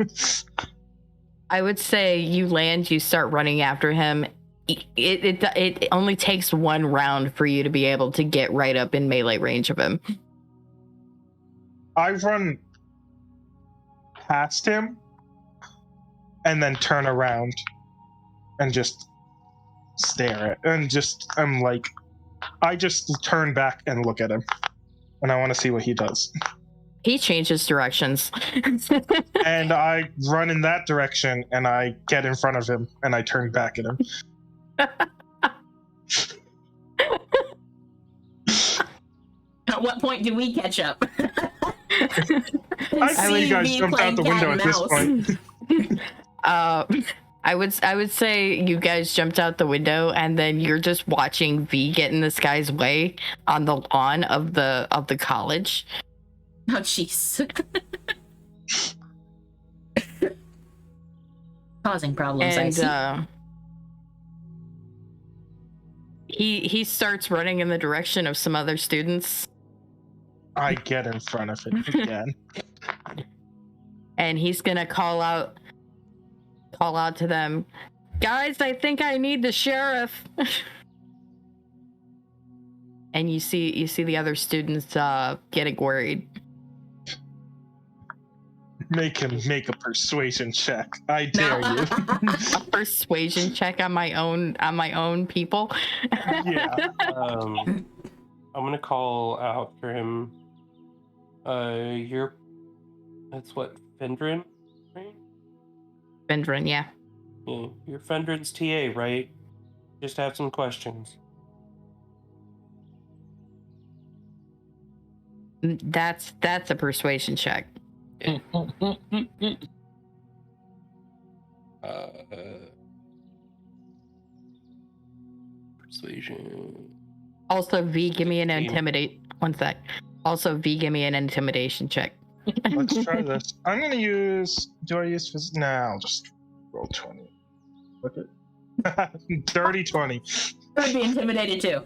I would say you land, you start running after him. It only takes one round for you to be able to get right up in melee range of him. I run past him and then turn around and just stare at and just I'm like I just turn back and look at him and I want to see what he does. He changes directions. And I run in that direction and I get in front of him and I turn back at him. At what point do we catch up? I see you guys jumped out the window at this point. I would say you guys jumped out the window and then you're just watching V get in this guy's way on the lawn of the college. Oh, jeez. Causing problems, I And see. he starts running in the direction of some other students. I get in front of it again. And he's gonna call out to them, guys, I think I need the sheriff. And you see the other students getting worried. Make him make a persuasion check. I dare you. A persuasion check on my own people. Yeah. I'm gonna call out for him. That's what, Fendran, right? Fendran, yeah. Yeah, you're Fendran's TA, right? Just have some questions. That's a persuasion check. Persuasion. Also, V, give me an intimidate. One sec. Also, V, give me an intimidation check. Let's try this. I'm gonna use. Do I use? Nah, I'll just roll 20. Look at dirty 20. I would be intimidated too.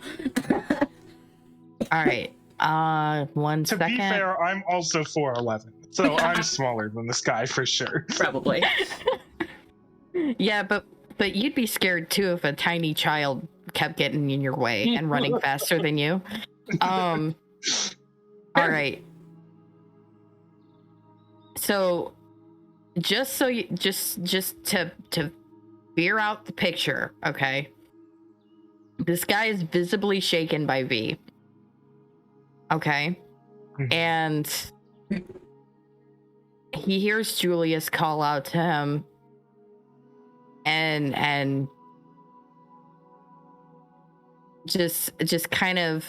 All right. 1 To second. be fair, I'm also 4'11", so I'm smaller than this guy for sure. Probably. Yeah, but you'd be scared too if a tiny child kept getting in your way and running faster than you. All right. So just to veer out the picture, okay? This guy is visibly shaken by V. Okay? And he hears Julius call out to him and just kind of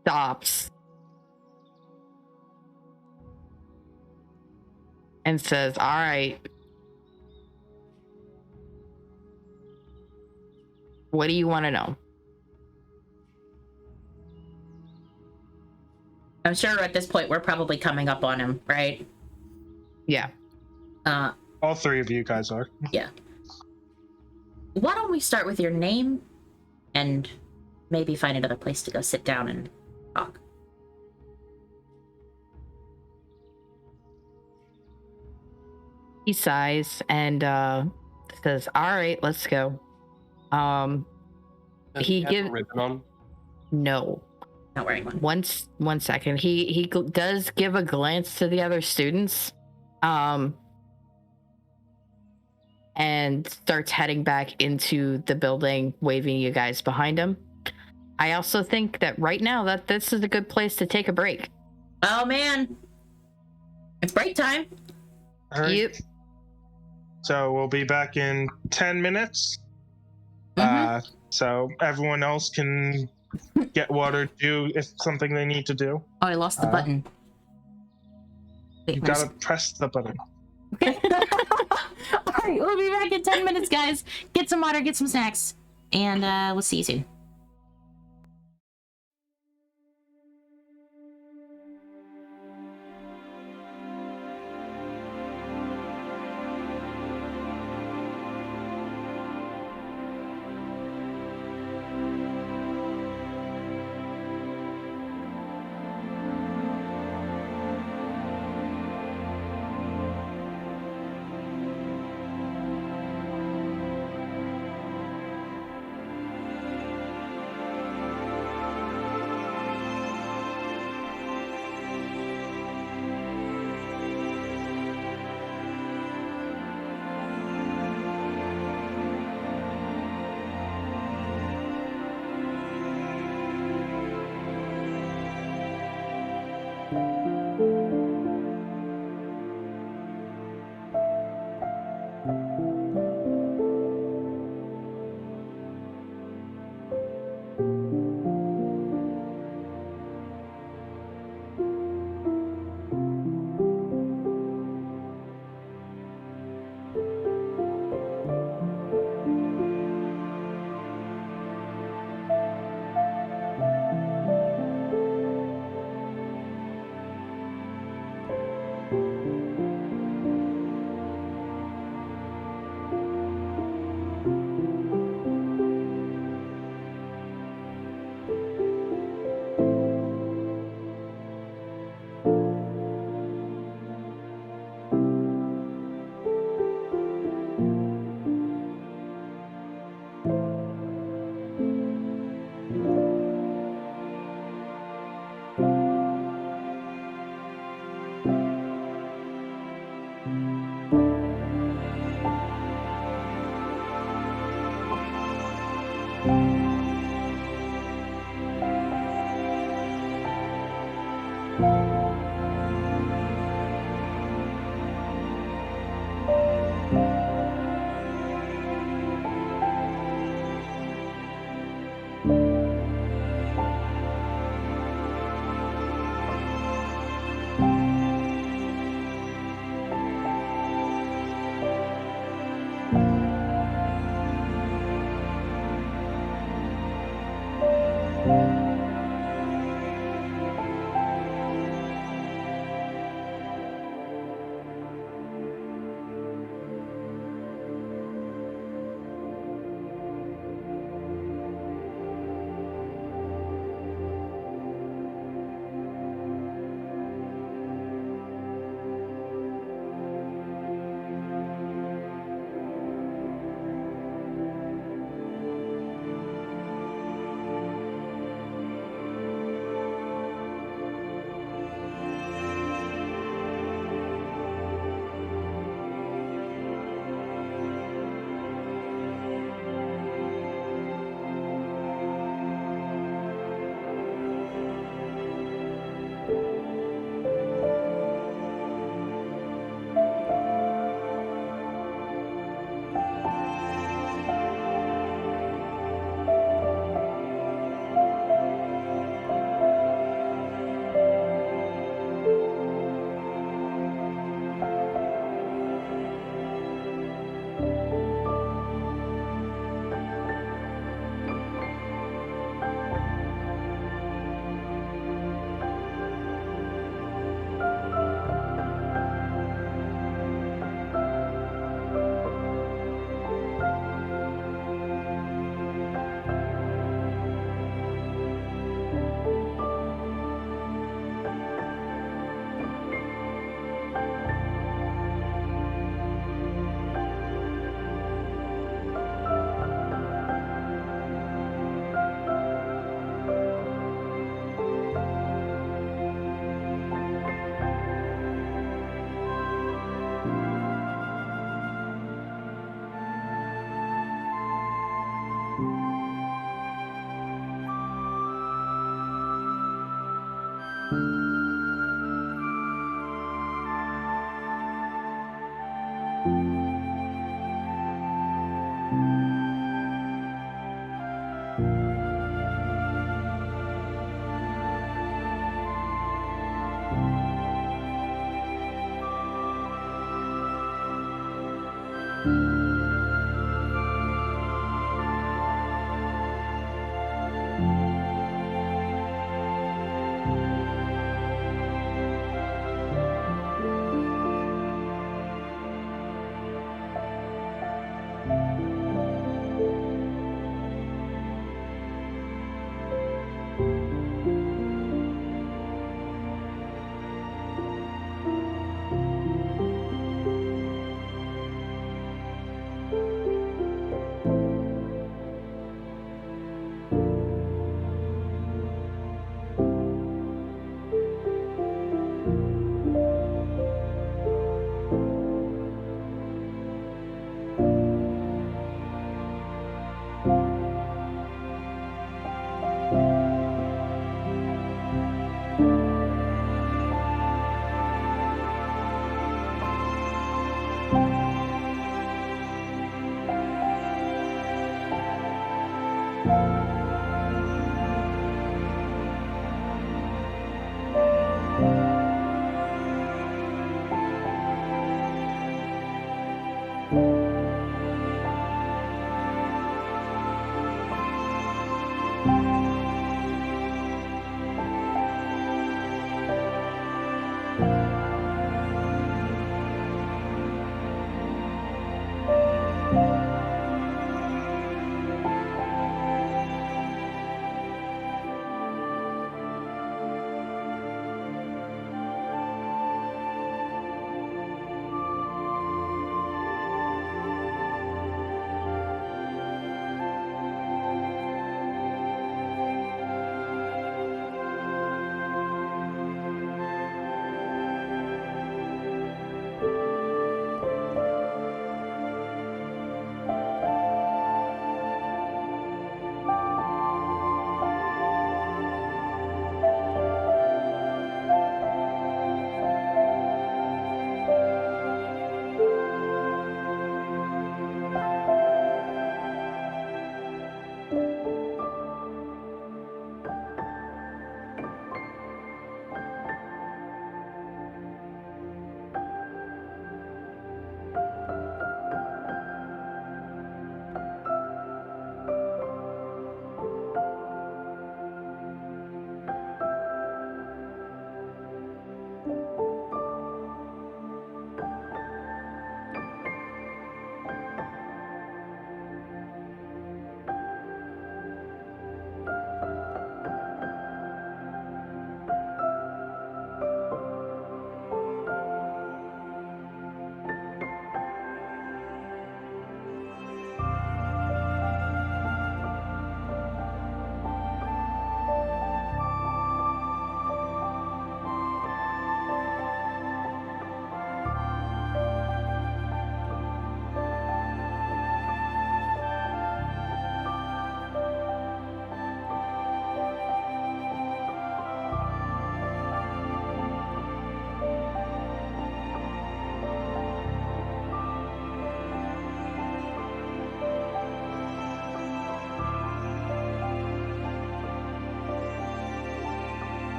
stops and says, all right, what do you want to know? I'm sure at this point we're probably coming up on him, right? Yeah. All three of you guys are. Yeah. Why don't we start with your name and maybe find another place to go sit down and talk? He sighs and says, all right, let's go. Does He have gives a ribbon on? no. Not wearing one. One second. He does give a glance to the other students, and starts heading back into the building, waving you guys behind him. I also think that right now that this is a good place to take a break. Oh man, it's break time. All right. Yep. So we'll be back in 10 minutes. Mhm. So everyone else can get water, do if something they need to do. Oh, I lost the button. Wait, You gotta press the button. All right, we'll be back in 10 minutes, guys. Get some water, get some snacks, and we'll see you soon.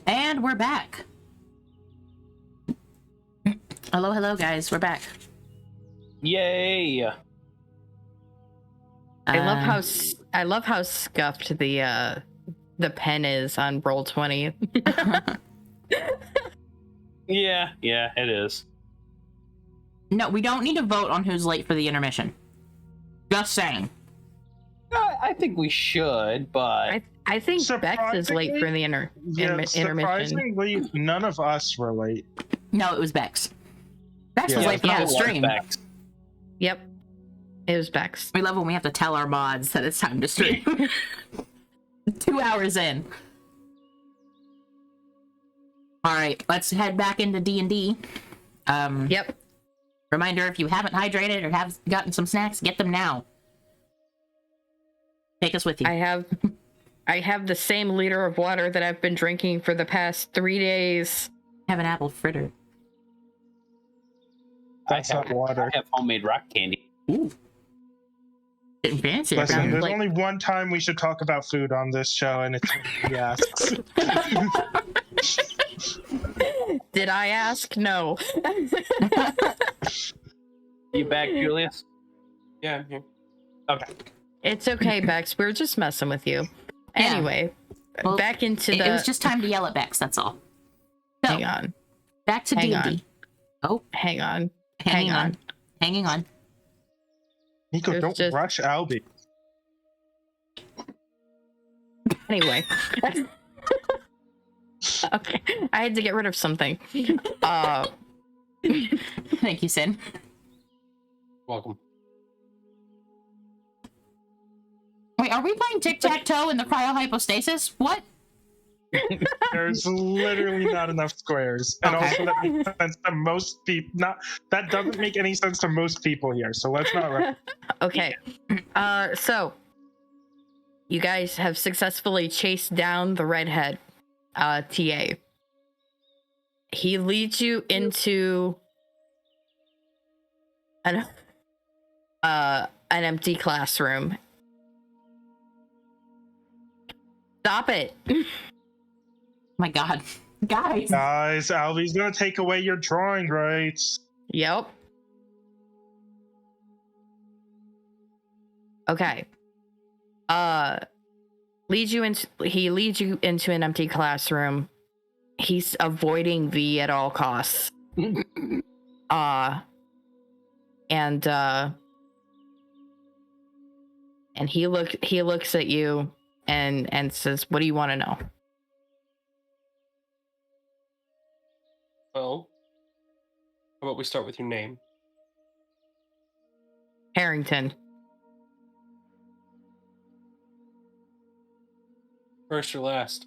And we're back. Hello, guys. We're back. Yay! I love how scuffed the pen is on Roll20. Yeah, it is. No, we don't need to vote on who's late for the intermission. Just saying. I think we should, but I think Bex is late for the intermission. Surprisingly, none of us were late. No, it was Bex. Bex was late for the whole stream. Yep. It was Bex. We love when we have to tell our mods that it's time to stream. 2 hours in. All right, let's head back into D&D. Yep. Reminder, if you haven't hydrated or have gotten some snacks, get them now. Take us with you. I have I have the same liter of water that I've been drinking for the past 3 days. Have an apple fritter. That's not water. I have homemade rock candy. Ooh. Getting fancy. Listen, found, there's like- only one time we should talk about food on this show, and it's when he asks. Did I ask? No. You back, Julius? Yeah, I'm here. Okay. It's okay, Bex. We were just messing with you. Yeah. Anyway, Well, back into it was just time to yell at Bex, that's all. So, Hang on. back to Hang D&D. Oh, Hang on. hanging on. Hanging on. Nico, There's don't just- rush Albie. Anyway. Okay. I had to get rid of something. Thank you, Sin. Welcome. Wait, are we playing tic-tac-toe in the cryohypostasis? What? There's literally not enough squares, and Okay. also that makes sense to most people. That doesn't make any sense to most people here. So let's not rush. Okay. So you guys have successfully chased down the redhead, TA. He leads you into an empty classroom. Stop it. My God. Guys. Guys, Albie's gonna take away your drawing rights. Yep. Okay. He leads you into an empty classroom. He's avoiding V at all costs. And he looks at you and says, "What do you want to know?" Well, how about we start with your name? Harrington. First or last?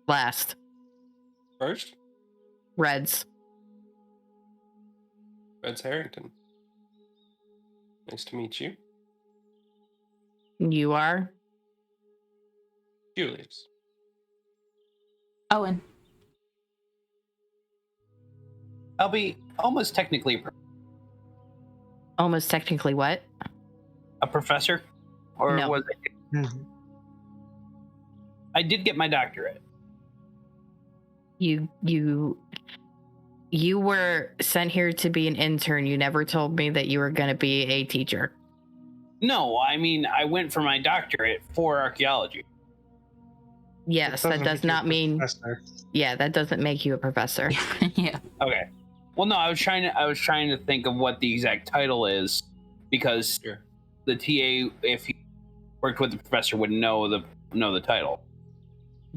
Last. First? Reds. Reds Harrington. Nice to meet you. You are? Julius. Owen. I'll be almost technically Almost technically what? a professor, or No. was it? Mhm. I did get my doctorate. You were sent here to be an intern. You never told me that you were going to be a teacher. No, I mean I went for my doctorate for archaeology. Yes, that doesn't does make you not a mean. professor. Yeah, that doesn't make you a professor. Yeah. Okay. Well, no, I was trying to think of what the exact title is, because Sure. the TA, if he worked with the professor, would know the title.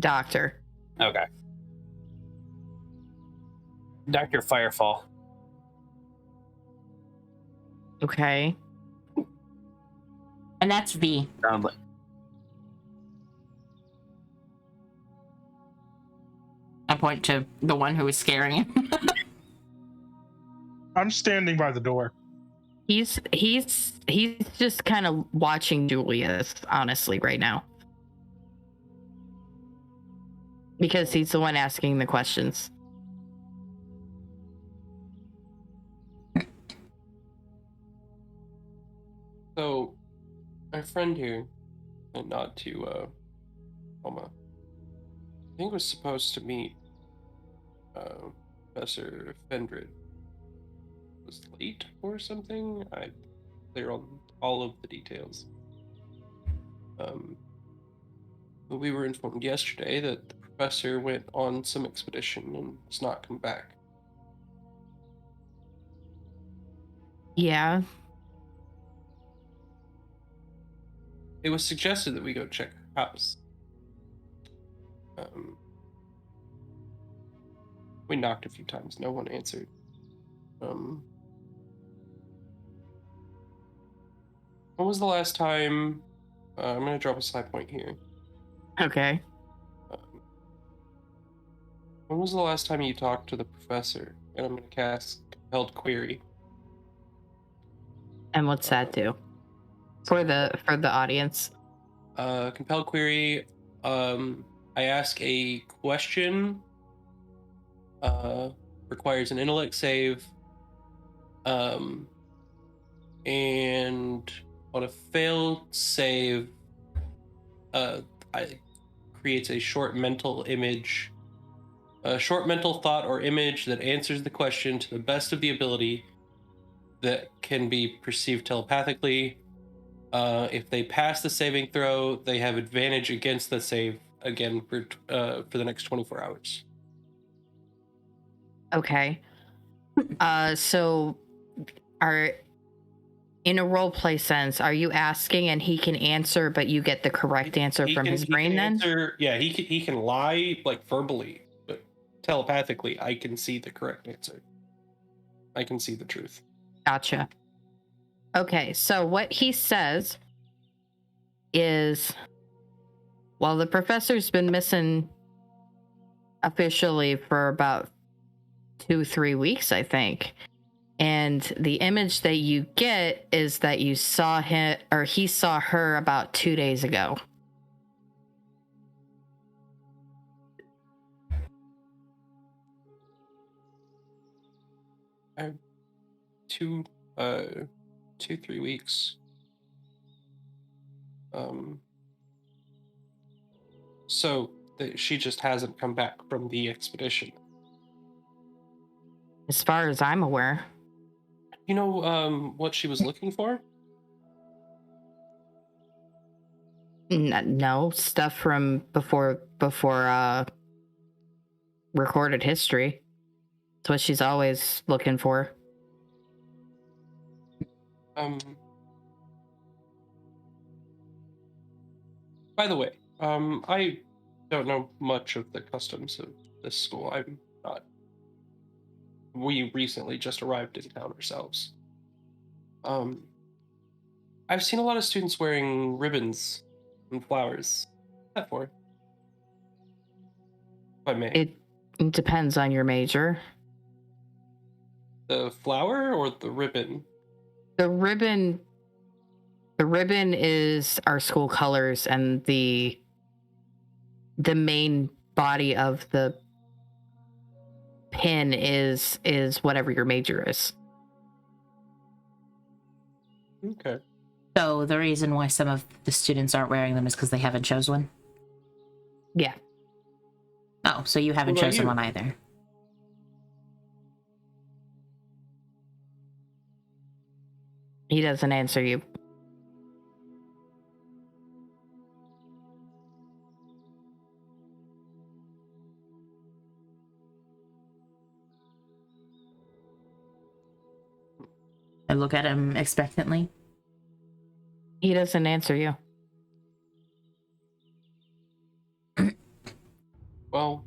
Doctor. Okay. Dr. Firefall. Okay. And that's V. Sound like- I point to the one who was scaring him. I'm standing by the door. He's just kind of watching Julius, honestly, right now. Because he's the one asking the questions. So, my friend here, and not to, Oma, I think was supposed to meet, Professor Fendran. Was late or something? I'm clear on all of the details. But we were informed yesterday that the professor went on some expedition and has not come back. Yeah. It was suggested that we go check her house. We knocked a few times, no one answered. When was the last time? I'm gonna drop a side point here. Okay. When was the last time you talked to the professor? And I'm gonna cast Compelled Query. And what's that do? For the audience. Compelled query. I ask a question. Requires an intellect save. And on a failed save, I creates a short mental image, a short mental thought or image that answers the question to the best of the ability that can be perceived telepathically. If they pass the saving throw, they have advantage against the save again for the next 24 hours. Okay. So are in a role play sense, are you asking and he can answer, but you get the correct answer from his brain then? He can lie like verbally, but telepathically, I can see the correct answer. I can see the truth. Gotcha. Okay, so what he says is, well, the professor's been missing officially for about 2-3 weeks, I think. And the image that you get is that you saw him, or he saw her about 2 days ago. Two, 3 weeks. So she just hasn't come back from the expedition. As far as I'm aware. You know, what she was looking for? No, stuff from before recorded history. It's what she's always looking for. By the way, I don't know much of the customs of this school. I'm not. We recently just arrived in town ourselves. I've seen a lot of students wearing ribbons and flowers. What's that for? If I may. It depends on your major. The flower or the ribbon? The ribbon is our school colors, and the main body of the pin is whatever your major is. Okay. So the reason why some of the students aren't wearing them is because they haven't chosen one? Yeah. Oh, so you haven't chosen one either. He doesn't answer you. I look at him expectantly. He doesn't answer you. Well,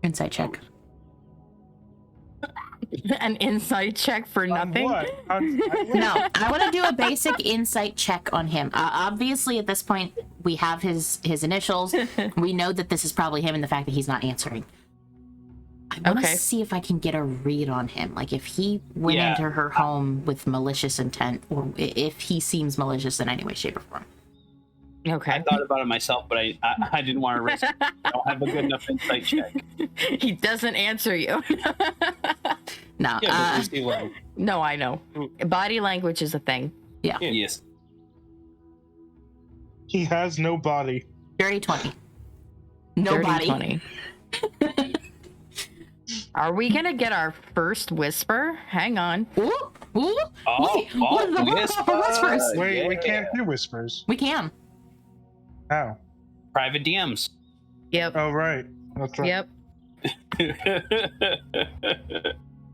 Insight check. An insight check for nothing? What? No, I want to do a basic insight check on him. Obviously, at this point, we have his initials. We know that this is probably him and the fact that he's not answering. I want to see if I can get a read on him. Like, if he went into her home with malicious intent, or if he seems malicious in any way, shape, or form. Okay. I thought about it myself, but I didn't want to risk it. I don't have a good enough insight check. He doesn't answer you. No. No, I know. Body language is a thing. Yeah. Yes. He has no body. Dirty 20. No Dirty body. 20. Are we gonna get our first whisper? Hang on. Ooh, ooh. Wait, what is the whisper for whispers? Wait, we can't do whispers. We can. How? Private DMs. Yep. Oh, right. That's right. Yep.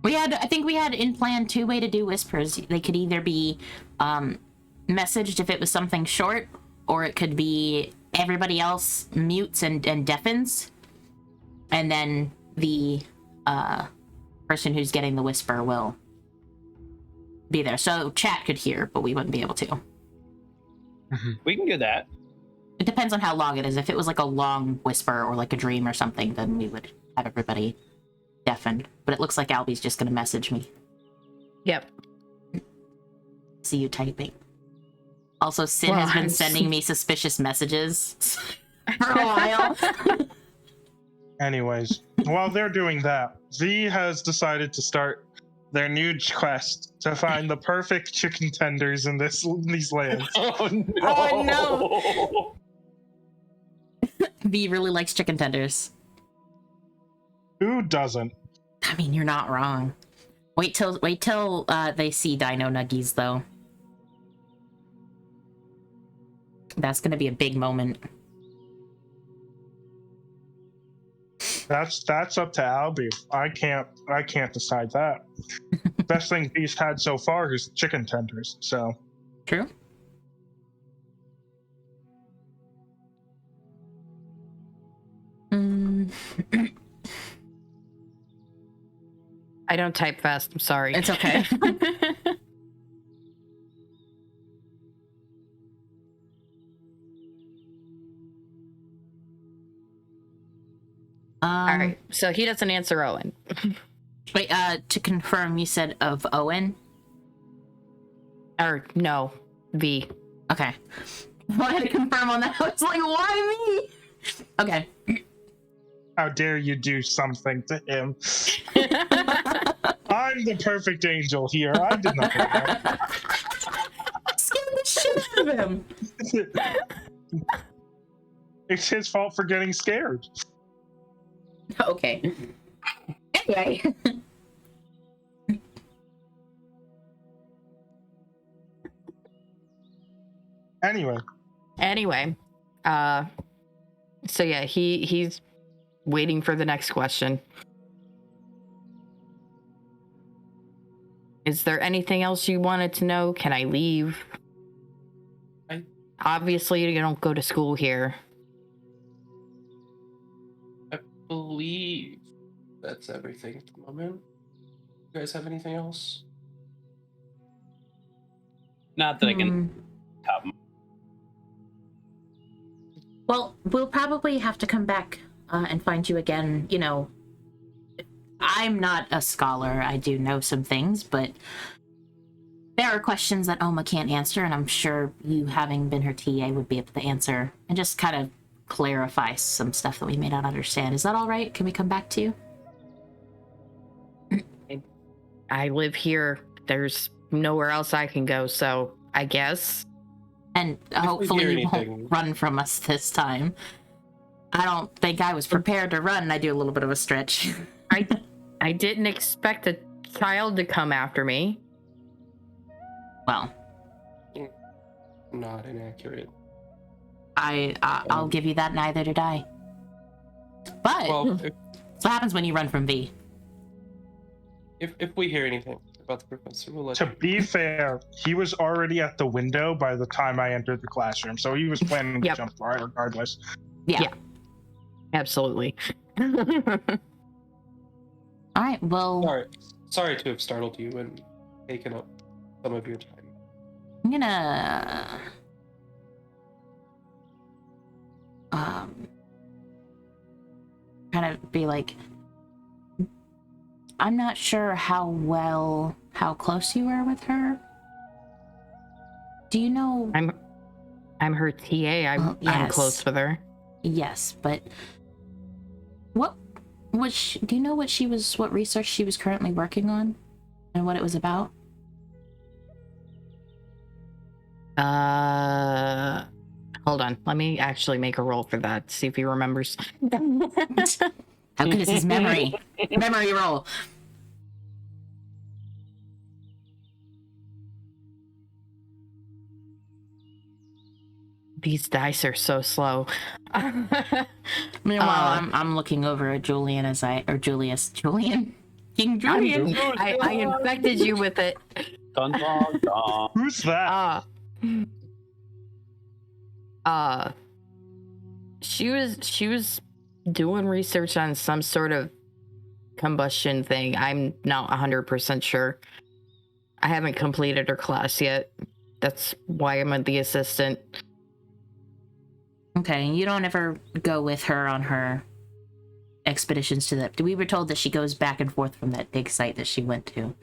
I think we had in plan 2 ways to do whispers. They could either be messaged if it was something short, or it could be everybody else mutes and deafens, and then the person who's getting the whisper will be there. So chat could hear, but we wouldn't be able to. We can do that. It depends on how long it is. If it was like a long whisper or like a dream or something, then we would have everybody deafened. But it looks like Albie's just going to message me. Yep. See you typing. Also, Sin has been sending me suspicious messages for a while. Anyways, while they're doing that, V has decided to start their new quest to find the perfect chicken tenders in these lands. Oh no! Oh, V really likes chicken tenders. Who doesn't? I mean, you're not wrong. Wait till they see Dino Nuggies, though. That's gonna be a big moment. That's up to Albie. I can't decide that. Best thing he's had so far is chicken tenders. So True. I don't type fast. I'm sorry. It's okay. All right. So he doesn't answer Owen. Wait, to confirm, you said of Owen? Or no, V. Okay. I wanted to confirm on that. I was like, why me? Okay. how dare you do something to him? I'm the perfect angel here. I did not know that. Scared the shit out of him. It's his fault for getting scared. Okay. Anyway. Anyway, so yeah, he's waiting for the next question. Is there anything else you wanted to know? Can I leave? Obviously, you don't go to school here. I believe that's everything at the moment. You guys have anything else? Not that I can top. Well, we'll probably have to come back and find you again. You know, I'm not a scholar. I do know some things, but there are questions that Oma can't answer, and I'm sure you, having been her TA, would be able to answer and just kind of clarify some stuff that we may not understand. Is that all right? Can we come back to you? I live here. There's nowhere else I can go, so I guess. And hopefully you won't run from us this time. I don't think I was prepared to run. I do a little bit of a stretch. I didn't expect a child to come after me. Well, Not inaccurate. I'll give you that. Neither did I. But Well, that's what happens when you run from V. if we hear anything about the professor, we'll let To you. be fair, he was already at the window by the time I entered the classroom, so he was planning to Yep. jump right regardless. Yeah. Absolutely. All right. Well, Sorry to have startled you and taken up some of your time. I'm gonna kind of be like, I'm not sure how close you were with her. Do you know? I'm her TA. I'm yes. close with her. Yes, but what was do you know what research she was currently working on and what it was about? Hold on. Let me actually make a roll for that. See if he remembers. How good is his memory? Memory roll. These dice are so slow. Meanwhile, I'm looking over at Julian Julian. King Julian. I infected you with it. Dun, dun, dun. Who's that? She was doing research on some sort of combustion thing. I'm not 100% sure. I haven't completed her class yet. That's why I'm the assistant. Okay, you don't ever go with her on her expeditions to the... We were told that she goes back and forth from that big site that she went to.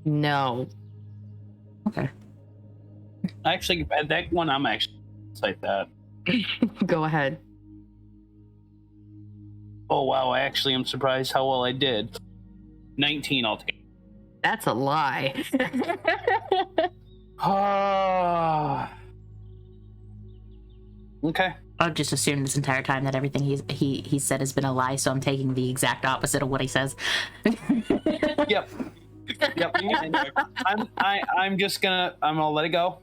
No. Okay. Actually, at that one, I'm actually like that. Go ahead. Oh wow! I actually am surprised how well I did. 19, I'll take. That's a lie. Ah. Okay. I've just assumed this entire time that everything he said has been a lie, so I'm taking the exact opposite of what he says. Yep. Yep. I'm gonna let it go.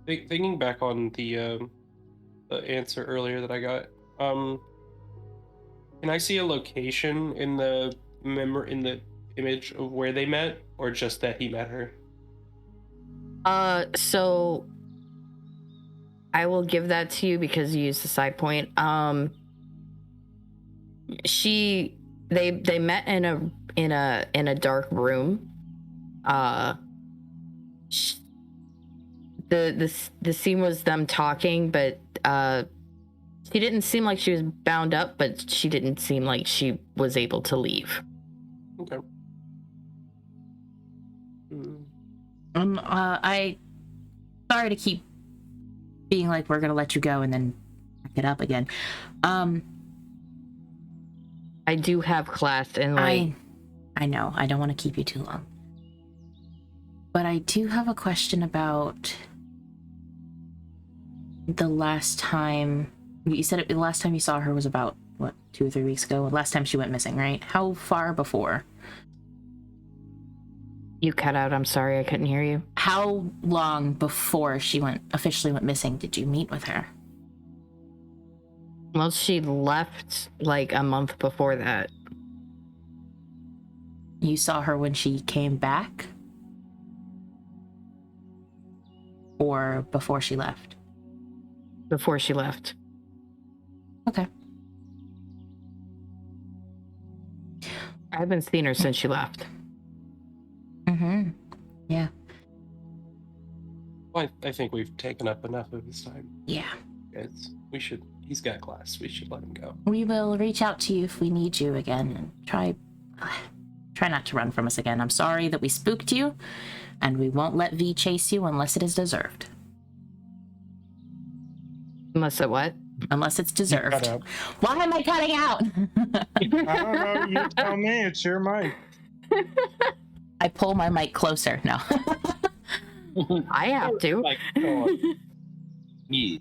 Thinking back on the answer earlier that I got, can I see a location in the image of where they met, or just that he met her? So I will give that to you because you used the side point. They met in a dark room. The scene was them talking, but she didn't seem like she was bound up, but she didn't seem like she was able to leave. Okay. Sorry to keep being like we're gonna let you go and then back it up again. I do have class in like. I know, I don't want to keep you too long. But I do have a question about the last time you said it. The last time you saw her was about what, 2 or 3 weeks ago. Last time she went missing, right? How far before? You cut out. I'm sorry, I couldn't hear you. How long before she officially went missing did you meet with her? Well, she left like a month before that. You saw her when she came back? Or before she left? Before she left. Okay. I haven't seen her since she left. Mm-hmm. Yeah. Well, I think we've taken up enough of his time. Yeah. He's got class. We should let him go. We will reach out to you if we need you again and try not to run from us again. I'm sorry that we spooked you, and we won't let V chase you unless it is deserved. Unless it what? Unless it's deserved. Cut out. Why am I cutting out? I don't know. You tell me. It's your mic. I pull my mic closer. No. I have to. Like, oh, yeah.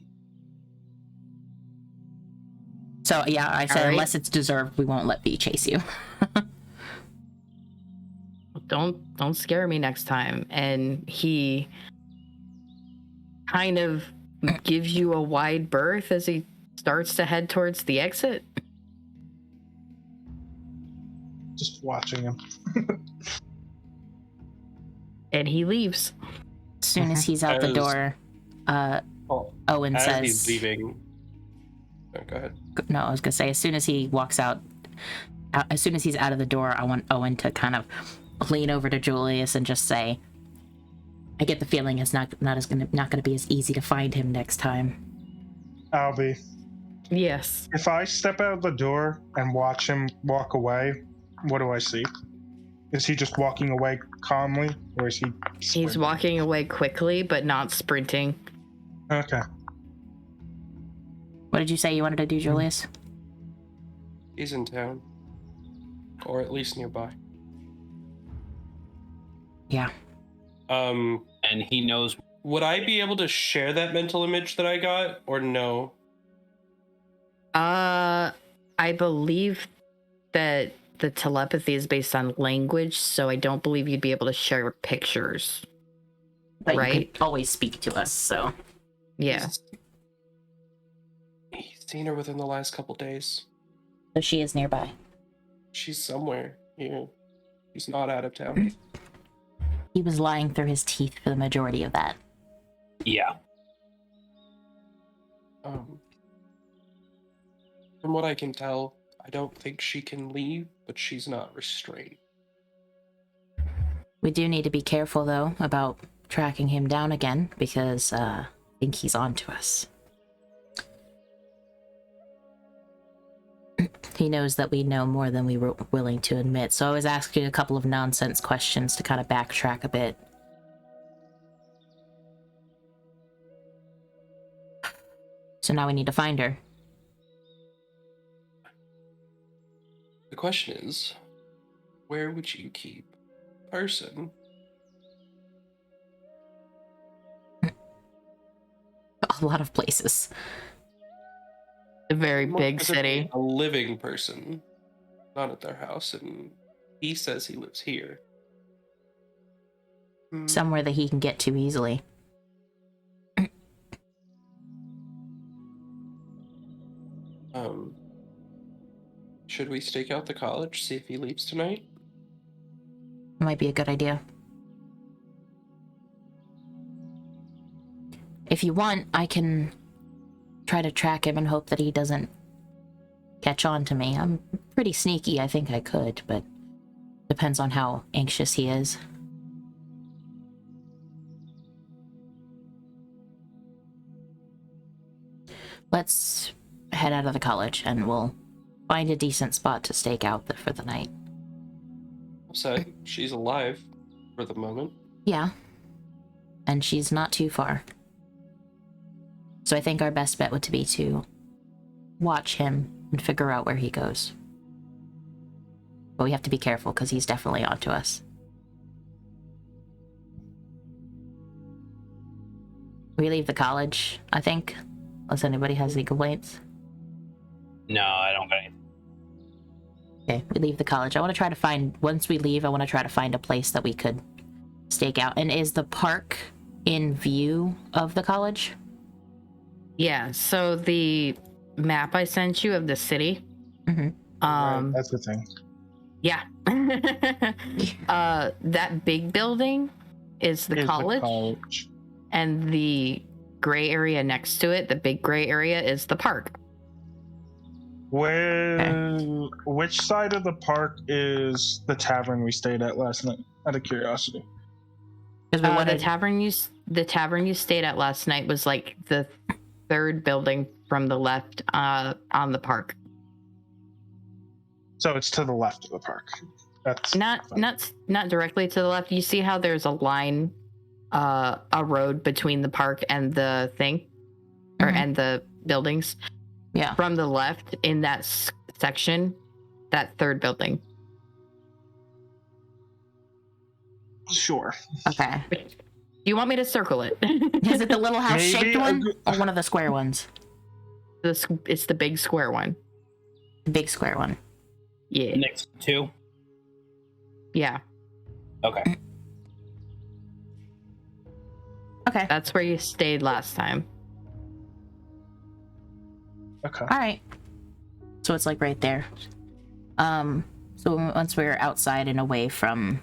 So yeah, I said All right. unless it's deserved, we won't let V chase you. Don't scare me next time. And he kind of gives you a wide berth as he starts to head towards the exit. Just watching him. And he leaves. As soon as he's out the As- door, Owen As says, he's leaving. Oh, go ahead. no, I was gonna say, as soon as he walks out, as soon as he's out of the door, I want Owen to kind of lean over to Julius and just say, I get the feeling it's not gonna be as easy to find him next time. I'll be. Yes. If I step out the door and watch him walk away, what do I see? Is he just walking away calmly, or is he? He's sprinting? walking away quickly, but not sprinting. Okay. What did you say you wanted to do, Julius? He's in town. Or at least nearby. Yeah. And he knows. Would I be able to share that mental image that I got, or no? I believe that the telepathy is based on language, so I don't believe you'd be able to share pictures. But you Right. could always speak to us, so. Yeah. He's seen her within the last couple days. So she is nearby. She's somewhere here. She's not out of town. He was lying through his teeth for the majority of that. Yeah. From what I can tell, I don't think she can leave, but she's not restrained. We do need to be careful, though, about tracking him down again, because I think he's on to us. He knows that we know more than we were willing to admit, so I was asking a couple of nonsense questions to kind of backtrack a bit. So now we need to find her. The question is, where would you keep person? A lot of places. A very More big specifically, city. A living person, not at their house, and he says he lives here. Somewhere that he can get to easily. Should we stake out the college, see if he leaves tonight? Might be a good idea. If you want, I can try to track him and hope that he doesn't catch on to me. I'm pretty sneaky, I think I could, but depends on how anxious he is. Let's head out of the college and we'll find a decent spot to stake out for the night. So she's alive for the moment. Yeah. And she's not too far. So I think our best bet would be to watch him and figure out where he goes. But we have to be careful because he's definitely onto us. We leave the college, I think, unless anybody has any complaints. No, I don't got anything. Okay, we leave the college. I want to try to find, once we leave, I want to try to find a place that we could stake out. And is the park in view of the college? Yeah, so the map I sent you of the city. Mm-hmm. Right, that's the thing. Yeah. That big building is the college. And the gray area next to it, the big gray area, is the park. Which side of the park is the tavern we stayed at last night? Out of curiosity. The tavern you stayed at last night was like the third building from the left on the park. So it's to the left of the park. That's not directly to the left. You see how there's a line, a road between the park and the thing, and the buildings. Yeah. From the left in that section, that third building. Sure. Okay. Do you want me to circle it? Is it the little house-shaped one or one of the square ones? It's the big square one. The big square one. Yeah. Next two? Yeah. Okay. Okay. That's where you stayed last time. Okay. All right. So it's like right there. So once we're outside and away from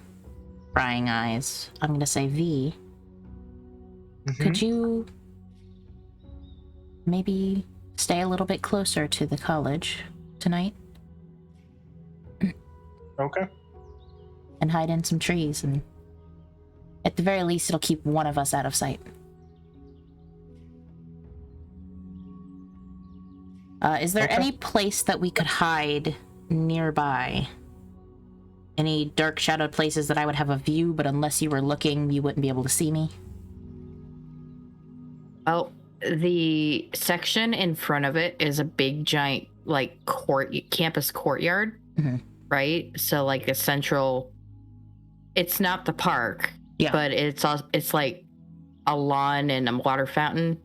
prying eyes, I'm gonna say V. Mm-hmm. Could you maybe stay a little bit closer to the college tonight Okay. and hide in some trees, and at the very least it'll keep one of us out of sight. Is there Okay. any place that we could hide nearby? Any dark shadowed places that I would have a view, but unless you were looking, you wouldn't be able to see me? Oh, the section in front of it is a big giant like campus courtyard, right? So like a central. It's not the park, Yeah. but it's like a lawn and a water fountain.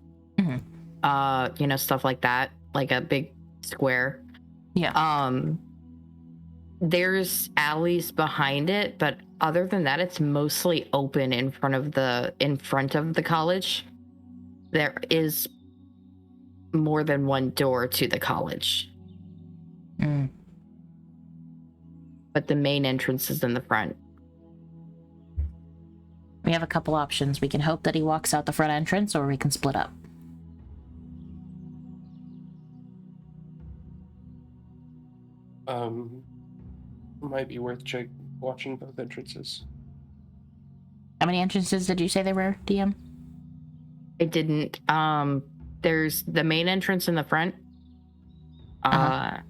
Stuff like that, like a big square. Yeah. There's alleys behind it, but other than that, it's mostly open in front of the college. There is more than one door to the college, but the main entrance is in the front. We have a couple options. We can hope that he walks out the front entrance, or we can split up. Might be worth watching both entrances. How many entrances did you say there were, DM? I didn't. There's the main entrance in the front. And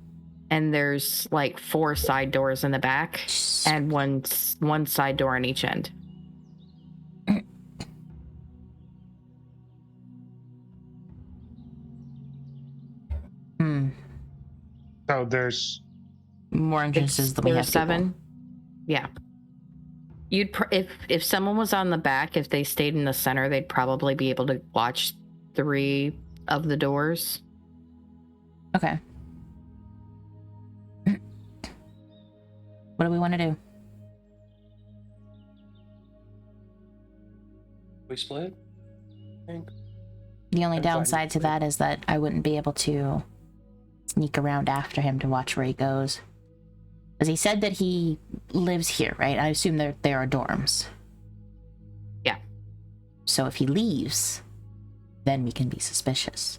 there's like 4 side doors in the back and one side door on each end. So there's More entrances than we There have are people. 7. Yeah. If someone was on the back, if they stayed in the center, they'd probably be able to watch 3 of the doors. Okay. What do we want to do? We split? I think. The only I'm fine downside with to it. that is that I wouldn't be able to sneak around after him to watch where he goes. Because he said that he lives here, right? I assume there are dorms. Yeah. So if he leaves, then we can be suspicious.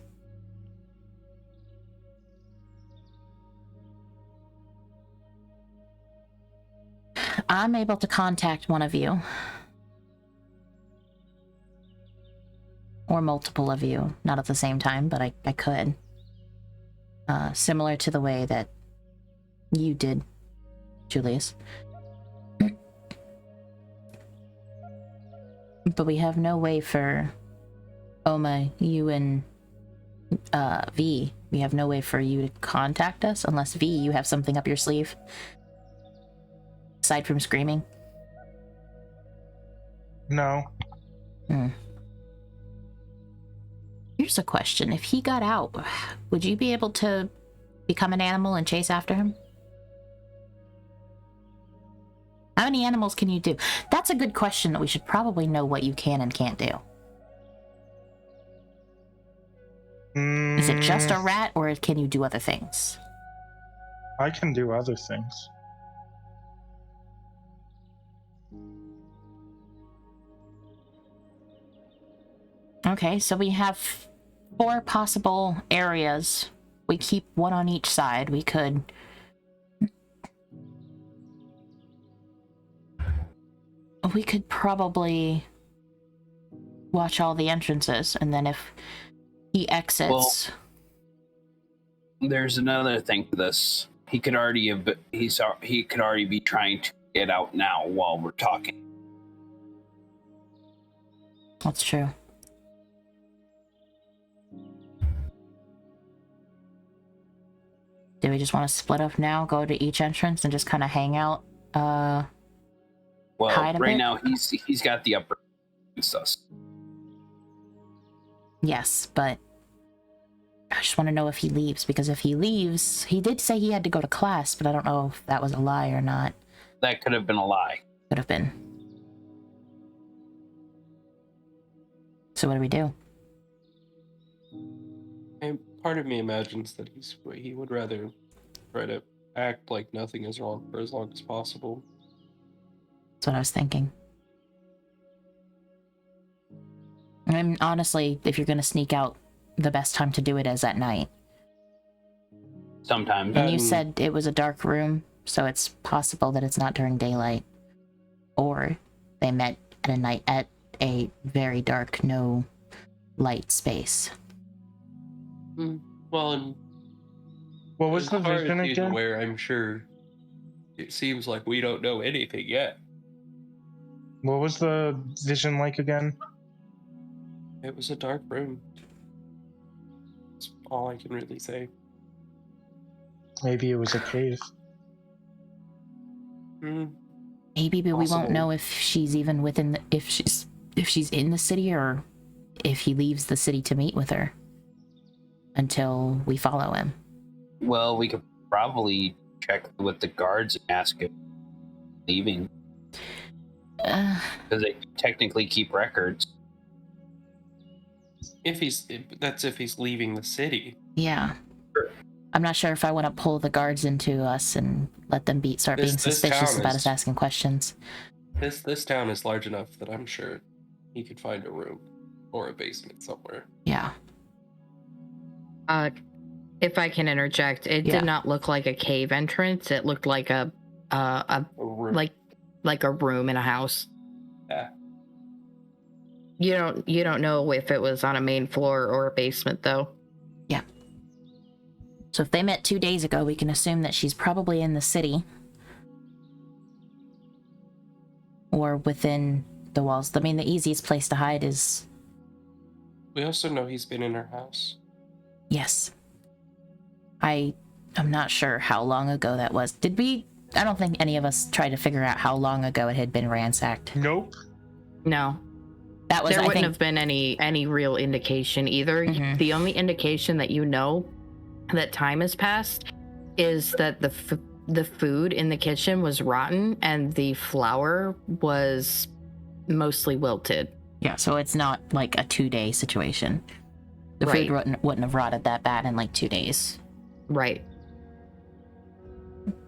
I'm able to contact one of you. Or multiple of you. Not at the same time, but I could. Similar to the way that you did, Julius. But we have no way for Oma, you and V. We have no way for you to contact us unless V, you have something up your sleeve. Aside from screaming. no. Here's a question. If he got out, would you be able to become an animal and chase after him? How many animals can you do? That's a good question that we should probably know what you can and can't do. Is it just a rat, or can you do other things? I can do other things. Okay, so we have 4 possible areas. We keep one on each side. We could... We could probably watch all the entrances, and then if he exits... There's another thing to this. He could already be trying to get out now while we're talking. That's true. Do we just want to split up now, go to each entrance, and just kind of hang out? Well, Hide a right bit? now he's got the upper against us. Yes, but I just want to know if he leaves, because if he leaves, he did say he had to go to class, but I don't know if that was a lie or not. That could have been a lie. Could have been. So what do we do? And part of me imagines that he would rather try to act like nothing is wrong for as long as possible. That's what I was thinking. And honestly, if you're going to sneak out, the best time to do it is at night. Sometimes. And you said it was a dark room, so it's possible that it's not during daylight. Or they met at a very dark, no light space. Well, and What was as the far as vision he's again? aware, I'm sure it seems like we don't know anything yet. What was the vision like again? It was a dark room. That's all I can really say. Maybe it was a cave. Maybe, but we won't Possible. know if she's even within the, if she's in the city, or if he leaves the city to meet with her until we follow him. Well, we could probably check with the guards and ask if he's leaving, because they technically keep records. If he's leaving the city. Yeah. I'm not sure if I want to pull the guards into us and let them start being This suspicious town about is- us asking questions. This town is large enough that I'm sure he could find a room or a basement somewhere. Yeah. If I can interject, it Yeah. did not look like a cave entrance. It looked like a A room. like a room in a house. Yeah. You don't know if it was on a main floor or a basement, though. So if they met 2 days ago, we can assume that she's probably in the city. Or within the walls. I mean, the easiest place to hide is... We also know he's been in her house. Yes. I I'm not sure how long ago that was. Did we? I don't think any of us tried to figure out how long ago it had been ransacked. Nope. No. That was, There I wouldn't think, have been any real indication either. Mhm. The only indication that you know that time has passed is that the food in the kitchen was rotten and the flour was mostly wilted. yeah. So it's not like a 2-day situation. The Right. food wouldn't have rotted that bad in like 2 days. Right.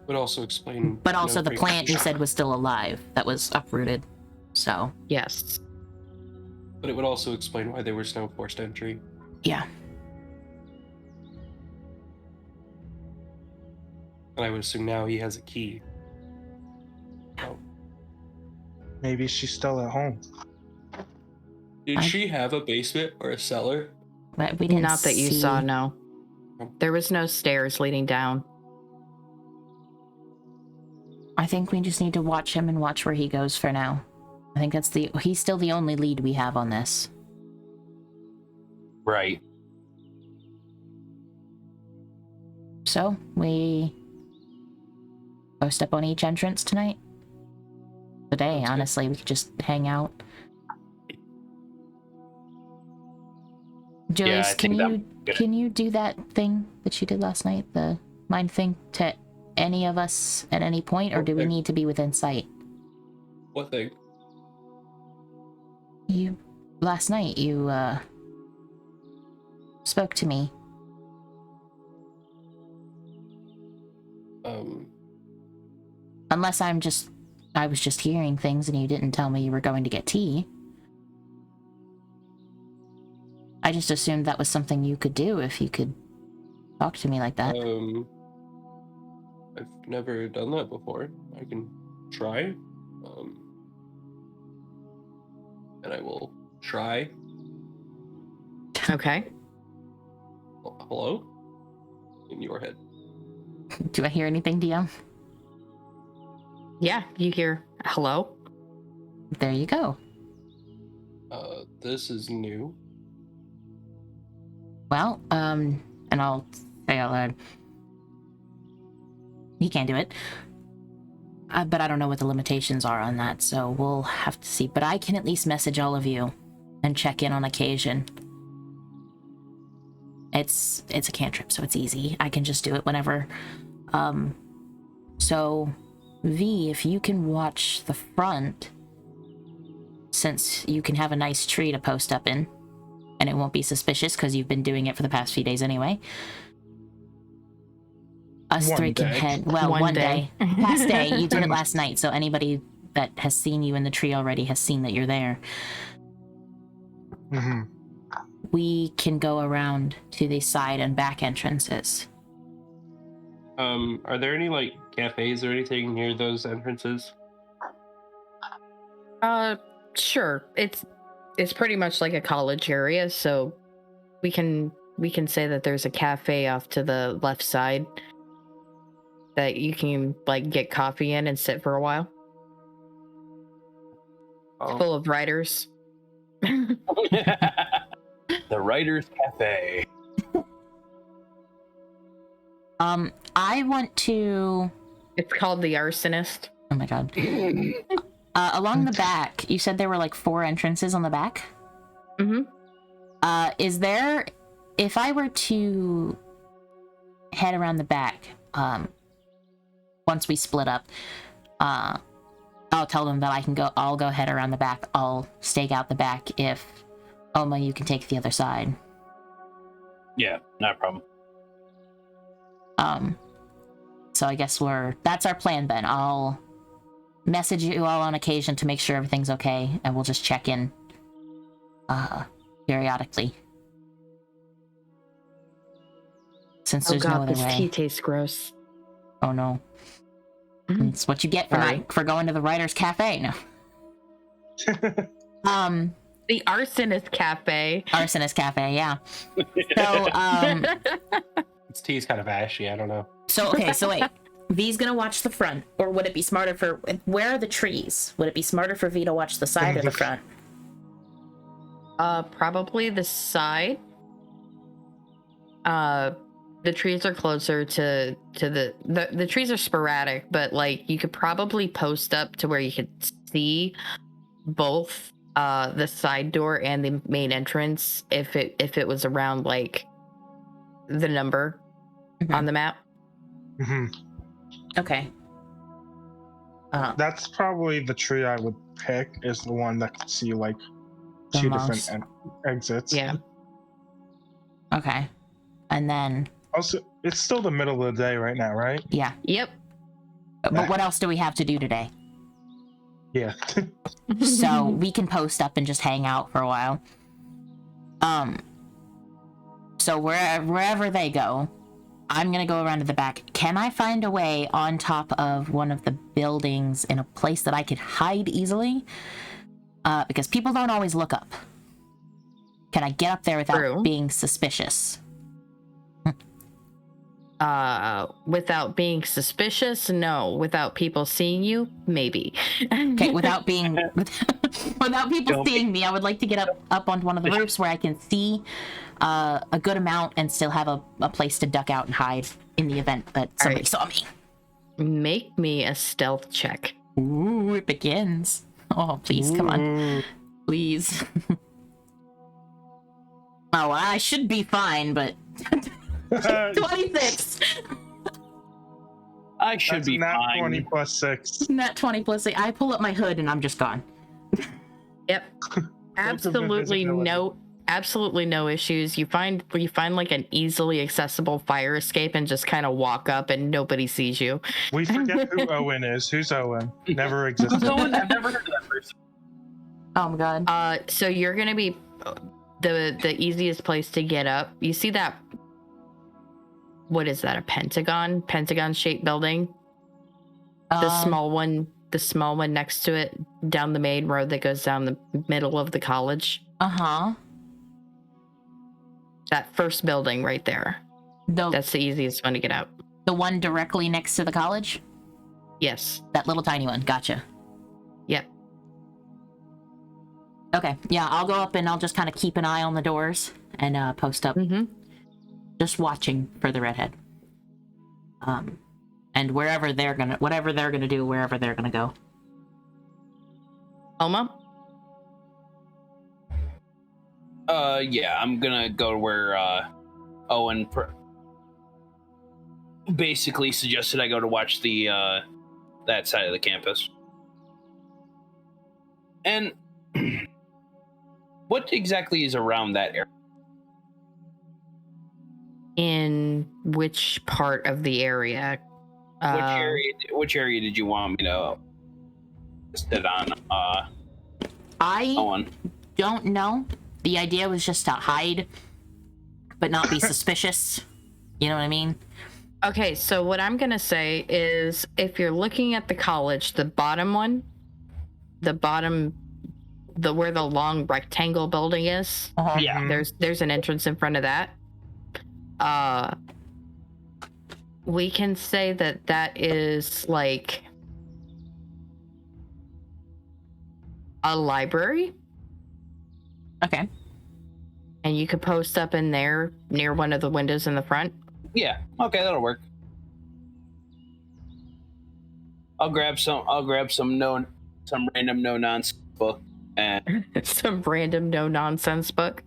Would also explain. But also the pretty plant you much- said was still alive. That was uprooted. So Yes. But it would also explain why there was no forced entry. yeah. And I would assume now he has a key. Oh. Maybe she's still at home. Did I- she have a basement or a cellar? But we didn't Not that you see- saw, no. There was no stairs leading down. I think we just need to watch him and watch where he goes for now. I think he's still the only lead we have on this. Right. So we post up on each entrance tonight. Today, Sounds good. honestly, we could just hang out. Julius, I think that- can you do that thing that you did last night, the mind thing, to any of us at any point, or do we Okay. need to be within sight? What thing? Last night you spoke to me. Unless I was just hearing things and you didn't tell me you were going to get tea. I just assumed that was something you could do if you could talk to me like that. I've never done that before. I can try. And I will try. Okay. Hello? In your head. Do I hear anything, DM? Yeah, you hear hello? There you go. This is new. Well, and I'll say out loud. He can't do it. But I don't know what the limitations are on that, so we'll have to see. But I can at least message all of you and check in on occasion. It's a cantrip, so it's easy. I can just do it whenever. So, V, if you can watch the front, since you can have a nice tree to post up in, and it won't be suspicious because you've been doing it for the past few days anyway. Us One three can day. head. Well, One one day. day. Past day. You did it last night, so anybody that has seen you in the tree already has seen that you're there. Hmm. We can go around to the side and back entrances. Are there any like cafes or anything near those entrances? Sure. It's pretty much like a college area, so we can say that there's a cafe off to the left side that you can like get coffee in and sit for a while. Oh. Full of writers. The Writer's Cafe. I want to. It's called the Arsonist. Oh my god. Along the back, you said there were like 4 entrances on the back. Mm-hmm. Is there, if I were to head around the back, once we split up, I'll tell them that I'll go head around the back. I'll stake out the back if, Oma, you can take the other side. Yeah, not a problem. So I guess that's our plan then. I'll message you all on occasion to make sure everything's okay, and we'll just check in, periodically. Since Oh there's no god, other this way. tea tastes gross. Oh no. Mhm. It's what you get for Sorry. for going to the Writer's Cafe. No. The Arsonist Cafe. Arsonist Cafe, yeah. So, Its tea's kind of ashy. I don't know. Okay, so wait. V's gonna watch the front, or would it be smarter for where are the trees? Would it be smarter for V to watch the side or the front? Probably the side. The trees are closer to the trees are sporadic, but like you could probably post up to where you could see both the side door and the main entrance if it was around like the number on the map. Hmm. Okay. That's probably the tree I would pick, is the one that could see like The two most. different exits. Yeah. Okay. And then, Also, it's still the middle of the day right now, right? yeah. Yep. But what else do we have to do today? Yeah. So we can post up and just hang out for a while. So wherever they go, I'm gonna go around to the back. Can I find a way on top of one of the buildings in a place that I could hide easily? Because people don't always look up. Can I get up there without True. being suspicious? Without being suspicious, no. Without people seeing you, maybe. Okay, without being without people Don't be- seeing me, I would like to get up onto one of the roofs where I can see a good amount and still have a place to duck out and hide in the event that somebody right. saw me. Make me a stealth check. Ooh, it begins. Oh, please, come on. Ooh. Please. Oh, I should be fine, but 26. I should That's be not fine. 20 plus 6. Not 20 plus 8. I pull up my hood and I'm just gone. Yep. Absolutely no issues. You find like an easily accessible fire escape and just kind of walk up and nobody sees you. We forget who Owen is. Who's Owen? Never existed. I've never heard of that person. Oh my god. So you're gonna be the easiest place to get up. You see that? What is that? A pentagon shaped building? The small one next to it, down the main road that goes down the middle of the college. Uh-huh. That first building right there. That's the easiest one to get out. The one directly next to the college? Yes. That little tiny one. Gotcha. Yep. Okay. Yeah, I'll go up and I'll just kind of keep an eye on the doors and post up. Mm-hmm. Just watching for the redhead. And whatever they're gonna do, wherever they're gonna go. Oma? Yeah, I'm gonna go where Owen basically suggested I go to watch the that side of the campus. And what exactly is around that area? In which part of the area? Which area did you want me to sit on? I Owen. don't know. The idea was just to hide, but not be suspicious. You know what I mean? Okay, so what I'm gonna say is, if you're looking at the college, the bottom one, where the long rectangle building is, Uh-huh. Yeah. there's an entrance in front of that. We can say that is like a library, Okay. and you could post up in there near one of the windows in the front. Yeah. Okay, that'll work. I'll grab some random no nonsense book and Some random no nonsense book.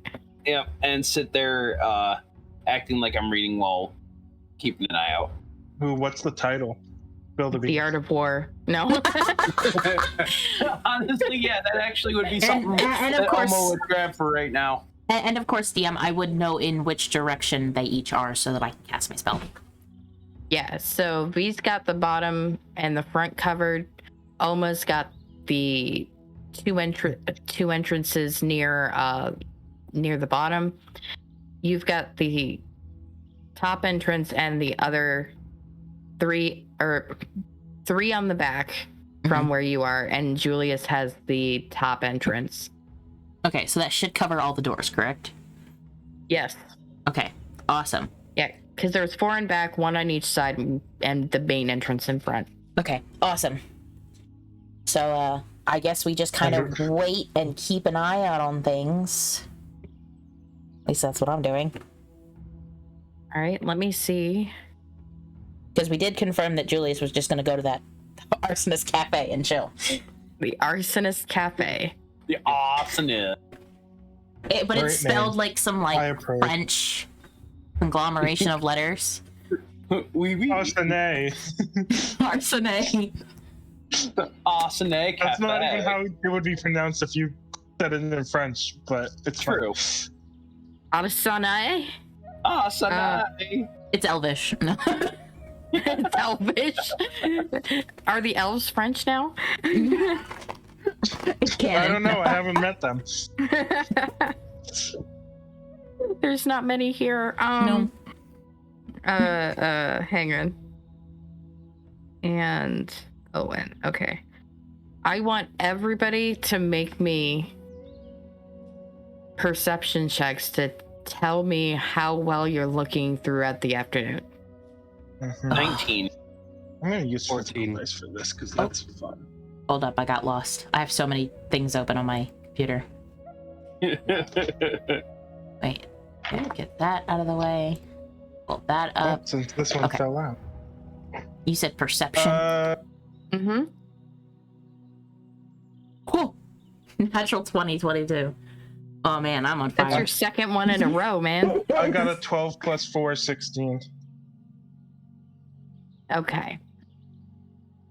yeah, and sit there acting like I'm reading while keeping an eye out. Ooh, what's the title? Build a The beat. Art of War. No. Honestly, yeah, that actually would be And- something and of that course- Omo would grab for right now. And of course, DM, I would know in which direction they each are so that I can cast my spell. Yeah, so V's got the bottom and the front covered. Oma's got the two entrances near the bottom. You've got the top entrance and the other three on the back from where you are, and Julius has the top entrance. Okay, so that should cover all the doors, correct? Yes. Okay, awesome. Yeah, because there's 4 in back, 1 on each side, and the main entrance in front. Okay, awesome. So, I guess we just kind of wait and keep an eye out on things. At least that's what I'm doing. All right, let me see. Because we did confirm that Julius was just going to go to that Arsonist cafe and chill. The Arsonist Cafe. The Arsonist. But Great it's spelled name. like some I like approve. French conglomeration of letters. Oui. Arsonist. Arsonist. Arsonist That's not even Cafe. how it would be pronounced if you said it in French, but it's True. Arsonist? Arsonist. It's Elvish. No. It's Elvish. Are the elves French now? It's canon. I don't know. I haven't met them. There's not many here. No. Hang on. And Owen. Okay. I want everybody to make me perception checks to tell me how well you're looking throughout the afternoon. Mhm. 19. I'm gonna use 14. 14 dice for this because that's fun. Hold up, I got lost. I have so many things open on my computer. Wait. Okay, get that out of the way. Pull that Oh, up. since this one okay. fell out. You said perception. Mm-hmm. Cool. Natural 2022. Oh man, I'm on fire. That's your second one in a row, man. I got a 12 plus 4, 16. Okay.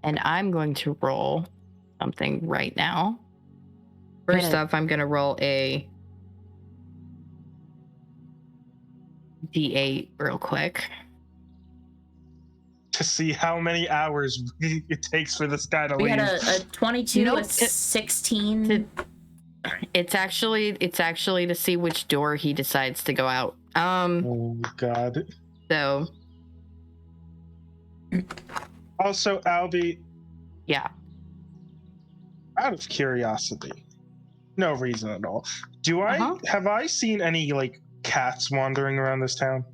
And I'm going to roll something right now. First Yeah. off, I'm going to roll a D8 real quick. To see how many hours it takes for this guy to We leave. had a 22, Nope. a 16. It's actually to see which door he decides to go out. Oh god. So Also, Albie, yeah. out of curiosity, no reason at all. Uh-huh. Have I seen any like cats wandering around this town?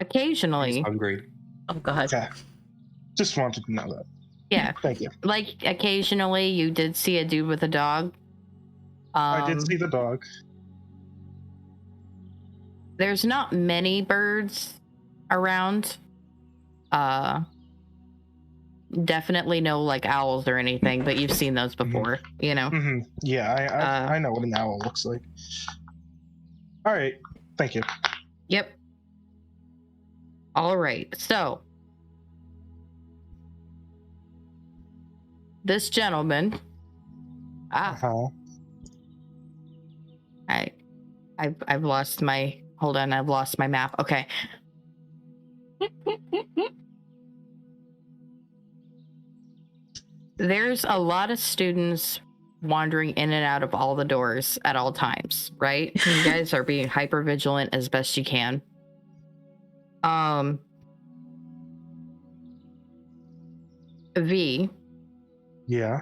Occasionally. He's hungry. Oh god. Okay. Just wanted to know that. Yeah. Thank you. Like occasionally you did see a dude with a dog. I did see the dog. There's not many birds around. Definitely no like owls or anything, but you've seen those before, you know. Hmm. Yeah, I know what an owl looks like. All right. Thank you. Yep. All right. So this gentleman. Uh-huh. I've lost my. Hold on. I've lost my map. Okay. There's a lot of students wandering in and out of all the doors at all times, right? You guys are being hyper vigilant as best you can. V, Yeah.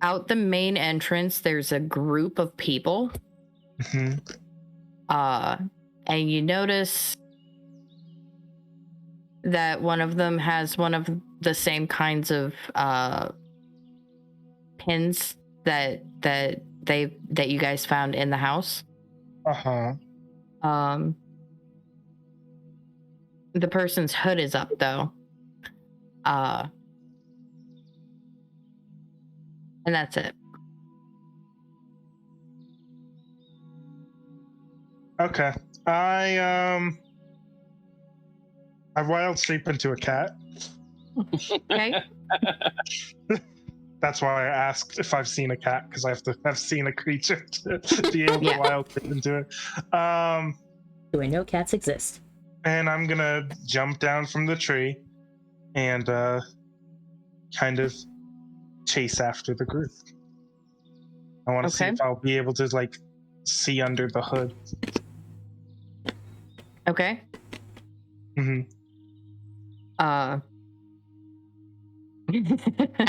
out the main entrance, there's a group of people. Hmm. And you notice that one of them has one of the same kinds of pins that you guys found in the house. Uh-huh. The person's hood is up though. And that's it. Okay. I wild shape into a cat. Okay. That's why I asked if I've seen a cat, because I have to have seen a creature to be able to Yeah. wild shape into it. Do I know cats exist? And I'm gonna jump down from the tree and kind of chase after the group. I want to see Okay. if I'll be able to like see under the hood. Okay. Hmm. Out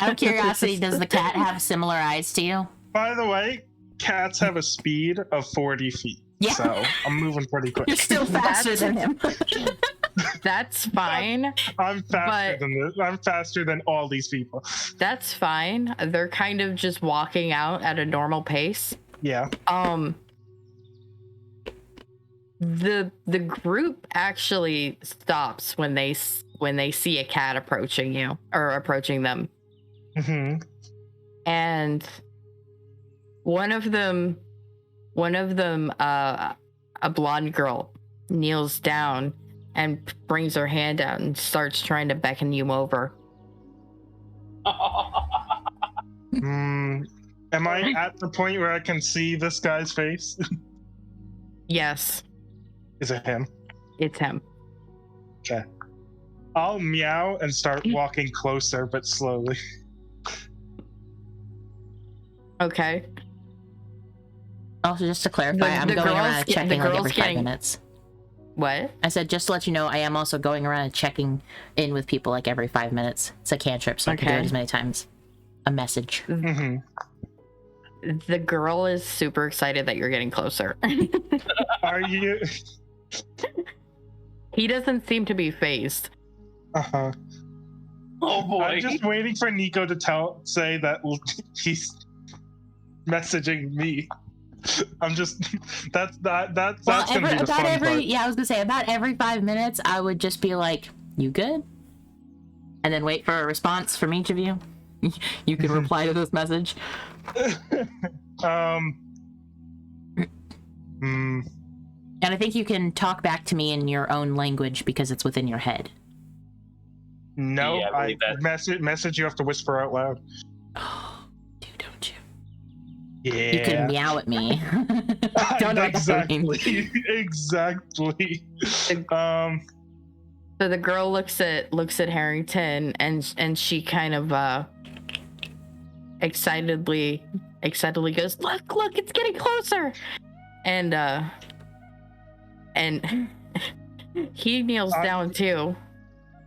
of curiosity, does the cat have similar eyes to you? By the way, cats have a speed of 40 feet. Yeah. So I'm moving pretty quick. You're still faster than him. That's fine. I'm faster but- than this. I'm faster than all these people. That's fine. They're kind of just walking out at a normal pace. Yeah. The group actually stops when they see a cat approaching you or approaching them. Mm-hmm. And one of them, a blonde girl, kneels down and brings her hand out and starts trying to beckon you over. Am I at the point where I can see this guy's face? Yes, Is it him? it's him. Okay. I'll meow and start walking closer, but slowly. Okay. Also, just to clarify, I'm the going girls around get- checking the like girls every 5 getting- minutes. What? I said, just to let you know, I am also going around and checking in with people like every 5 minutes. It's a cantrip, so I can do Okay. it as many times. A message. Mm-hmm. The girl is super excited that you're getting closer. Are you? He doesn't seem to be phased. Uh-huh. Oh boy. I'm just waiting for Nico to say that he's messaging me. I'm just that's gonna be the fun part. Yeah, I was gonna say about every 5 minutes, I would just be like, "You good?" And then wait for a response from each of you. You can reply to this message. And I think you can talk back to me in your own language because it's within your head. No, Yeah, I I believe that. message you have to whisper out loud. Oh, don't you? Yeah. You can meow at me. Don't know what that means. Exactly. So the girl looks at Harrington and she kind of excitedly goes, look, it's getting closer. And he kneels down too.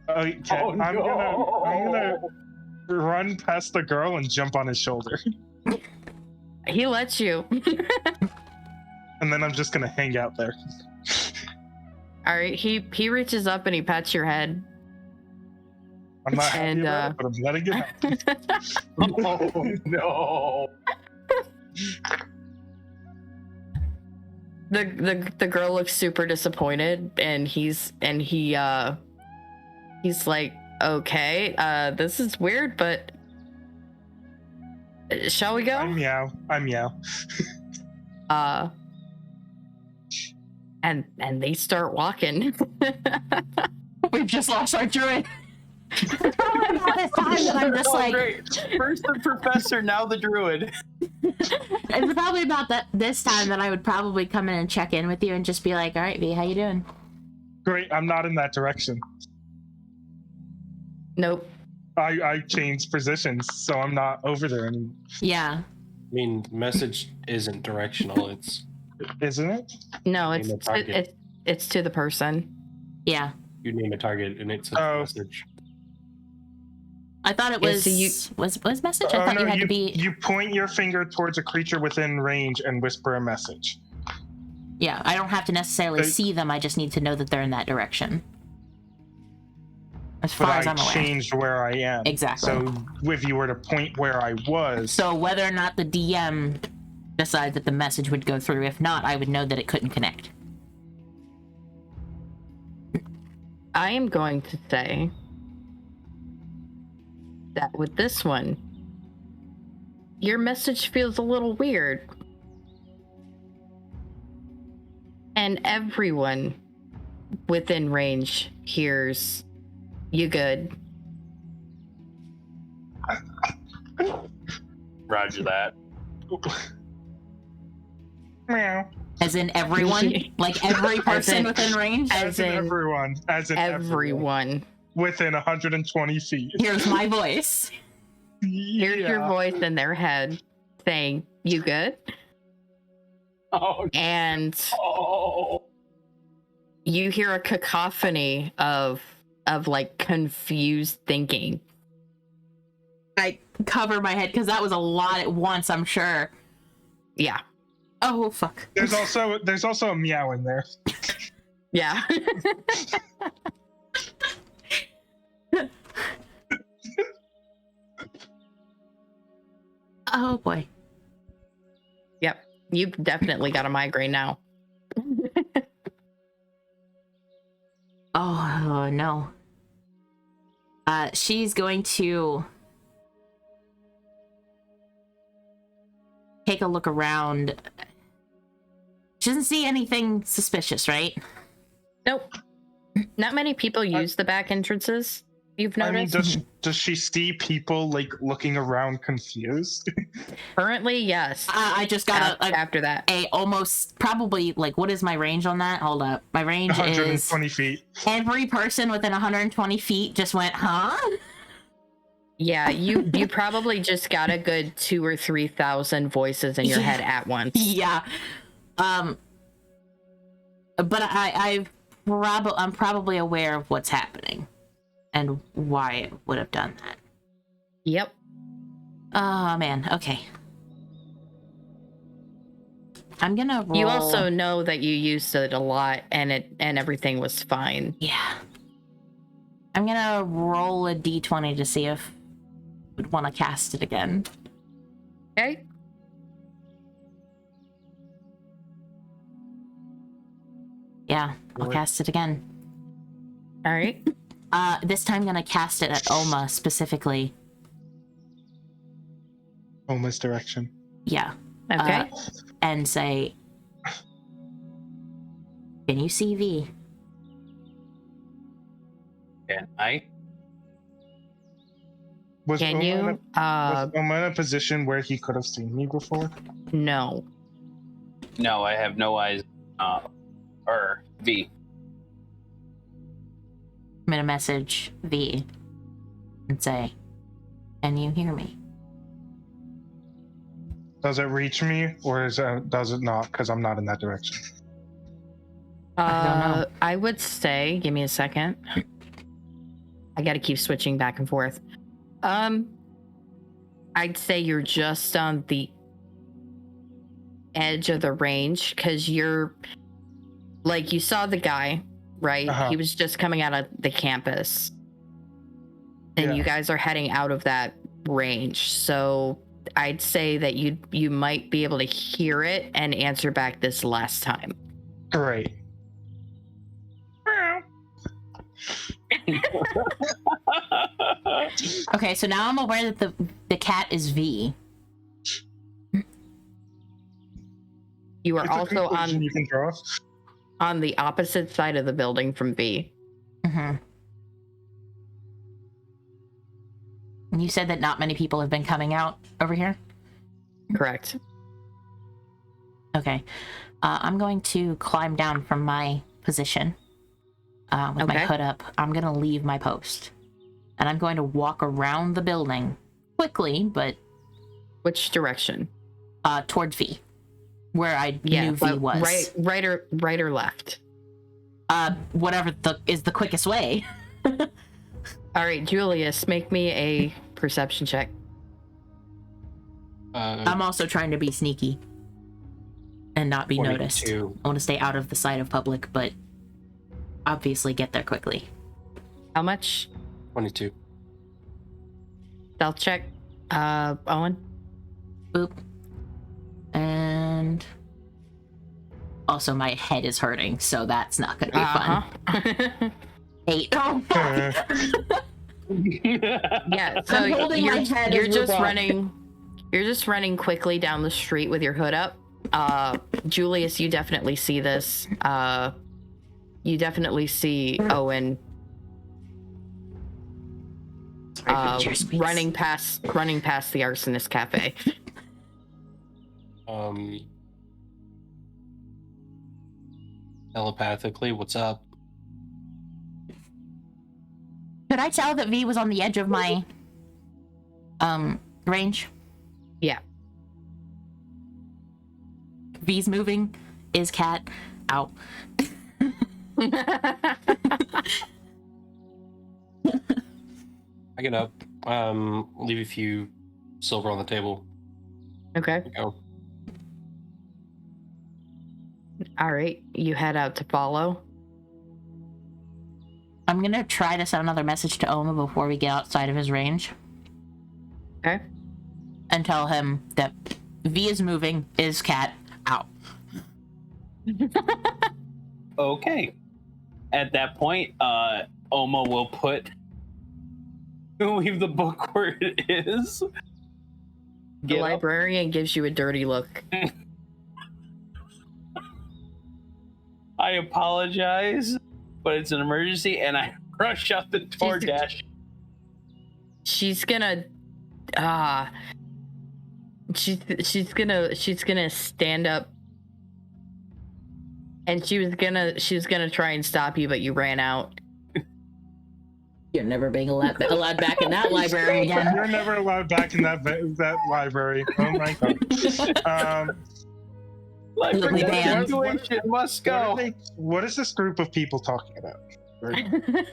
Okay, Oh, I'm no. gonna run past the girl and jump on his shoulder. He lets you. And then I'm just gonna hang out there. All right, he reaches up and he pats your head. I'm not happy And, about it, but I'm letting it happen. Oh no. The girl looks super disappointed, and he's like, okay, this is weird, but shall we go? I meow. And they start walking. We've just lost our druid. It's probably about this time that I'm just like, Great. First the professor, now the druid. it's probably about this time that I would probably come in and check in with you and just be like, all right, V, how you doing? Great, I'm not in that direction. Nope. I changed positions, so I'm not over there anymore. Yeah. I mean, message isn't directional. It's Isn't it? No, Name a target. it's to the person. Yeah. You name a target and it's a Oh. message. I thought it Yeah, was, so was message? I thought you had to be, You point your finger towards a creature within range and whisper a message. yeah, I don't have to necessarily But- see them. I just need to know that they're in that direction. As But far as I I'm aware. changed where I am. Exactly. So if you were to point where I was, So whether or not the DM decides that the message would go through, if not, I would know that it couldn't connect. I am going to say that with this one, your message feels a little weird. And everyone within range hears, you good. Roger that. meow. As in everyone? Like every person in- within range? As in everyone. As in Everyone. within 120 feet. Here's my voice. Here's your voice in their head saying, you good? Oh, And oh. you hear a cacophony of like confused thinking. I cover my head because that was a lot at once, I'm sure. Yeah. Oh, fuck. There's also a meow in there. Yeah. Oh, boy. Yep. You've definitely got a migraine now. Oh no. She's going to take a look around. She doesn't see anything suspicious, right? Nope. Not many people use the back entrances. You've I mean, noticed? does she see people like looking around confused? Currently, yes. I just got after that. a almost probably like, what is my range on that? Hold up. My range is 120 feet. every person within 120 feet just went, huh? Yeah, you probably just got a good 2,000 or 3,000 voices in your head at once. Yeah. But I'm probably aware of what's happening and why it would have done that. Yep. Oh man, okay. I'm gonna roll. You also know that you used it a lot and everything was fine. Yeah. I'm gonna roll a d20 to see if I would want to cast it again. Okay. Yeah, I'll cast it again. All right. This time I'm gonna cast it at Oma specifically. Almost direction. Yeah. Okay. And say, can you see V? Can I? Was Can Oma you? was Oma in a position where he could have seen me before? No. No, I have no eyes. Or V. I'm gonna message V and say, can you hear me? Does it reach me, or does it not? Because I'm not in that direction. I don't know. I would say, give me a second. I got to keep switching back and forth. I'd say you're just on the edge of the range because you're like, you saw the guy, right? Uh-huh. He was just coming out of the campus, and Yeah. you guys are heading out of that range. So I'd say that you might be able to hear it and answer back this last time. Great. Okay, so now I'm aware that the cat is V. You are It's a also conclusion you can draw. on the opposite side of the building from V. Mm-hmm. And you said that not many people have been coming out over here? Correct. Okay. I'm going to climb down from my position with my Okay. hood up. I'm going to leave my post. And I'm going to walk around the building quickly, but Which direction? towards V, where I Yeah, knew V but was. right or left. Whatever is the quickest way. All right, Julius, make me a perception check. I'm also trying to be sneaky and not be noticed. 22. I want to stay out of the sight of public, but obviously get there quickly. How much? 22. Stealth check. Owen. Boop. And also my head is hurting, so that's not going to be fun. 8. Oh, fuck. Yeah. So I'm holding my head you're as we're just walking. running. You're just running quickly down the street with your hood up. Julius, you definitely see this. You definitely see Owen running past the Arsonist cafe. Telepathically, what's up? Could I tell that V was on the edge of my range? Yeah. V's moving. Is cat out? I get up. Leave a few silver on the table. Okay. Go. All right. You head out to follow. I'm gonna try to send another message to Oma before we get outside of his range Okay. and tell him that V is moving. Is cat out? Okay. at that point, Oma will leave the book where it is. The librarian gives you a dirty look. I apologize, but it's an emergency, and I rush out the door dash. She's gonna she's gonna stand up, and she was gonna try and stop you, but you ran out. You're never being allowed back in that library again. You're never allowed back in that library. Oh my god. Situation must go. What is this group of people talking about?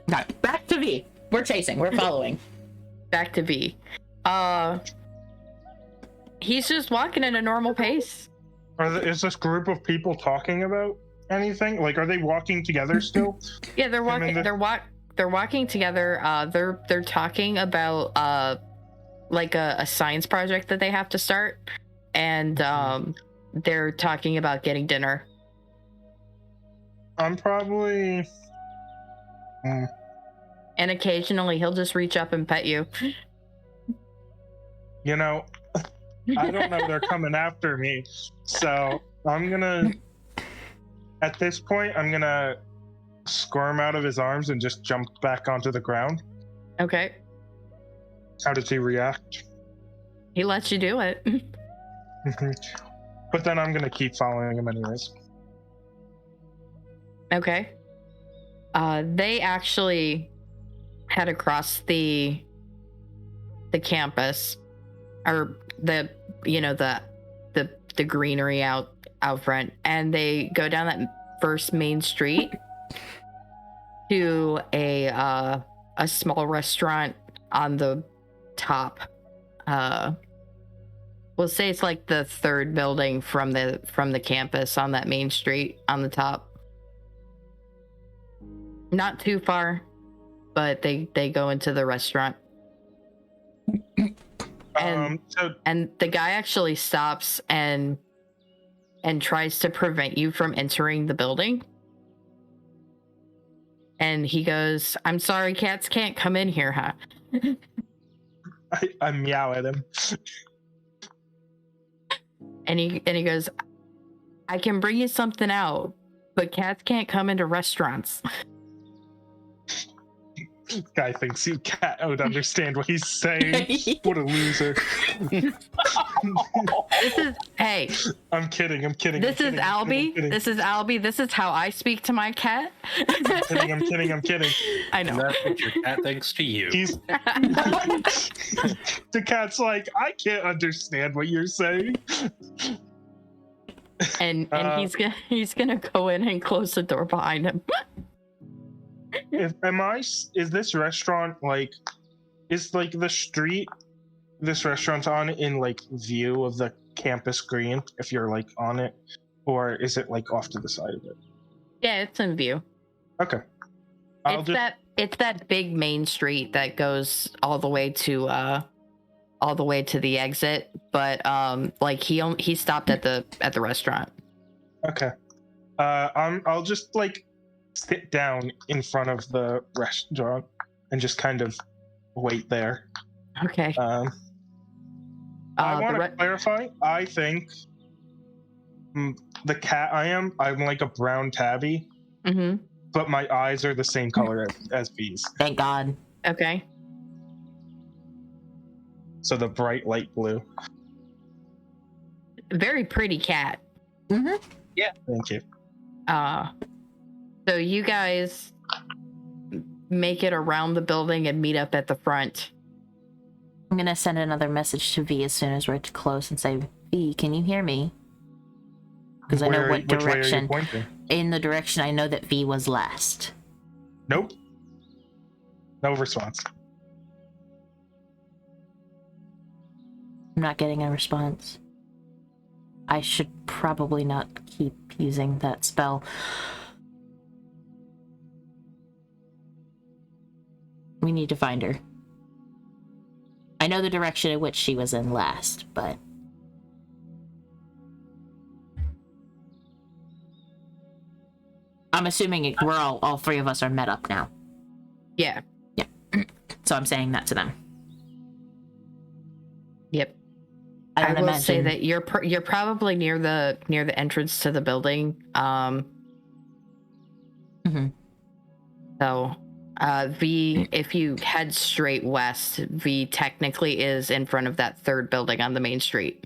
No, back to V. We're chasing. We're following. Back to V. He's just walking at a normal pace. Is this group of people talking about anything? Like, are they walking together still? Yeah, they're walking. They're walking together. They're talking about like a science project that they have to start, and they're talking about getting dinner. I'm probably. And occasionally he'll just reach up and pet you. You know, I don't know they're coming after me, so I'm gonna. At this point, I'm gonna squirm out of his arms and just jump back onto the ground. Okay. How does he react? He lets you do it. But then I'm gonna keep following him anyways. Okay. They actually head across the campus, or the greenery out front, and they go down that first main street to a small restaurant on the top. We'll say it's like the third building from the campus on that main street on the top. Not too far, but they go into the restaurant. And the guy actually stops and tries to prevent you from entering the building. And he goes, "I'm sorry, cats can't come in here, huh?" I meow at him. And he goes, "I can bring you something out, but cats can't come into restaurants." This guy thinks you cat would understand what he's saying. What a loser. Hey. I'm kidding. This is Albie. This is how I speak to my cat. I'm kidding. And I know. that's what your cat thinks to you. The cat's like, I can't understand what you're saying. And he's gonna go in and close the door behind him. Is this restaurant is like the street this restaurant's on in like view of the campus green if you're like on it, or is it like off to the side of it? Yeah, it's in view. Okay. It's that big main street that goes all the way to the exit, but like he stopped at the restaurant. Okay. I'll just like sit down in front of the restaurant and just kind of wait there. Okay. I want to clarify. I think the cat I'm like a brown tabby, but my eyes are the same color as bees. Thank God. Okay. So the bright light blue. Very pretty cat. Yeah. Thank you. So you guys make it around the building and meet up at the front. I'm gonna send another message to V as soon as we're close and say, V, can you hear me? Because I know what direction. Which way are you pointing? In the direction I know that V was last. Nope. No response. I'm not getting a response. I should probably not keep using that spell. We need to find her. I know the direction in which she was in last, but... I'm assuming we're all three of us are met up now. Yeah. So I'm saying that to them. Yep. I I don't will imagine. say that you're probably near the entrance to the building. So, V, if you head straight west, V technically is in front of that third building on the main street.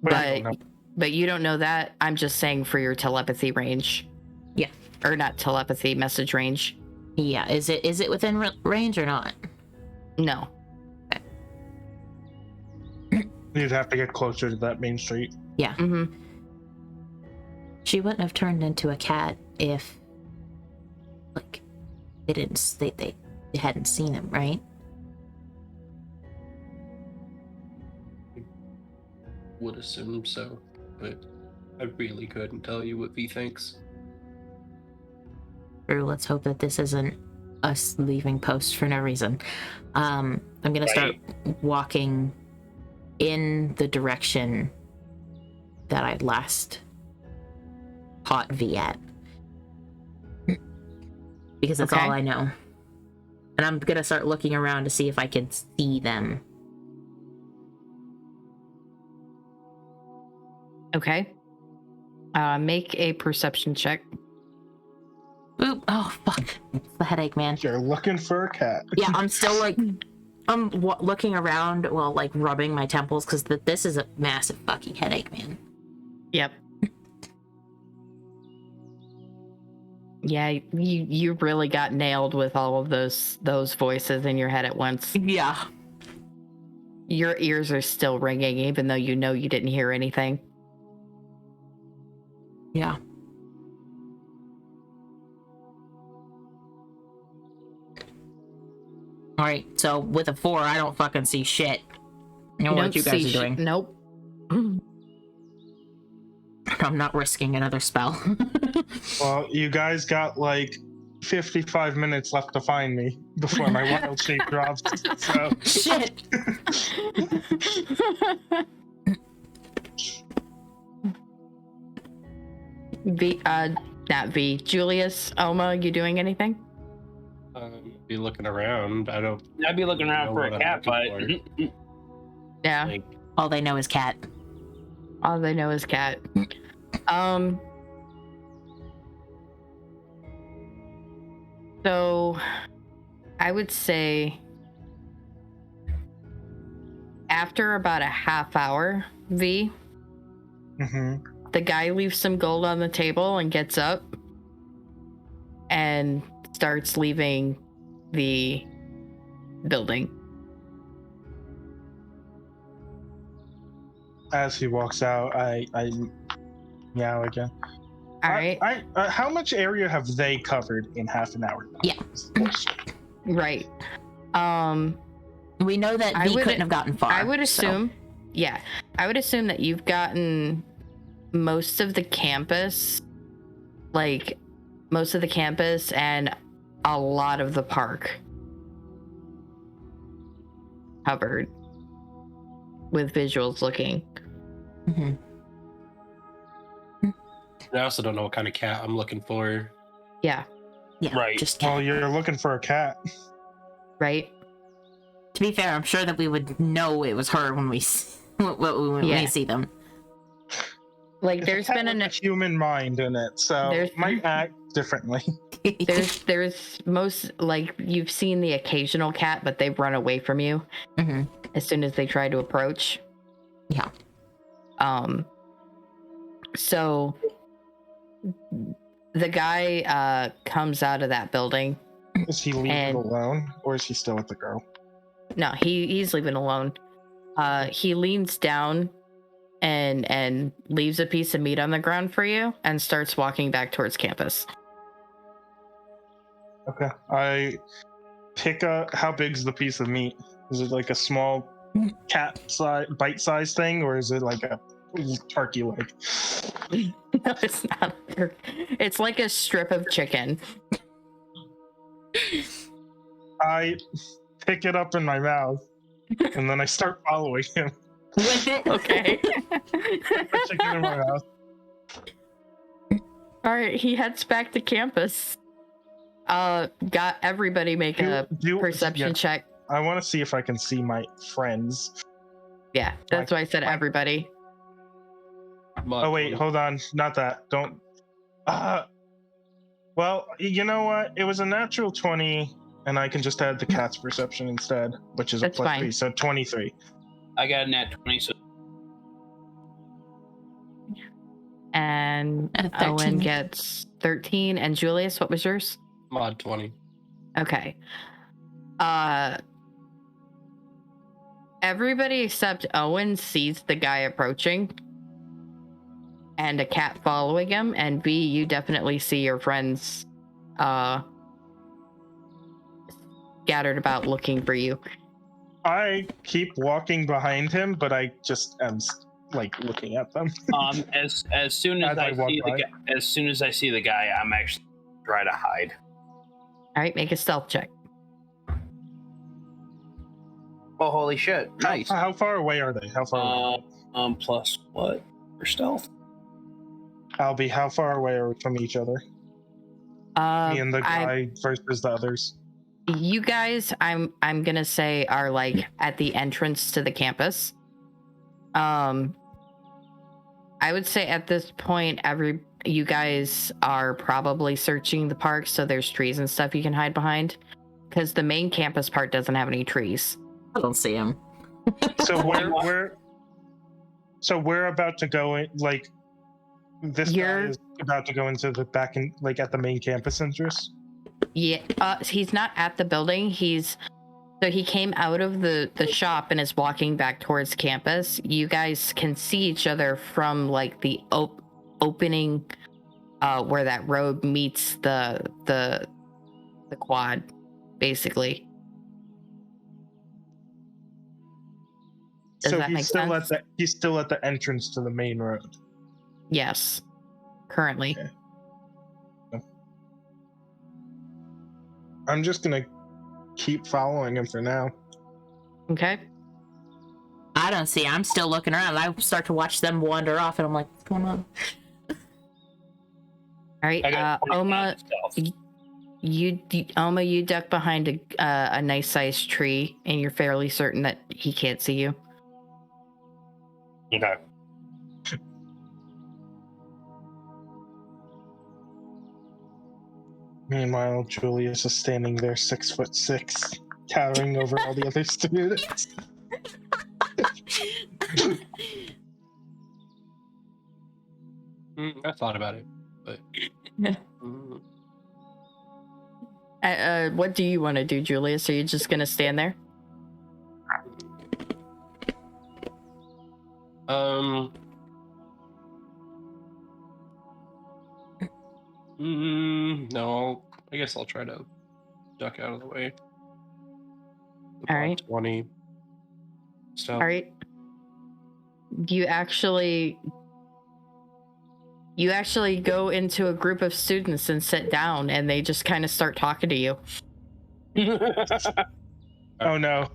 But you don't know that. I'm just saying for your telepathy range. Yeah. Or not telepathy, message range. Yeah. Is it within range or not? No. You'd have to get closer to that main street. Yeah. Mm-hmm. She wouldn't have turned into a cat if, like, they hadn't seen him, right? Would assume so, but I really couldn't tell you what V thinks. Or let's hope that this isn't us leaving post for no reason. I'm gonna start walking in the direction that I last caught V at. Because that's all I know. And I'm gonna start looking around to see if I can see them. Okay. Make a perception check. Oop! Oh fuck! It's the headache, man. You're looking for a cat. Yeah, I'm still like, I'm looking around while like rubbing my temples because this is a massive fucking headache, man. Yep. Yeah, you really got nailed with all of those voices in your head at once. Yeah. Your ears are still ringing, even though you know you didn't hear anything. Yeah. All right, so with a 4, I don't fucking see shit. You know what you guys are doing? Nope. I'm not risking another spell. Well, you guys got like 55 minutes left to find me before my wild shape drops. So Shit. Not V. Julius, Oma, you doing anything? Be looking around. I'd be looking around for a cat, but Yeah. Like, All they know is cat. All they know is cat. So I would say after about a half hour, V, the guy leaves some gold on the table and gets up and starts leaving the building. as he walks out, I meow again. All right. How much area have they covered in half an hour? Yeah. Right. We know that V couldn't have gotten far. I would assume, yeah, I would assume that you've gotten most of the campus, and a lot of the park covered with visuals looking. Mm-hmm. I also don't know what kind of cat I'm looking for. Yeah. Yeah, Right. just cat. Well, you're looking for a cat. Right. To be fair, I'm sure that we would know it was her when we we see them. Like, It's there's a cat been with a human mind in it, so There's- it might act differently. there's most, like, you've seen the occasional cat, but they've run away from you Mm-hmm. as soon as they try to approach. Yeah. So the guy comes out of that building. Is he leaving And- alone, or is he still with the girl? No, he's leaving alone. He leans down and leaves a piece of meat on the ground for you and starts walking back towards campus. Okay. I pick up. How big's the piece of meat? Is it like a small cat bite-sized thing, or is it like a turkey leg? No, it's not. It's like a strip of chicken. I pick it up in my mouth, and then I start following him. With it. Okay. Put chicken in my mouth. All right, he heads back to campus. Got everybody make a perception check. I want to see if I can see my friends. Yeah, that's why I said everybody. Oh wait, hold on. Not that. Don't. Well, you know what? It was a natural 20, and I can just add the cat's perception instead, which is That's a fine. +3, so 23. I got a nat 20, so And 13. Owen gets 13. And Julius, what was yours? Mod 20. Okay. Everybody except Owen sees the guy approaching and a cat following him, and V, you definitely see your friends scattered about looking for you. I keep walking behind him, but I just am like looking at them. as soon as I see the guy, as soon as I see the guy, I'm actually trying to hide. All right, make a stealth check. Oh, holy shit! Nice. How far away are they? How far away? Plus what for stealth? Albie, how far away are we from each other? Me and the guy versus the others. You guys, I'm gonna say, are like at the entrance to the campus. I would say at this point, you guys are probably searching the park, so there's trees and stuff you can hide behind, because the main campus part doesn't have any trees. I don't see him. So we're about to go in, like this guy is about to go into the back in, like at the main campus entrance. Yeah, he's not at the building. He came out of the shop and is walking back towards campus. You guys can see each other from like the opening where that road meets the quad, basically. Does So that make sense? He's still at the entrance to the main road. Yes, currently. Okay. I'm just gonna keep following him for now. Okay. I don't see. I'm still looking around. I start to watch them wander off, and I'm like, what's going on? All right, Oma, you duck behind a nice sized tree, and you're fairly certain that he can't see you. Okay. Meanwhile, Julius is standing there 6'6", towering over all the other students. I thought about it, but What do you want to do, Julius? Are you just gonna stand there? No, I guess I'll try to duck out of the way. All right. 20 stuff. All right. You actually go into a group of students and sit down, and they just kind of start talking to you. Oh no.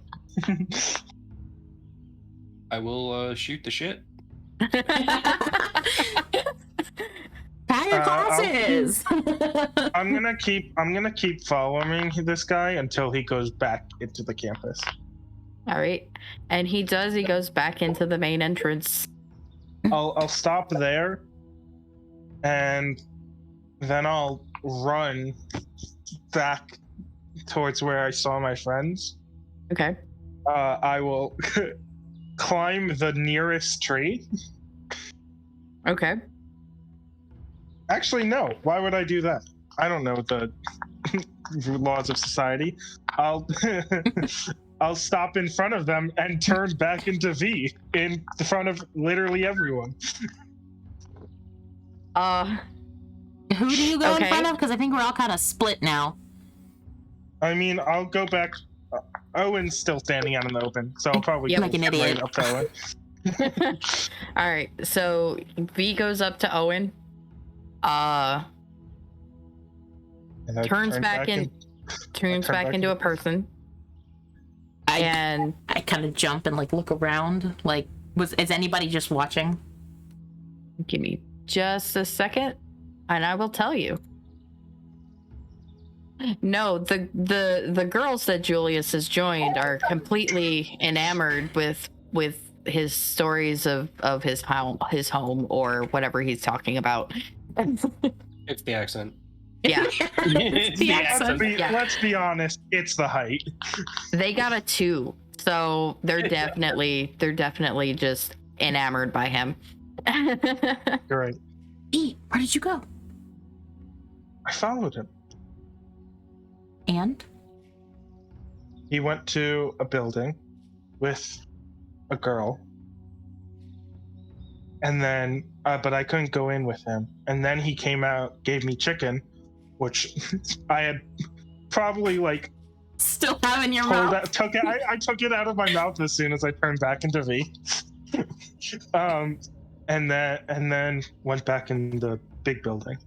I will shoot the shit. Higher classes. I'm gonna keep following this guy until he goes back into the campus. All right. And he does. He goes back into the main entrance. I'll stop there, and then I'll run back towards where I saw my friends. Okay. I will climb the nearest tree. Okay. Actually, no. Why would I do that? I don't know the laws of society. I'll stop in front of them and turn back into V in front of literally everyone. Who do you go in front of? Because I think we're all kind of split now. I mean, I'll go back. Owen's still standing out in the open, so I'll probably You're like an idiot. right up to Owen. All right. So V goes up to Owen. And I Turns turn back into a person. And I kind of jump and like look around. Like, is anybody just watching? give me just a second. And I will tell you. No, the girls that Julius has joined are completely enamored with his stories of his home or whatever he's talking about. It's the accent. Yeah. The accent. Let's be honest, it's the height. They got a 2, so they're definitely just enamored by him. You're right. Pete, where did you go? I followed him. And? He went to a building with a girl. And then, but I couldn't go in with him. And then he came out, gave me chicken, which I had probably like Still have in your mouth. I took it out of my mouth as soon as I turned back into V. And then went back in the big building.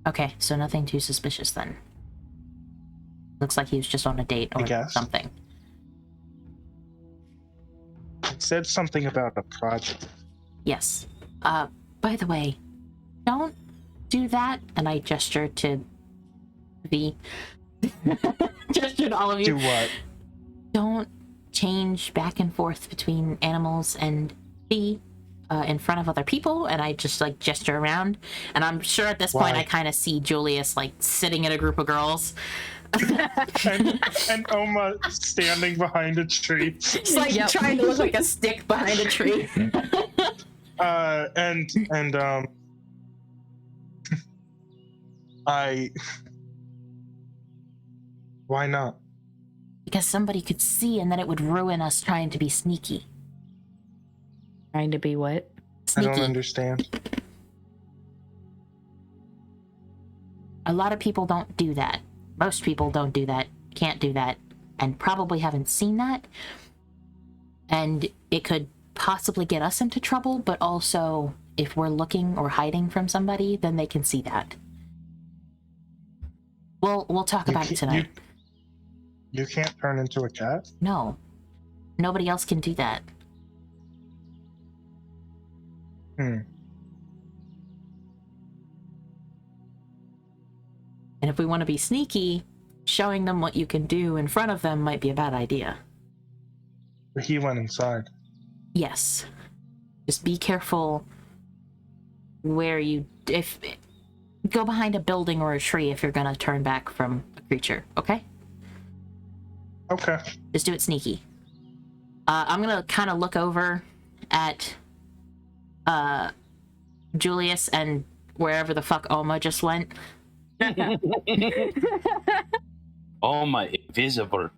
Okay, so nothing too suspicious then. Looks like he was just on a date or something. It said something about a project. Yes. By the way, don't do that. And I gesture to V. Gesture to all of you. Do what? Don't change back and forth between animals and V in front of other people. And I just like gesture around. And I'm sure at this point I kind of see Julius like sitting in a group of girls. and Oma standing behind a tree. She's like trying to look like a stick behind a tree. Why not? Because somebody could see and then it would ruin us trying to be sneaky. Trying to be what? Sneaky. I don't understand. A lot of people don't do that. Most people don't do that, can't do that, and probably haven't seen that. And it could possibly get us into trouble, but also if we're looking or hiding from somebody, then they can see that. We'll talk about it tonight. You can't turn into a cat? No. Nobody else can do that. Hmm. And if we want to be sneaky, showing them what you can do in front of them might be a bad idea. But he went inside. Yes. Just be careful where you... Go behind a building or a tree if you're gonna turn back from a creature, okay? Okay. Just do it sneaky. I'm gonna kind of look over at Julius and wherever the fuck Oma just went. Oma invisible.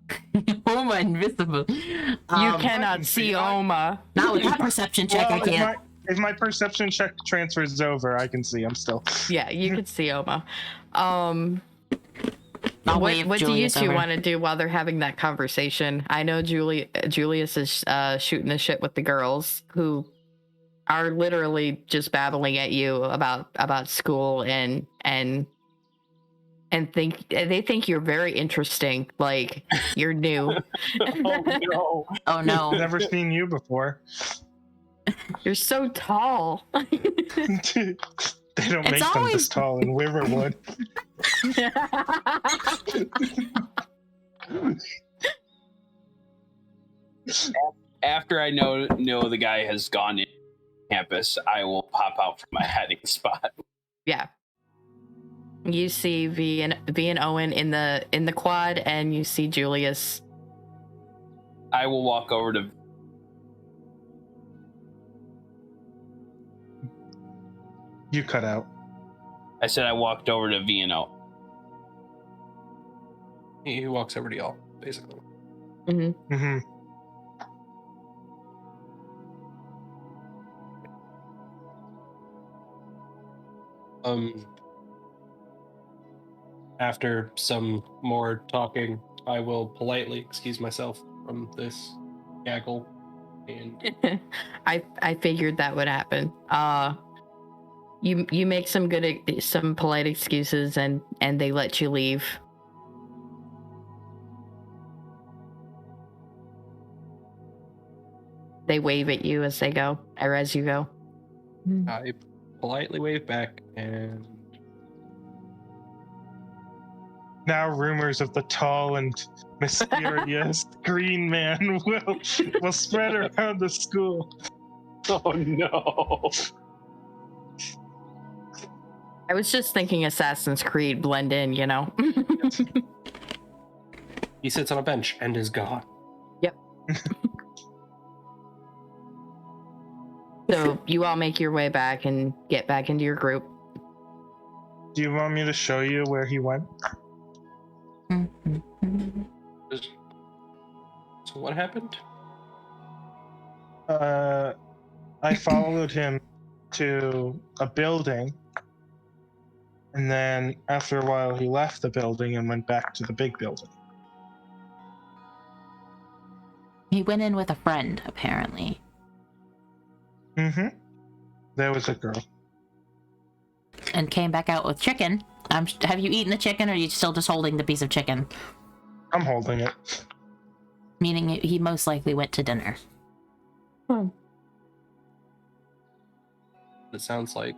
Oma invisible. You cannot see Oma. Not with that perception check, I can't. If my perception check transfers over, I can see him still. Yeah, you could see Oma. What do you two want to do while they're having that conversation? I know Julius is shooting the shit with the girls who are literally just babbling at you about school and they think you're very interesting, like you're new. Oh no. Never seen you before. You're so tall. They don't make them this tall in Riverwood. After I know the guy has gone in campus, I will pop out from my hiding spot. Yeah. You see V and Owen in the quad, and you see Julius. I will walk over to. You cut out. I said I walked over to V and O. He walks over to y'all, basically. Mm-hmm. Mm-hmm. After some more talking, I will politely excuse myself from this gaggle, and I figured that would happen. You make some polite excuses and they let you leave. They wave at you as they go, or as you go. I politely wave back and Now rumors of the tall and mysterious green man will spread around the school. Oh no. I was just thinking Assassin's Creed blend in, you know? he sits on a bench and is gone. Yep. So you all make your way back and get back into your group. Do you want me to show you where he went? So what happened? I followed him to a building, and then after a while he left the building and went back to the big building. He went in with a friend, apparently. Mm-hmm. There was a girl. And came back out with chicken. Have you eaten the chicken, or are you still just holding the piece of chicken? I'm holding it. Meaning he most likely went to dinner. It sounds like.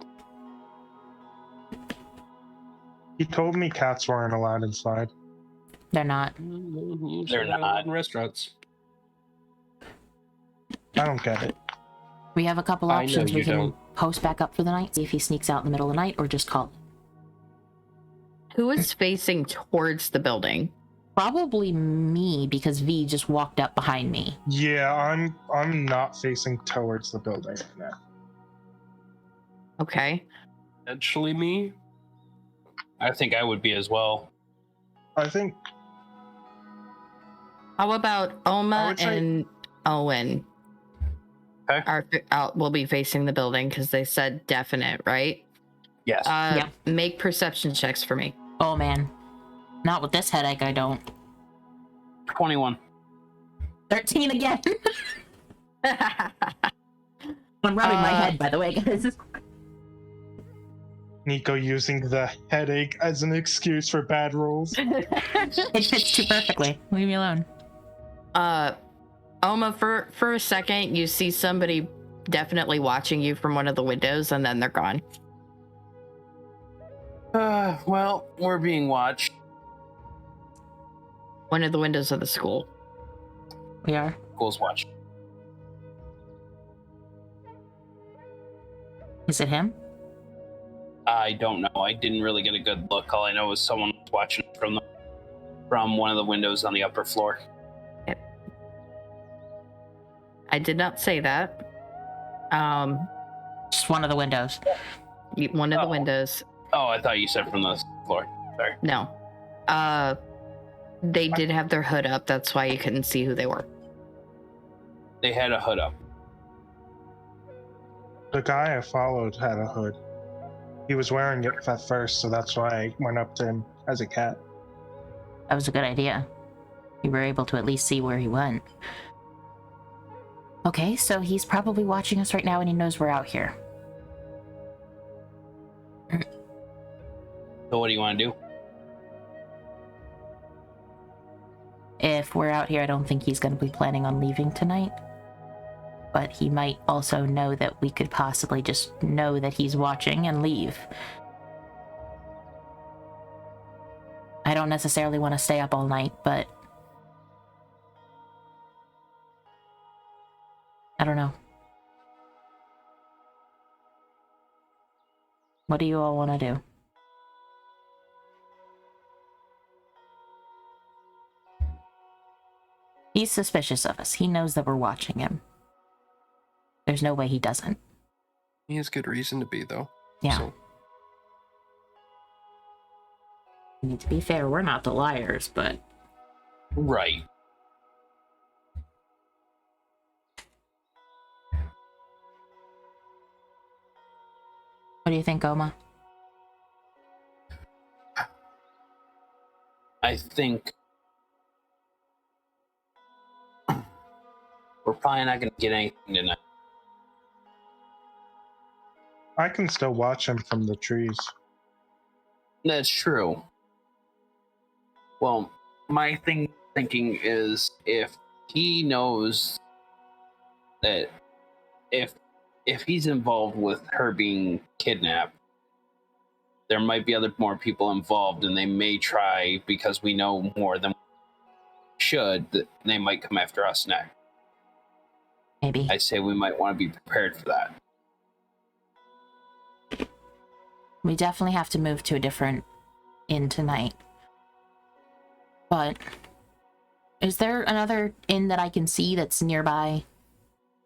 He told me cats weren't allowed inside. They're not. They're not in restaurants. I don't get it. We have a couple I know options. We you can don't. post back up for the night, see if he sneaks out in the middle of the night, or just call it. Who is facing towards the building? Probably me, because V just walked up behind me. Yeah, I'm not facing towards the building right now. Okay. Actually, me. I think I would be as well. I think How about I Oma would say- and Owen? Okay. Will be facing the building because they said definite, right? Yes. Yeah. Make perception checks for me. Oh man. Not with this headache, I don't. 21. 13 again. I'm rubbing my head, by the way, guys. Nico using the headache as an excuse for bad rolls. It fits too perfectly. Leave me alone. Oma, for a second, you see somebody definitely watching you from one of the windows, and then they're gone. Well, we're being watched. One of the windows of the school. We are. School's watched. Is it him? I don't know. I didn't really get a good look. All I know is someone was watching from one of the windows on the upper floor. I did not say that. Just one of the windows. One of the Oh. windows. Oh, I thought you said from the floor. Sorry. No. They did have their hood up. That's why you couldn't see who they were. They had a hood up. The guy I followed had a hood. He was wearing it at first, so that's why I went up to him as a cat. That was a good idea. You were able to at least see where he went. Okay, so he's probably watching us right now and he knows we're out here. So what do you want to do? If we're out here, I don't think he's going to be planning on leaving tonight. But he might also know that we could possibly just know that he's watching and leave. I don't necessarily want to stay up all night, but I don't know. What do you all want to do? He's suspicious of us. He knows that we're watching him. There's no way he doesn't. He has good reason to be, though. Yeah. So, I mean, to be fair, we're not the liars, but Right. what do you think, Oma? I think we're probably not going to get anything tonight. I can still watch him from the trees. That's true. Well, my thinking is if he knows that if if he's involved with her being kidnapped, there might be more people involved, and they may try, because we know more than we should, that they might come after us next. Maybe. I say we might want to be prepared for that. We definitely have to move to a different inn tonight. But is there another inn that I can see that's nearby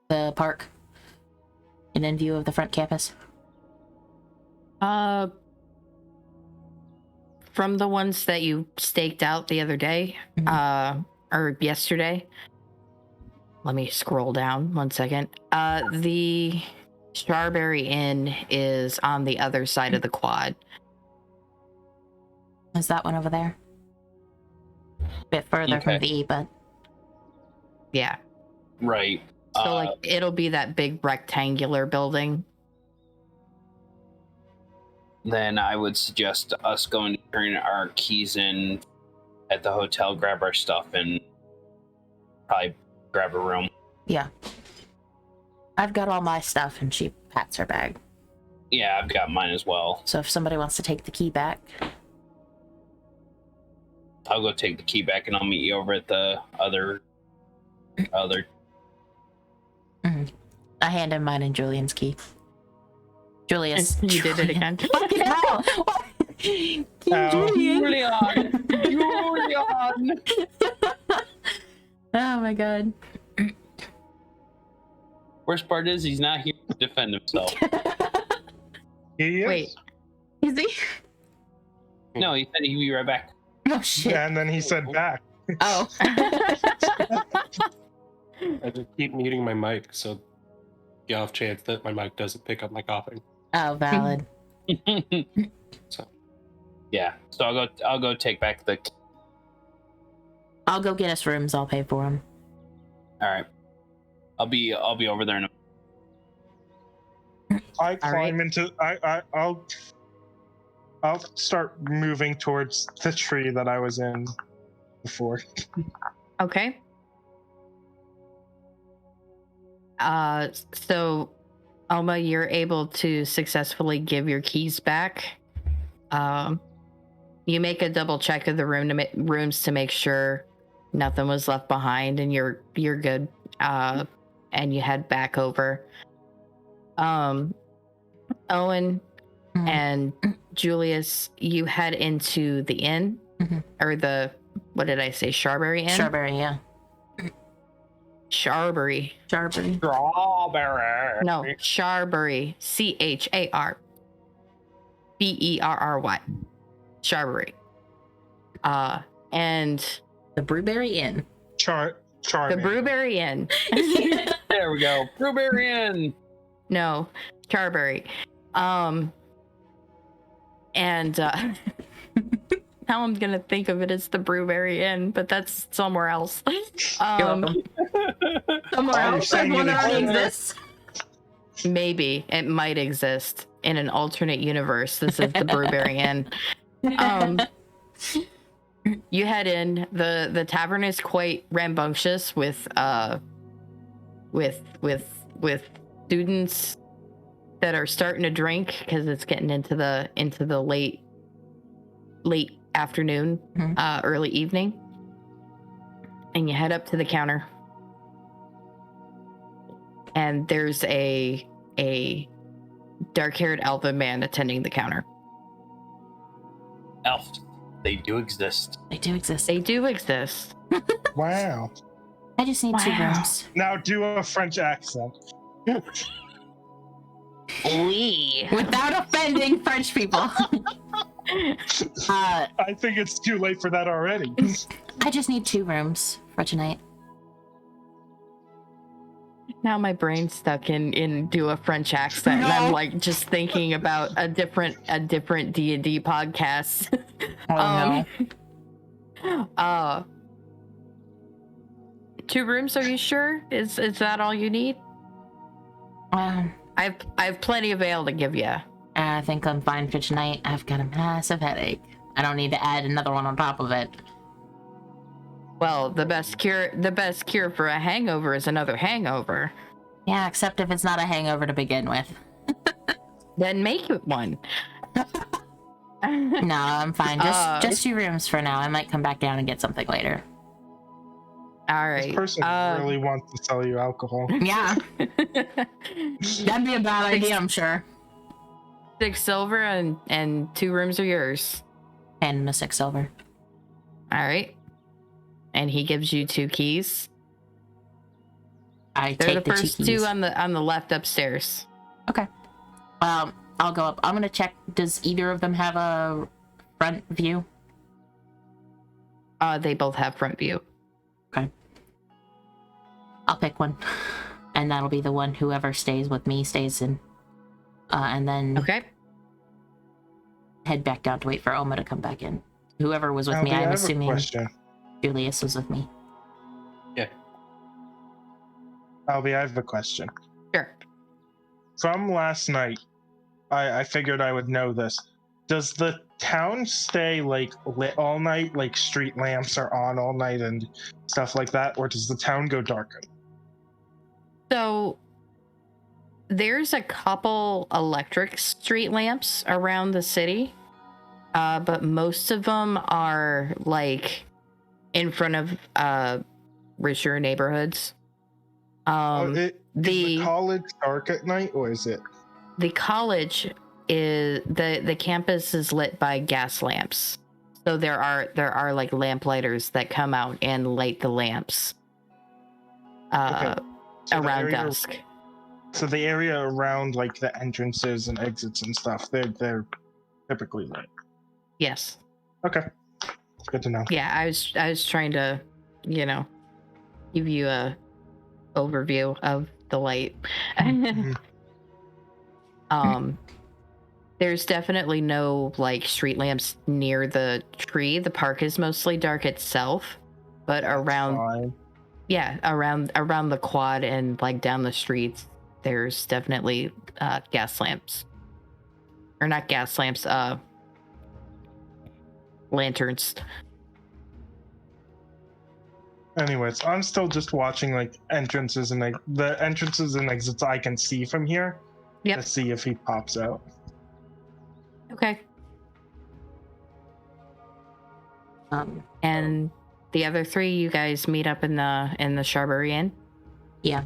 the park and in view of the front campus? From the ones that you staked out the other day, or yesterday. Let me scroll down 1 second. The Strawberry Inn is on the other side of the quad. Is that one over there? A bit further from V, but Yeah. Right. So like it'll be that big rectangular building. Then I would suggest us going to turn our keys in at the hotel, grab our stuff, and probably grab a room. yeah. I've got all my stuff, and she pats her bag. Yeah, I've got mine as well. So if somebody wants to take the key back, I'll go take the key back, and I'll meet you over at the other. I hand him mine and Julian's key. Julius. You did it again. Fucking hell! King Ow. Julian! Julian! Oh my god. Worst part is he's not here to defend himself. He is. Wait. Is he? No, he said he'd be right back. Oh shit. And then he said back. Oh. I just keep muting my mic, so the off chance that my mic doesn't pick up my coughing. Oh, valid. So Yeah, so I'll go take back the. I'll go get us rooms. I'll pay for them. All right, I'll be over there in a. I All climb right. into. I'll start moving towards the tree that I was in before. Okay. So, Alma, you're able to successfully give your keys back. You make a double check of the rooms to make sure nothing was left behind, and you're good. And you head back over. Owen and Julius, you head into the inn, or the, what did I say, Strawberry Inn? Strawberry, yeah. Sharberry. Strawberry. Strawberry. No, Sharberry. CHARBERRY. Sharberry. And The Brewberry Inn. the Charming. Brewberry Inn. There we go. Blueberry Inn. No, Charberry. And now I'm gonna think of it as the Brewberry Inn, but that's somewhere else. Somewhere you're else. saying One it already exists? exists. Maybe it might exist in an alternate universe. This is the Brewberry Inn. You head in. The tavern is quite rambunctious with students that are starting to drink because it's getting into the late afternoon, early evening. And you head up to the counter, and there's a dark-haired elven man attending the counter. Elf. They do exist. They do exist. They do exist. Wow. I just need 2 Wow. rooms. Now do a French accent. Oui. Without offending French people. I think it's too late for that already. I just need 2 rooms for tonight. Now my brain's stuck in do a French accent, and I'm like just thinking about a different D&D podcast. Oh, no. 2 rooms, are you sure? Is that all you need? I have plenty of ale to give you. I think I'm fine for tonight. I've got a massive headache. I don't need to add another one on top of it. Well, the best cure for a hangover is another hangover. Yeah, except if it's not a hangover to begin with. Then make it one. No, I'm fine. Uh, Just 2 rooms for now. I might come back down and get something later. All This right. person really wants to sell you alcohol. Yeah, that'd be a bad idea, I'm sure. 6 silver and 2 rooms are yours. And a 6 silver. All right. And he gives you 2 keys. I They're take the the 2 first keys. 2 on the left upstairs. Okay. I'll go up. I'm gonna check. Does either of them have a front view? They both have front view. Okay. I'll pick one, and that'll be the one whoever stays with me stays in. And then Okay. head back down to wait for Oma to come back in. Whoever was with me, Albie, I I'm have a assuming question. Julius was with me. Yeah. Albie, I have a question. Sure. From last night, I figured I would know this. Does the town stay like lit all night, like street lamps are on all night and stuff like that, or does the town go darker? So there's a couple electric street lamps around the city, but most of them are like in front of richer neighborhoods. Is the college dark at night, or is it? The college is the campus is lit by gas lamps. So there are like lamp-lighters that come out and light the lamps So the around area- dusk. So the area around like the entrances and exits and stuff, they're typically lit. Yes. Okay, good to know. Yeah, I was trying to, give you a overview of the light. Mhm. There's definitely no like street lamps near the tree. The park is mostly dark itself, but around Fine. around the quad and like down the streets, there's definitely gas lamps. Or not gas lamps, lanterns. Anyways, I'm still just watching like entrances and like the entrances and exits I can see from here. Yep. To see if he pops out. Okay. And the other 3, you guys meet up in the Sharbury Inn. Yeah.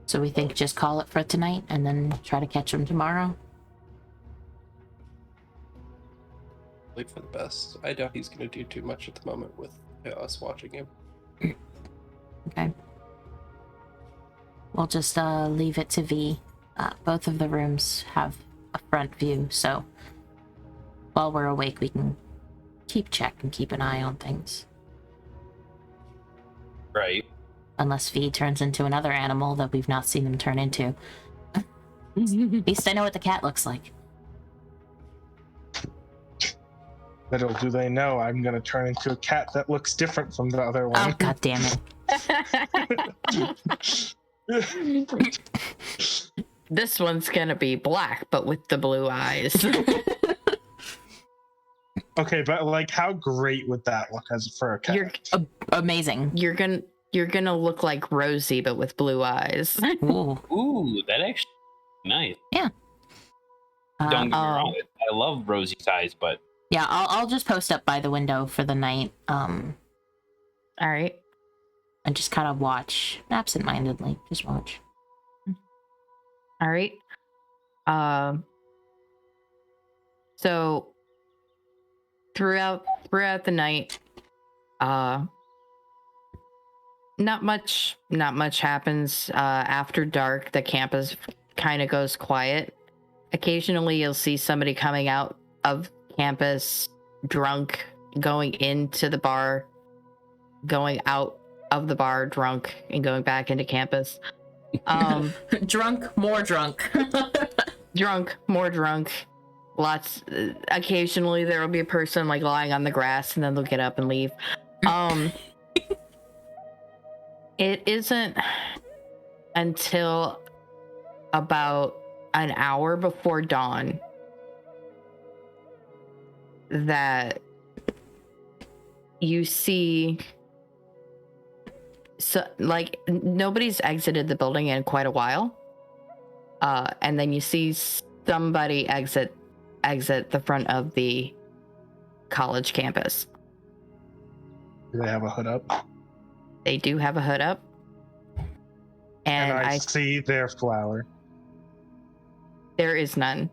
So we think just call it for tonight and then try to catch him tomorrow. Wait for the best. I doubt he's going to do too much at the moment with us watching him. Okay. We'll just leave it to V. Both of the rooms have a front view, so while we're awake, we can keep check and keep an eye on things. Right. Unless V turns into another animal that we've not seen him turn into. At least I know what the cat looks like. Little do they know I'm gonna turn into a cat that looks different from the other one. Oh, god damn it. This one's gonna be black, but with the blue eyes. Okay, but like, how great would that look as for a cat? You're Amazing. you're gonna look like Rosie, but with blue eyes. Ooh. Ooh, that actually nice. Yeah. Don't get me Oh. wrong. I love Rosie's eyes, but Yeah, I'll just post up by the window for the night, All right. and just kind of watch absentmindedly. Just watch. All right. So throughout the night, not much happens. After dark, the campus kind of goes quiet. Occasionally, you'll see somebody coming out of campus drunk, going into the bar, going out of the bar drunk, and going back into campus. Drunk, more drunk. Drunk, more drunk. Lots. Occasionally, there will be a person like lying on the grass, and then they'll get up and leave. It isn't until about an hour before dawn that you see So, like, nobody's exited the building in quite a while. And then you see somebody exit the front of the college campus. Do they have a hood up? They do have a hood up. And I see their flower. There is none.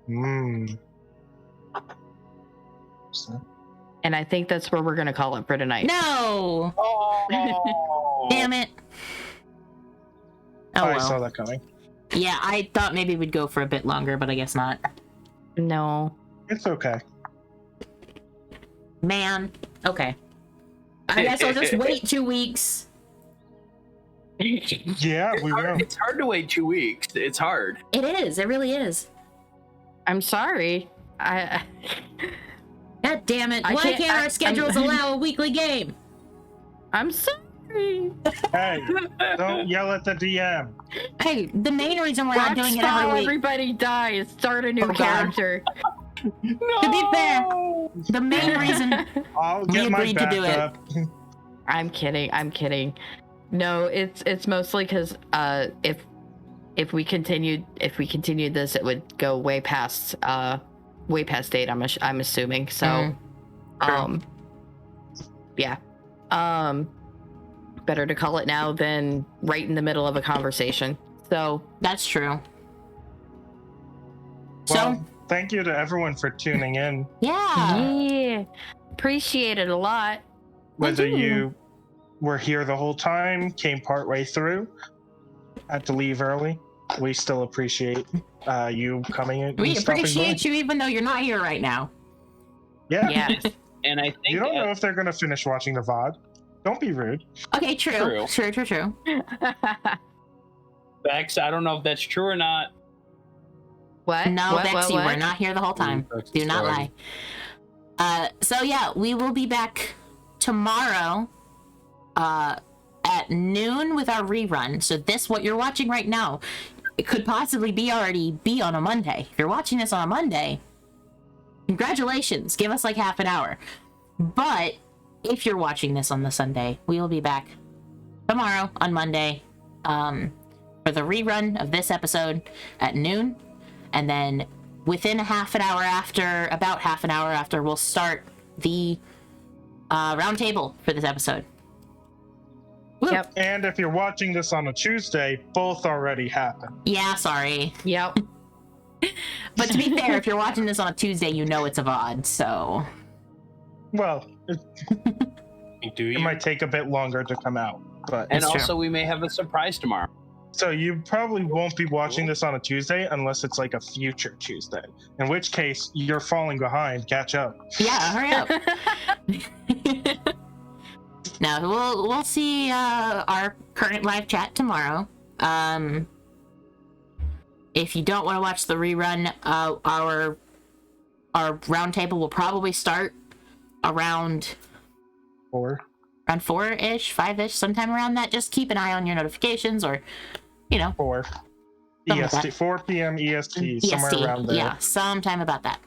And I think that's where we're going to call it for tonight. No! Oh. Damn it. Oh, I well. saw that coming. Yeah, I thought maybe we'd go for a bit longer, but I guess not. No. It's okay. Man. Okay. I guess I'll just wait 2 weeks. Yeah, we will. It's hard to wait 2 weeks. It's hard. It is. It really is. I'm sorry. God damn it. I Why can't- can't our I'm- schedules allow a weekly game? I'm sorry. Hey, don't yell at the DM. Hey, the main reason why I'm doing it every week. Everybody dies. Start a new Oh, God. character. To be fair, the main reason I'll We get my agreed to do it. backup. I'm kidding. No, it's mostly because if we continued this, it would go way past date. I'm assuming. So, yeah. Better to call it now than right in the middle of a conversation. So that's true. Well, thank you to everyone for tuning in. Yeah. Appreciate it a lot. Whether you were here the whole time, came part way through, had to leave early, we still appreciate you coming in. We and stopping appreciate by. you even though you're not here right now. Yeah. Yes. And I think You don't know if they're going to finish watching the VOD. Don't be rude. Okay, true. True. Bex, I don't know if that's true or not. What? No, what, Bex, you what? were not here the whole time. Bex Do is not lying. lie. So yeah, we will be back tomorrow at noon with our rerun. So this, what you're watching right now, it could possibly already be on a Monday. If you're watching this on a Monday, congratulations. Give us like half an hour. But if you're watching this on the Sunday, we will be back tomorrow on Monday for the rerun of this episode at noon. And then within about half an hour after, we'll start the roundtable for this episode. Woo. Yep. And if you're watching this on a Tuesday, both already happened. Yeah, sorry. Yep. But to be fair, if you're watching this on a Tuesday, you know it's a VOD, so... Well, Do you? it might take a bit longer to come out, but And That's true. also, we may have a surprise tomorrow. so you probably won't be watching this on a Tuesday unless it's like a future Tuesday. In which case, you're falling behind. Catch up. Yeah, hurry up. Now, we'll see our current live chat tomorrow. If you don't want to watch the rerun, our roundtable will probably start around Or 4-ish, 5-ish, sometime around that. Just keep an eye on your notifications, or, you know, 4 Something like EST, that. 4 p.m. EST, somewhere EST. around there. Yeah, sometime about that.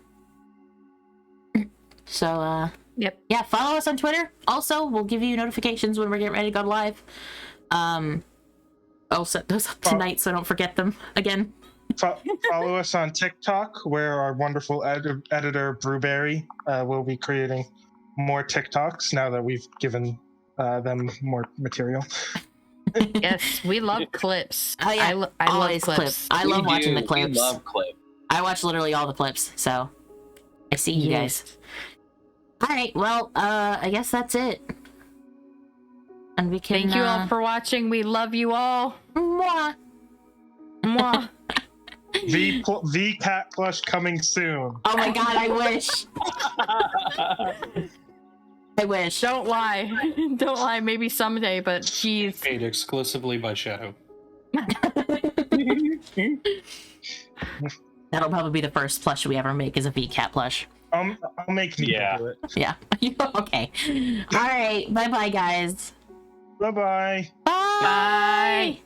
So, Yep. yeah, follow us on Twitter. Also, we'll give you notifications when we're getting ready to go live. I'll set those up tonight so I don't forget them again. Follow us on TikTok, where our wonderful editor Brewberry will be creating more TikToks now that we've given them more material. Yes, we love clips. Oh yeah, I love always clips. I love We watching do. the clips. We love clips. I watch literally all the clips, so I see you guys. All right, well, I guess that's it. And we can. Thank you all for watching. We love you all. Mwah. Mwah. V Cat Plush coming soon. Oh my god, I wish. I wish. Don't lie. Don't lie. Maybe someday, but jeez. Made exclusively by Shadow. That'll probably be the first plush we ever make, is a V-Cat plush. I'll make me Yeah. do it. Yeah. Okay. All right. Bye-bye, guys. Bye-bye. Bye. Bye.